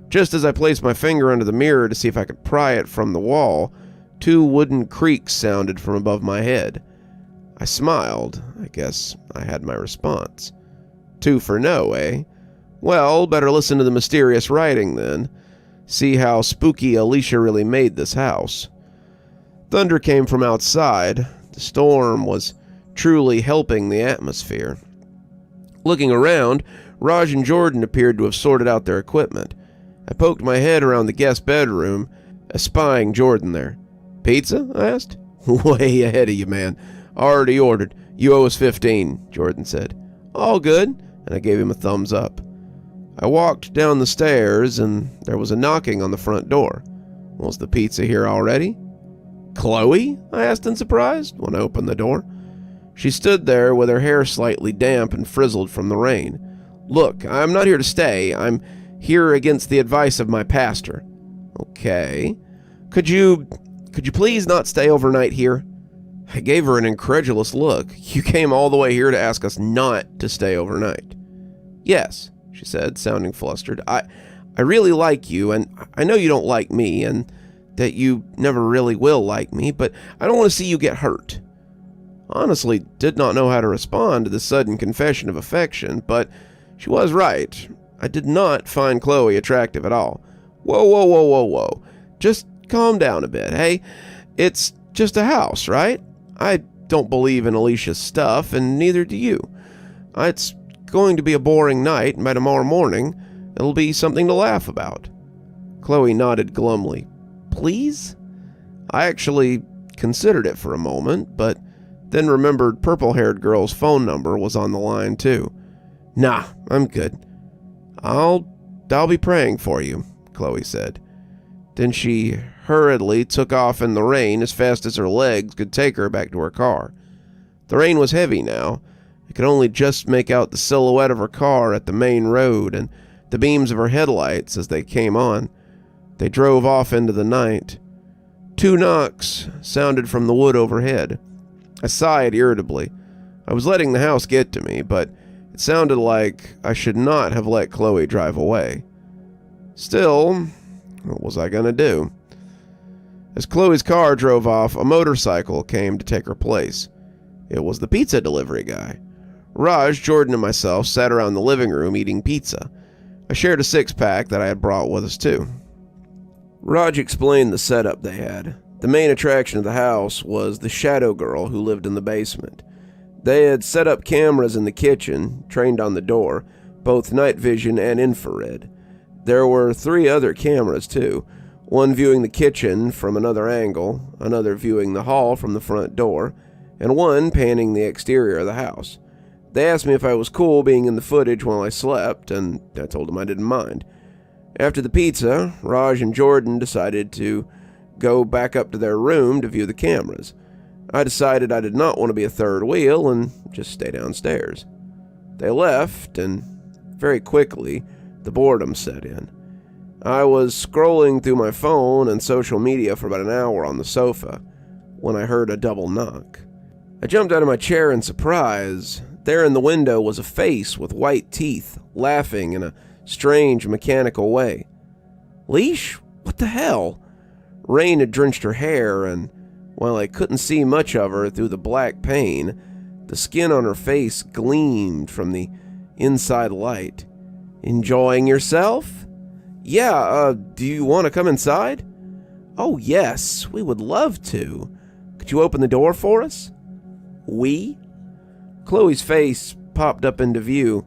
Speaker 1: Just as I placed my finger under the mirror to see if I could pry it from the wall, 2 wooden creaks sounded from above my head. I smiled. I guess I had my response. 2 for no, eh? Well, better listen to the mysterious writing then. See how spooky Alicia really made this house. Thunder came from outside. The storm was truly helping the atmosphere. Looking around, Raj and Jordan appeared to have sorted out their equipment. I poked my head around the guest bedroom, espying Jordan there. "Pizza?" I asked. "Way ahead of you, man. Already ordered. You owe us 15, Jordan said. "All good," and I gave him a thumbs up. I walked down the stairs, and there was a knocking on the front door. Was the pizza here already? "Chloe?" I asked in surprise when I opened the door. She stood there with her hair slightly damp and frizzled from the rain. "Look, I'm not here to stay. I'm here against the advice of my pastor." "Okay. Could you please not stay overnight here?" I gave her an incredulous look. "You came all the way here to ask us not to stay overnight?" "Yes," she said, sounding flustered. I really like you, and I know you don't like me, and that you never really will like me, but I don't want to see you get hurt." Honestly, did not know how to respond to this sudden confession of affection, but she was right. I did not find Chloe attractive at all. Whoa. Just calm down a bit, hey? It's just a house, right? I don't believe in Alicia's stuff, and neither do you. It's going to be a boring night, and by tomorrow morning, it'll be something to laugh about. Chloe nodded glumly. "Please?" I actually considered it for a moment, but then remembered purple-haired girl's phone number was on the line too. "Nah, I'm good. I'll be praying for you," Chloe said. Then she hurriedly took off in the rain as fast as her legs could take her back to her car. The rain was heavy now. I could only just make out the silhouette of her car at the main road and the beams of her headlights as they came on. They drove off into the night. 2 knocks sounded from the wood overhead. I sighed irritably. I was letting the house get to me, but it sounded like I should not have let Chloe drive away. Still, what was I going to do? As Chloe's car drove off, a motorcycle came to take her place. It was the pizza delivery guy. Raj, Jordan, and myself sat around the living room eating pizza. I shared a six-pack that I had brought with us, too. Raj explained the setup they had. The main attraction of the house was the shadow girl who lived in the basement. They had set up cameras in the kitchen, trained on the door, both night vision and infrared. There were 3 other cameras, too, one viewing the kitchen from another angle, another viewing the hall from the front door, and one panning the exterior of the house. They asked me if I was cool being in the footage while I slept, and I told them I didn't mind. After the pizza, Raj and Jordan decided to go back up to their room to view the cameras. I decided I did not want to be a third wheel and just stay downstairs. They left, and very quickly, the boredom set in. I was scrolling through my phone and social media for about an hour on the sofa when I heard a double knock. I jumped out of my chair in surprise. There in the window was a face with white teeth, laughing in a strange, mechanical way. Leash? What the hell? Rain had drenched her hair, and while I couldn't see much of her through the black pane, the skin on her face gleamed from the inside light. Enjoying yourself? Yeah, do you want to come inside? Oh, yes, we would love to. Could you open the door for us? We? Chloe's face popped up into view.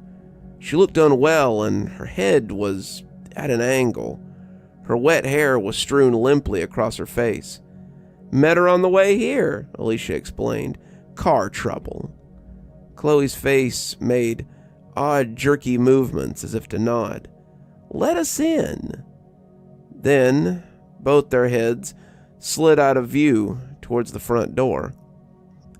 Speaker 1: She looked unwell, and her head was at an angle. Her wet hair was strewn limply across her face. Met her on the way here, Alicia explained. Car trouble. Chloe's face made odd, jerky movements as if to nod. Let us in. Then, both their heads slid out of view towards the front door.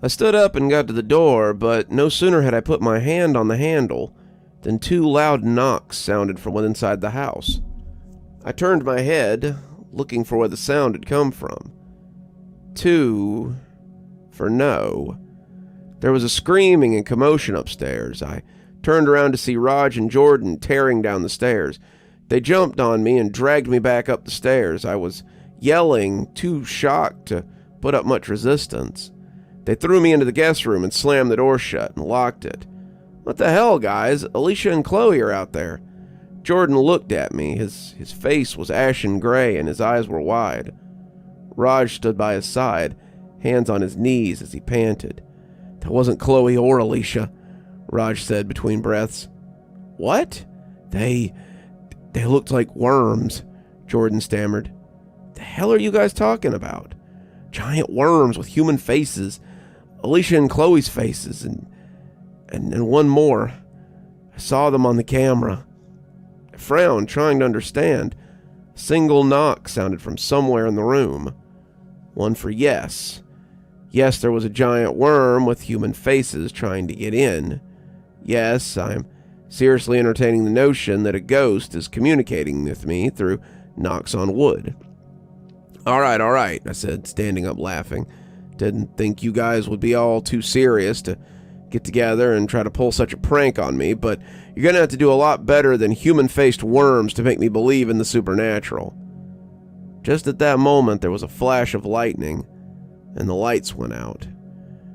Speaker 1: I stood up and got to the door, but no sooner had I put my hand on the handle than 2 loud knocks sounded from inside the house. I turned my head, looking for where the sound had come from. 2 for no. There was a screaming and commotion upstairs. I turned around to see Raj and Jordan tearing down the stairs. They jumped on me and dragged me back up the stairs. I was yelling, too shocked to put up much resistance. They threw me into the guest room and slammed the door shut and locked it. What the hell, guys? Alicia and Chloe are out there. Jordan looked at me. His face was ashen gray and his eyes were wide. Raj stood by his side, hands on his knees as he panted. That wasn't Chloe or Alicia, Raj said between breaths. What? They looked like worms, Jordan stammered. The hell are you guys talking about? Giant worms with human faces, Alicia and Chloe's faces, and one more. I saw them on the camera. I frowned, trying to understand. A single knock sounded from somewhere in the room. One for yes. Yes, there was a giant worm with human faces trying to get in. Yes, I'm seriously entertaining the notion that a ghost is communicating with me through knocks on wood. All right, I said, standing up laughing. Didn't think you guys would be all too serious to get together and try to pull such a prank on me, but you're going to have to do a lot better than human-faced worms to make me believe in the supernatural. Just at that moment, there was a flash of lightning, and the lights went out.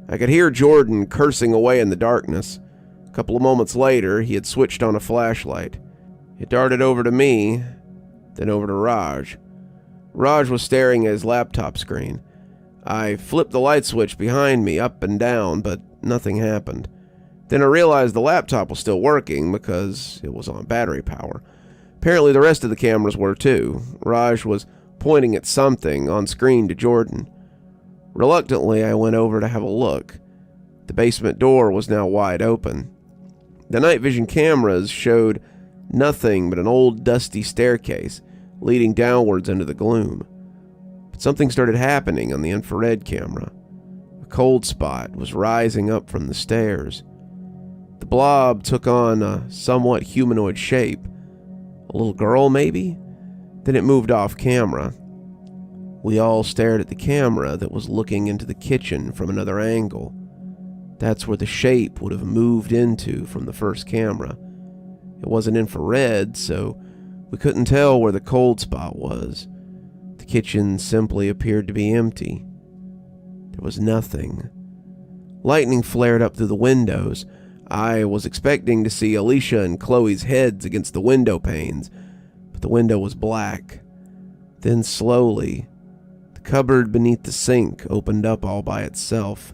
Speaker 1: I could hear Jordan cursing away in the darkness. A couple of moments later, he had switched on a flashlight. It darted over to me, then over to Raj. Raj was staring at his laptop screen. I flipped the light switch behind me up and down, but nothing happened. Then I realized the laptop was still working because it was on battery power. Apparently the rest of the cameras were too. Raj was pointing at something on screen to Jordan. Reluctantly, I went over to have a look. The basement door was now wide open. The night vision cameras showed nothing but an old dusty staircase leading downwards into the gloom. But something started happening on the infrared camera. A cold spot was rising up from the stairs. The blob took on a somewhat humanoid shape. A little girl, maybe? Then it moved off camera. We all stared at the camera that was looking into the kitchen from another angle. That's where the shape would have moved into from the first camera. It wasn't infrared, so we couldn't tell where the cold spot was. The kitchen simply appeared to be empty. There was nothing. Lightning flared up through the windows. I was expecting to see Alicia and Chloe's heads against the window panes, but the window was black. Then slowly, the cupboard beneath the sink opened up all by itself.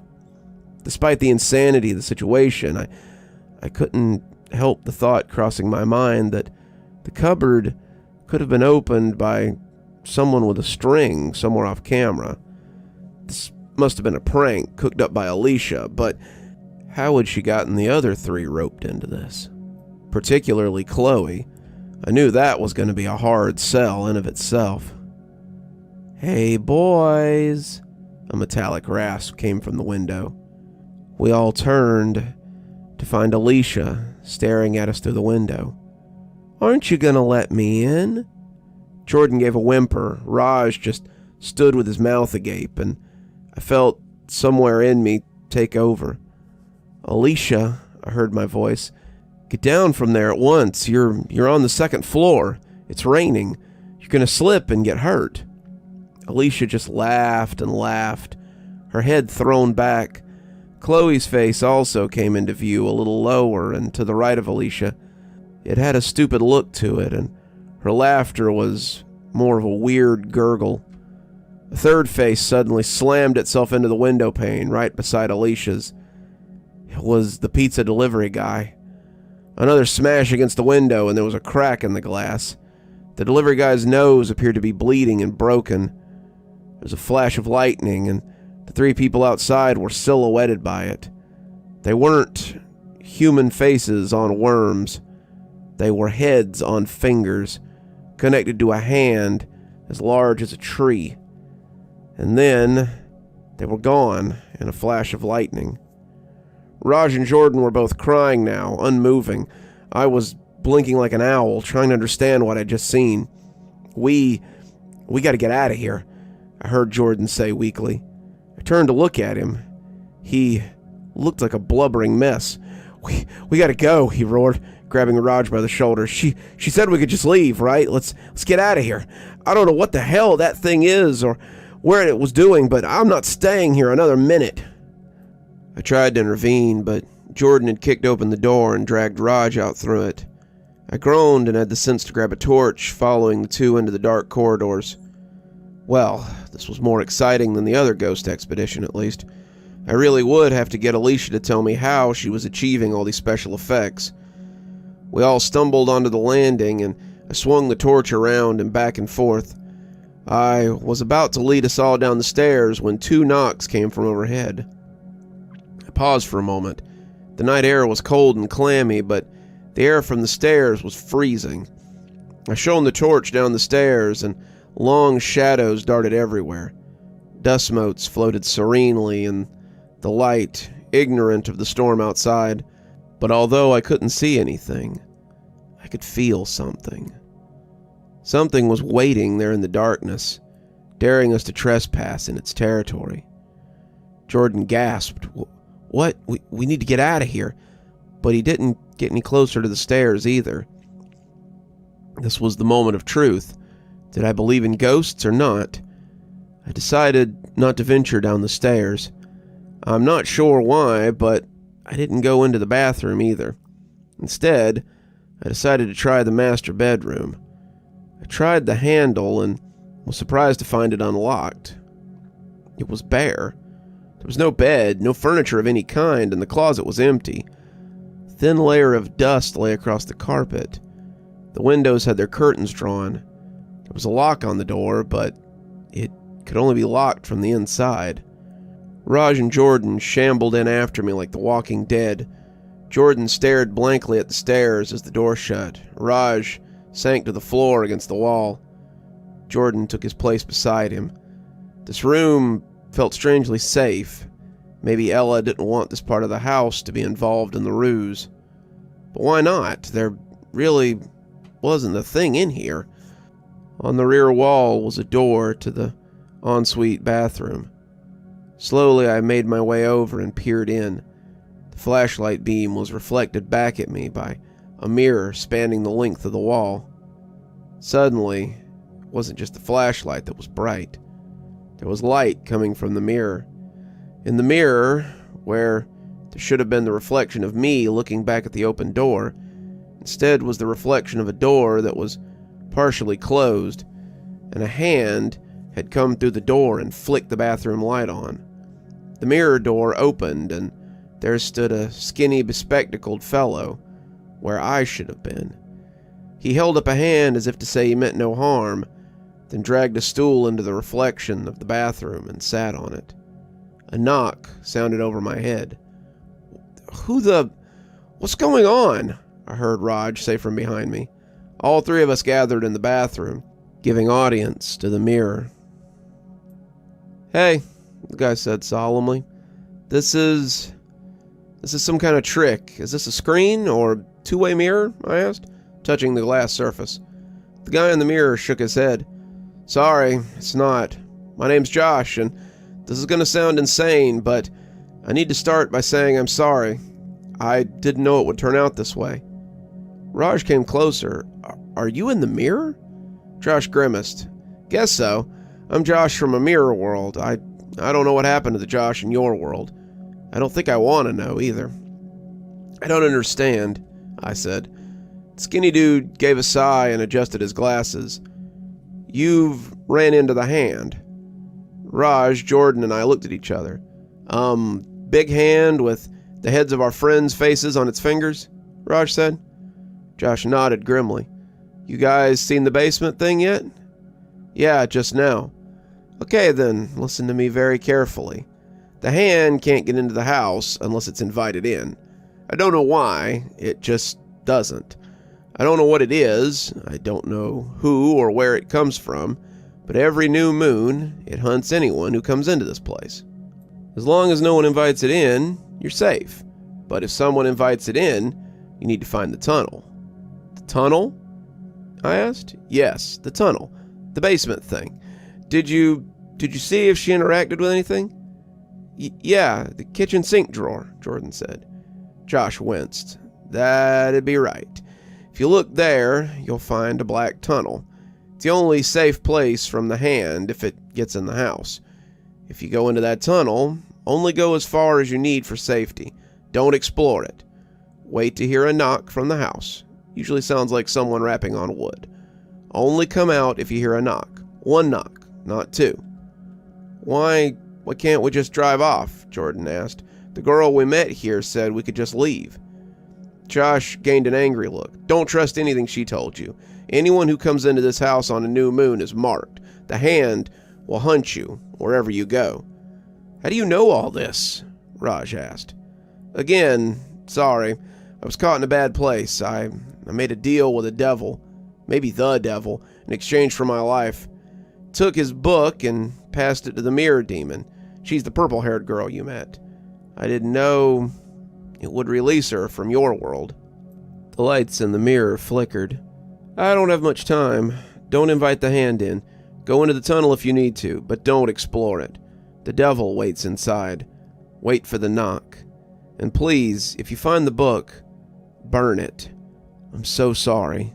Speaker 1: Despite the insanity of the situation, I couldn't help the thought crossing my mind that the cupboard could have been opened by someone with a string somewhere off camera. This must have been a prank cooked up by Alicia, but how had she gotten the other three roped into this? Particularly Chloe. I knew that was going to be a hard sell in of itself. "Hey, boys," a metallic rasp came from the window. We all turned to find Alicia staring at us through the window. "Aren't you going to let me in?" Jordan gave a whimper. Raj just stood with his mouth agape, and I felt somewhere in me take over. "Alicia," I heard my voice, "get down from there at once. You're on the second floor. It's raining. You're going to slip and get hurt." Alicia just laughed and laughed, her head thrown back. Chloe's face also came into view a little lower and to the right of Alicia. It had a stupid look to it, and her laughter was more of a weird gurgle. A third face suddenly slammed itself into the window pane right beside Alicia's. It was the pizza delivery guy. Another smash against the window, and there was a crack in the glass. The delivery guy's nose appeared to be bleeding and broken. There was a flash of lightning, and the three people outside were silhouetted by it. They weren't human faces on worms. They were heads on fingers, connected to a hand as large as a tree. And then they were gone in a flash of lightning. Raj and Jordan were both crying now, unmoving. I was blinking like an owl, trying to understand what I'd just seen. We gotta get out of here," I heard Jordan say weakly. I turned to look at him. He looked like a blubbering mess. We gotta go," he roared, grabbing Raj by the shoulder. She said we could just leave, right? Let's get out of here. I don't know what the hell that thing is or where it was doing, but I'm not staying here another minute." I tried to intervene, but Jordan had kicked open the door and dragged Raj out through it. I groaned and had the sense to grab a torch, following the two into the dark corridors. Well, this was more exciting than the other ghost expedition, at least. I really would have to get Alicia to tell me how she was achieving all these special effects. We all stumbled onto the landing, and I swung the torch around and back and forth. I was about to lead us all down the stairs when two knocks came from overhead. I paused for a moment. The night air was cold and clammy, but the air from the stairs was freezing. I shone the torch down the stairs, and long shadows darted everywhere. Dust motes floated serenely in the light, ignorant of the storm outside. But although I couldn't see anything, I could feel something. Something was waiting there in the darkness, daring us to trespass in its territory. Jordan gasped, "What? We need to get out of here." But he didn't get any closer to the stairs either. This was the moment of truth. Did I believe in ghosts or not? I decided not to venture down the stairs. I'm not sure why, but I didn't go into the bathroom either. Instead, I decided to try the master bedroom. I tried the handle and was surprised to find it unlocked. It was bare. There was no bed, no furniture of any kind, and the closet was empty. A thin layer of dust lay across the carpet. The windows had their curtains drawn. There was a lock on the door, but it could only be locked from the inside. Raj and Jordan shambled in after me like the Walking Dead. Jordan stared blankly at the stairs as the door shut. Raj sank to the floor against the wall. Jordan took his place beside him. This room felt strangely safe. Maybe Ella didn't want this part of the house to be involved in the ruse. But why not? There really wasn't a thing in here. On the rear wall was a door to the ensuite bathroom. Slowly, I made my way over and peered in. The flashlight beam was reflected back at me by a mirror spanning the length of the wall. Suddenly, it wasn't just the flashlight that was bright. There was light coming from the mirror. In the mirror where there should have been the reflection of me looking back at the open door. Instead was the reflection of a door that was partially closed, and a hand had come through the door and flicked the bathroom light on. The mirror door opened, and there stood a skinny, bespectacled fellow where I should have been. He held up a hand as if to say he meant no harm, then dragged a stool into the reflection of the bathroom and sat on it. A knock sounded over my head. What's going on? I heard Raj say from behind me. All three of us gathered in the bathroom, giving audience to the mirror. Hey, the guy said solemnly. This is some kind of trick. Is this a screen or two-way mirror? I asked, touching the glass surface. The guy in the mirror shook his head. Sorry, it's not. My name's Josh, and this is going to sound insane, but I need to start by saying I'm sorry. I didn't know it would turn out this way. Raj came closer. Are you in the mirror? Josh grimaced. Guess so. I'm Josh from a mirror world. I don't know what happened to the Josh in your world. I don't think I want to know either. I don't understand, I said. The skinny dude gave a sigh and adjusted his glasses. You've ran into the hand. Raj, Jordan, and I looked at each other. Big hand with the heads of our friends' faces on its fingers? Raj said. Josh nodded grimly. You guys seen the basement thing yet? Yeah, just now. Okay then, listen to me very carefully. The hand can't get into the house unless it's invited in. I don't know why, it just doesn't. I don't know what it is, I don't know who or where it comes from, but every new moon, it hunts anyone who comes into this place. As long as no one invites it in, you're safe. But if someone invites it in, you need to find the tunnel. The tunnel? I asked. Yes, the tunnel. The basement thing. Did you see if she interacted with anything? Yeah, the kitchen sink drawer, Jordan said. Josh winced. That'd be right. If you look there, you'll find a black tunnel. It's the only safe place from the hand if it gets in the house. If you go into that tunnel, only go as far as you need for safety. Don't explore it. Wait to hear a knock from the house. Usually sounds like someone rapping on wood. Only come out if you hear a knock. One knock, not two. Why can't we just drive off? Jordan asked. The girl we met here said we could just leave. Josh gained an angry look. Don't trust anything she told you. Anyone who comes into this house on a new moon is marked. The hand will hunt you wherever you go. How do you know all this? Raj asked. Again, sorry. I was caught in a bad place. I made a deal with the devil, maybe the devil, in exchange for my life. Took his book and passed it to the mirror demon. She's the purple-haired girl you met. I didn't know it would release her from your world. The lights in the mirror flickered. I don't have much time. Don't invite the hand in. Go into the tunnel if you need to, but don't explore it. The devil waits inside. Wait for the knock. And please, if you find the book, burn it. I'm so sorry.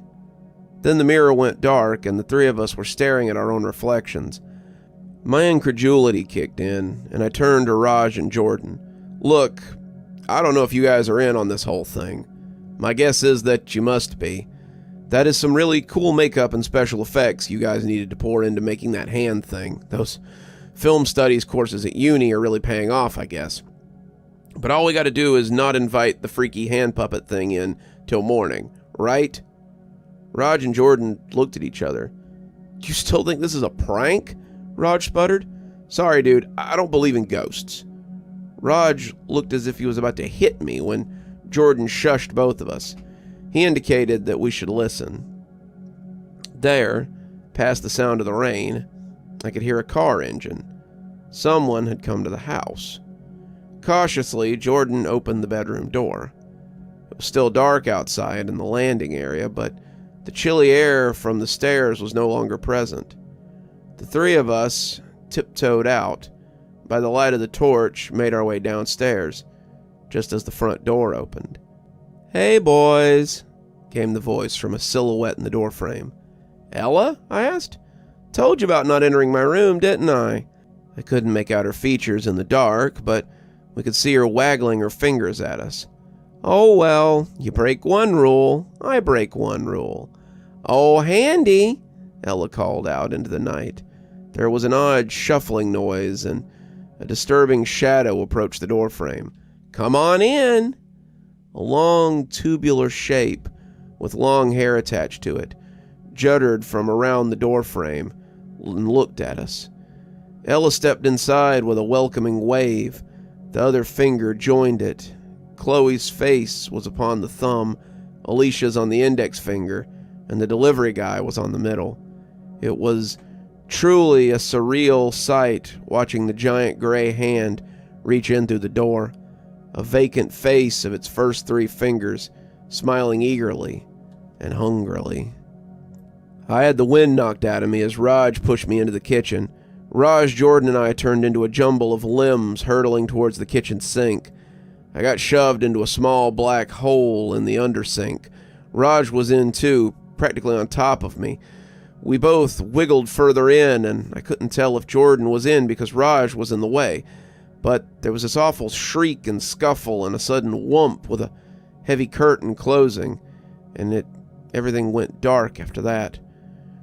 Speaker 1: Then the mirror went dark, and the three of us were staring at our own reflections. My incredulity kicked in, and I turned to Raj and Jordan. Look, I don't know if you guys are in on this whole thing. My guess is that you must be. That is some really cool makeup and special effects you guys needed to pour into making that hand thing. Those film studies courses at uni are really paying off, I guess. But all we gotta do is not invite the freaky hand puppet thing in till morning, right? Raj and Jordan looked at each other. You still think this is a prank? Raj sputtered. Sorry, dude, I don't believe in ghosts. Raj looked as if he was about to hit me when Jordan shushed both of us. He indicated that we should listen. There, past the sound of the rain, I could hear a car engine. Someone had come to the house. Cautiously, Jordan opened the bedroom door. It was still dark outside in the landing area, but the chilly air from the stairs was no longer present. The three of us tiptoed out. By the light of the torch, made our way downstairs, just as the front door opened. Hey, boys, came the voice from a silhouette in the doorframe. Ella? I asked. Told you about not entering my room, didn't I? I couldn't make out her features in the dark, but We could see her waggling her fingers at us. "Oh well, you break one rule, I break one rule." "Oh, handy," Ella called out into the night. There was an odd shuffling noise, and a disturbing shadow approached the doorframe. "Come on in." A long, tubular shape, with long hair attached to it, jutted from around the doorframe and looked at us. Ella stepped inside with a welcoming wave. The other finger joined it. Chloe's face was upon the thumb, Alicia's on the index finger, and the delivery guy was on the middle. It was truly a surreal sight watching the giant gray hand reach in through the door, a vacant face of its first 3 fingers, smiling eagerly and hungrily. I had the wind knocked out of me as Raj pushed me into the kitchen. Raj, Jordan, and I turned into a jumble of limbs hurtling towards the kitchen sink. I got shoved into a small black hole in the undersink. Raj was in too, practically on top of me. We both wiggled further in, and I couldn't tell if Jordan was in because Raj was in the way. But there was this awful shriek and scuffle and a sudden whomp with a heavy curtain closing, and everything went dark after that.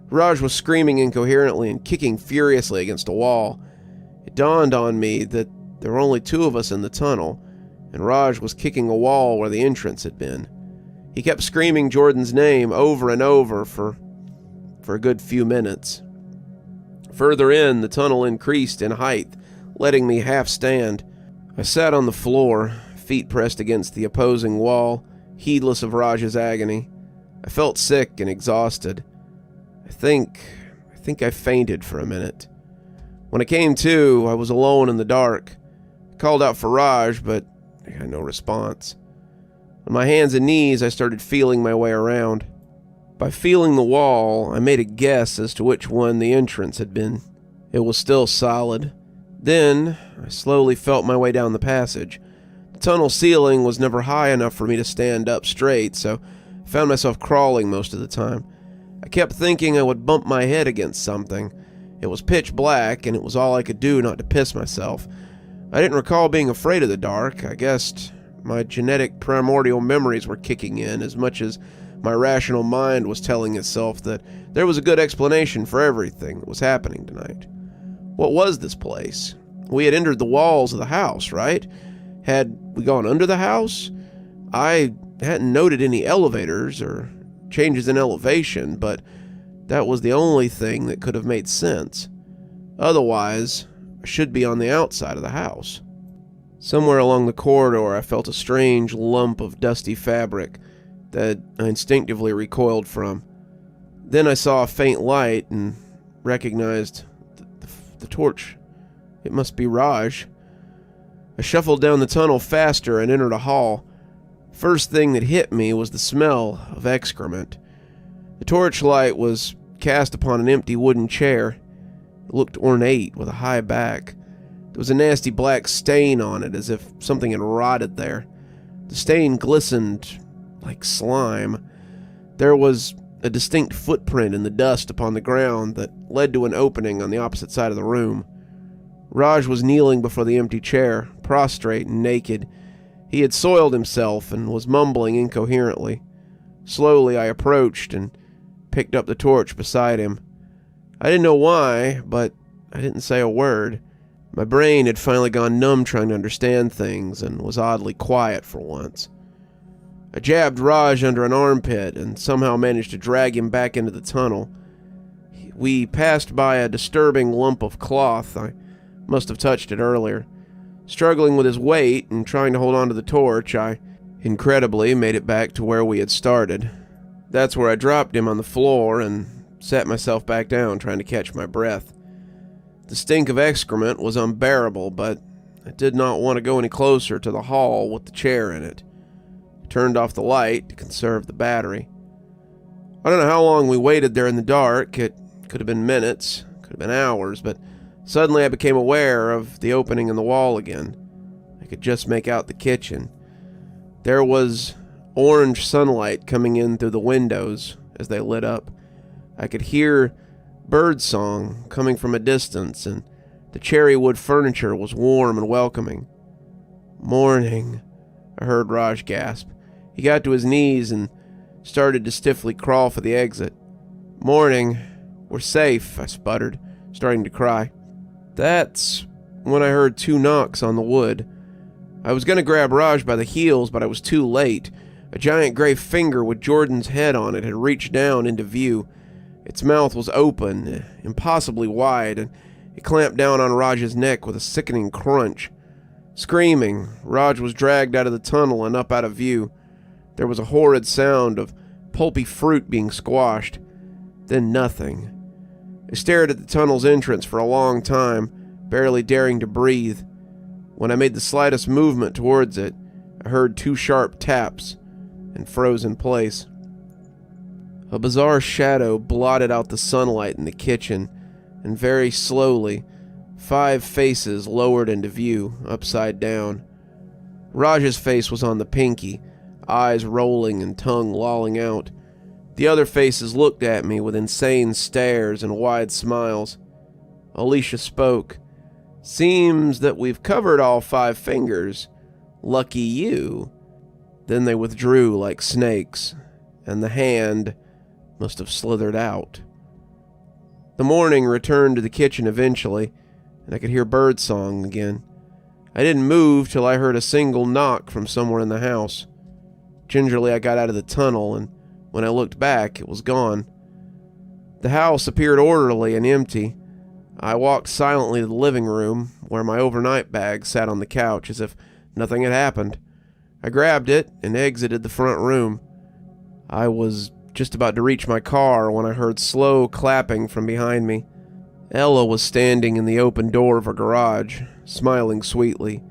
Speaker 1: Raj was screaming incoherently and kicking furiously against a wall. It dawned on me that there were only 2 of us in the tunnel, and Raj was kicking a wall where the entrance had been. He kept screaming Jordan's name over and over for a good few minutes. Further in, the tunnel increased in height, letting me half stand. I sat on the floor, feet pressed against the opposing wall, heedless of Raj's agony. I felt sick and exhausted. I think I fainted for a minute. When I came to, I was alone in the dark. I called out for Raj, but I got no response. On my hands and knees, I started feeling my way around. By feeling the wall, I made a guess as to which one the entrance had been. It was still solid. Then, I slowly felt my way down the passage. The tunnel ceiling was never high enough for me to stand up straight, so I found myself crawling most of the time. I kept thinking I would bump my head against something. It was pitch black, and it was all I could do not to piss myself. I didn't recall being afraid of the dark. I guessed my genetic primordial memories were kicking in as much as my rational mind was telling itself that there was a good explanation for everything that was happening tonight. What was this place? We had entered the walls of the house, right? Had we gone under the house? I hadn't noted any elevators or changes in elevation, but that was the only thing that could have made sense. Otherwise, I should be on the outside of the house. Somewhere along the corridor, I felt a strange lump of dusty fabric that I instinctively recoiled from. Then I saw a faint light and recognized the torch. It must be Raj. I shuffled down the tunnel faster and entered a hall. First thing that hit me was the smell of excrement. The torchlight was cast upon an empty wooden chair. It looked ornate with a high back. There was a nasty black stain on it, as if something had rotted there. The stain glistened like slime. There was a distinct footprint in the dust upon the ground that led to an opening on the opposite side of the room. Raj was kneeling before the empty chair, prostrate and naked. He had soiled himself and was mumbling incoherently. Slowly I approached and picked up the torch beside him. I didn't know why, but I didn't say a word. My brain had finally gone numb trying to understand things and was oddly quiet for once. I jabbed Raj under an armpit and somehow managed to drag him back into the tunnel. We passed by a disturbing lump of cloth. I must have touched it earlier. Struggling with his weight and trying to hold on to the torch, I incredibly made it back to where we had started. That's where I dropped him on the floor and sat myself back down, trying to catch my breath. The stink of excrement was unbearable, but I did not want to go any closer to the hall with the chair in it. I turned off the light to conserve the battery. I don't know how long we waited there in the dark. It could have been minutes, could have been hours, but suddenly I became aware of the opening in the wall again. I could just make out the kitchen. There was orange sunlight coming in through the windows as they lit up. I could hear birdsong coming from a distance, and the cherry wood furniture was warm and welcoming. "Morning," I heard Raj gasp. He got to his knees and started to stiffly crawl for the exit. "Morning. We're safe," I sputtered, starting to cry. That's when I heard 2 knocks on the wood. I was going to grab Raj by the heels, but I was too late. A giant gray finger with Jordan's head on it had reached down into view. Its mouth was open, impossibly wide, and it clamped down on Raj's neck with a sickening crunch. Screaming, Raj was dragged out of the tunnel and up out of view. There was a horrid sound of pulpy fruit being squashed. Then nothing. I stared at the tunnel's entrance for a long time, barely daring to breathe. When I made the slightest movement towards it, I heard 2 sharp taps and froze in place. A bizarre shadow blotted out the sunlight in the kitchen, and very slowly, 5 faces lowered into view, upside down. Raj's face was on the pinky, eyes rolling and tongue lolling out. The other faces looked at me with insane stares and wide smiles. Alicia spoke. "Seems that we've covered all 5 fingers. Lucky you." Then they withdrew like snakes, and the hand must have slithered out. The morning returned to the kitchen eventually, and I could hear birdsong again. I didn't move till I heard a single knock from somewhere in the house. Gingerly I got out of the tunnel, and when I looked back, it was gone. The house appeared orderly and empty. I walked silently to the living room, where my overnight bag sat on the couch as if nothing had happened. I grabbed it and exited the front room. I was just about to reach my car when I heard slow clapping from behind me. Ella was standing in the open door of her garage, smiling sweetly.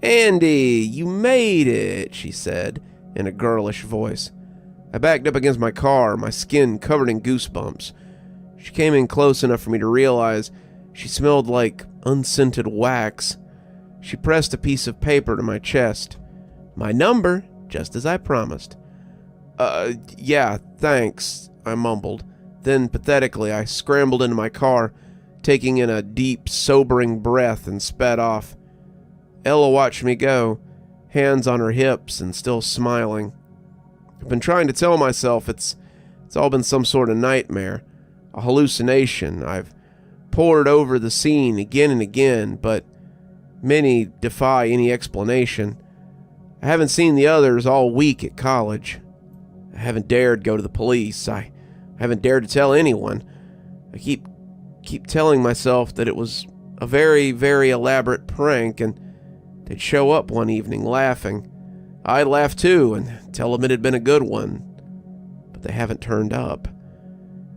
Speaker 1: "Andy, you made it," she said in a girlish voice. I backed up against my car, my skin covered in goosebumps. She came in close enough for me to realize she smelled like unscented wax. She pressed a piece of paper to my chest. "My number, just as I promised." Yeah, thanks," I mumbled. Then, pathetically, I scrambled into my car, taking in a deep, sobering breath, and sped off. Ella watched me go, hands on her hips and still smiling. I've been trying to tell myself it's all been some sort of nightmare, a hallucination. I've pored over the scene again and again, but many defy any explanation. I haven't seen the others all week at college. I haven't dared go to the police. I haven't dared to tell anyone. I keep telling myself that it was a very, very elaborate prank, and they'd show up one evening laughing. I'd laugh too and tell them it had been a good one. But they haven't turned up.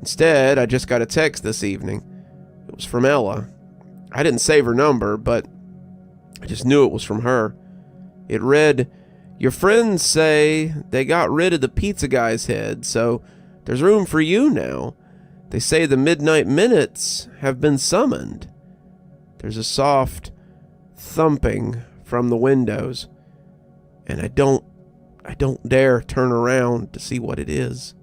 Speaker 1: Instead, I just got a text this evening. It was from Ella. I didn't save her number, but I just knew it was from her. It read, "Your friends say they got rid of the pizza guy's head, so there's room for you now. They say the Midnight Minutes have been summoned." There's a soft thumping from the windows, and I don't dare turn around to see what it is.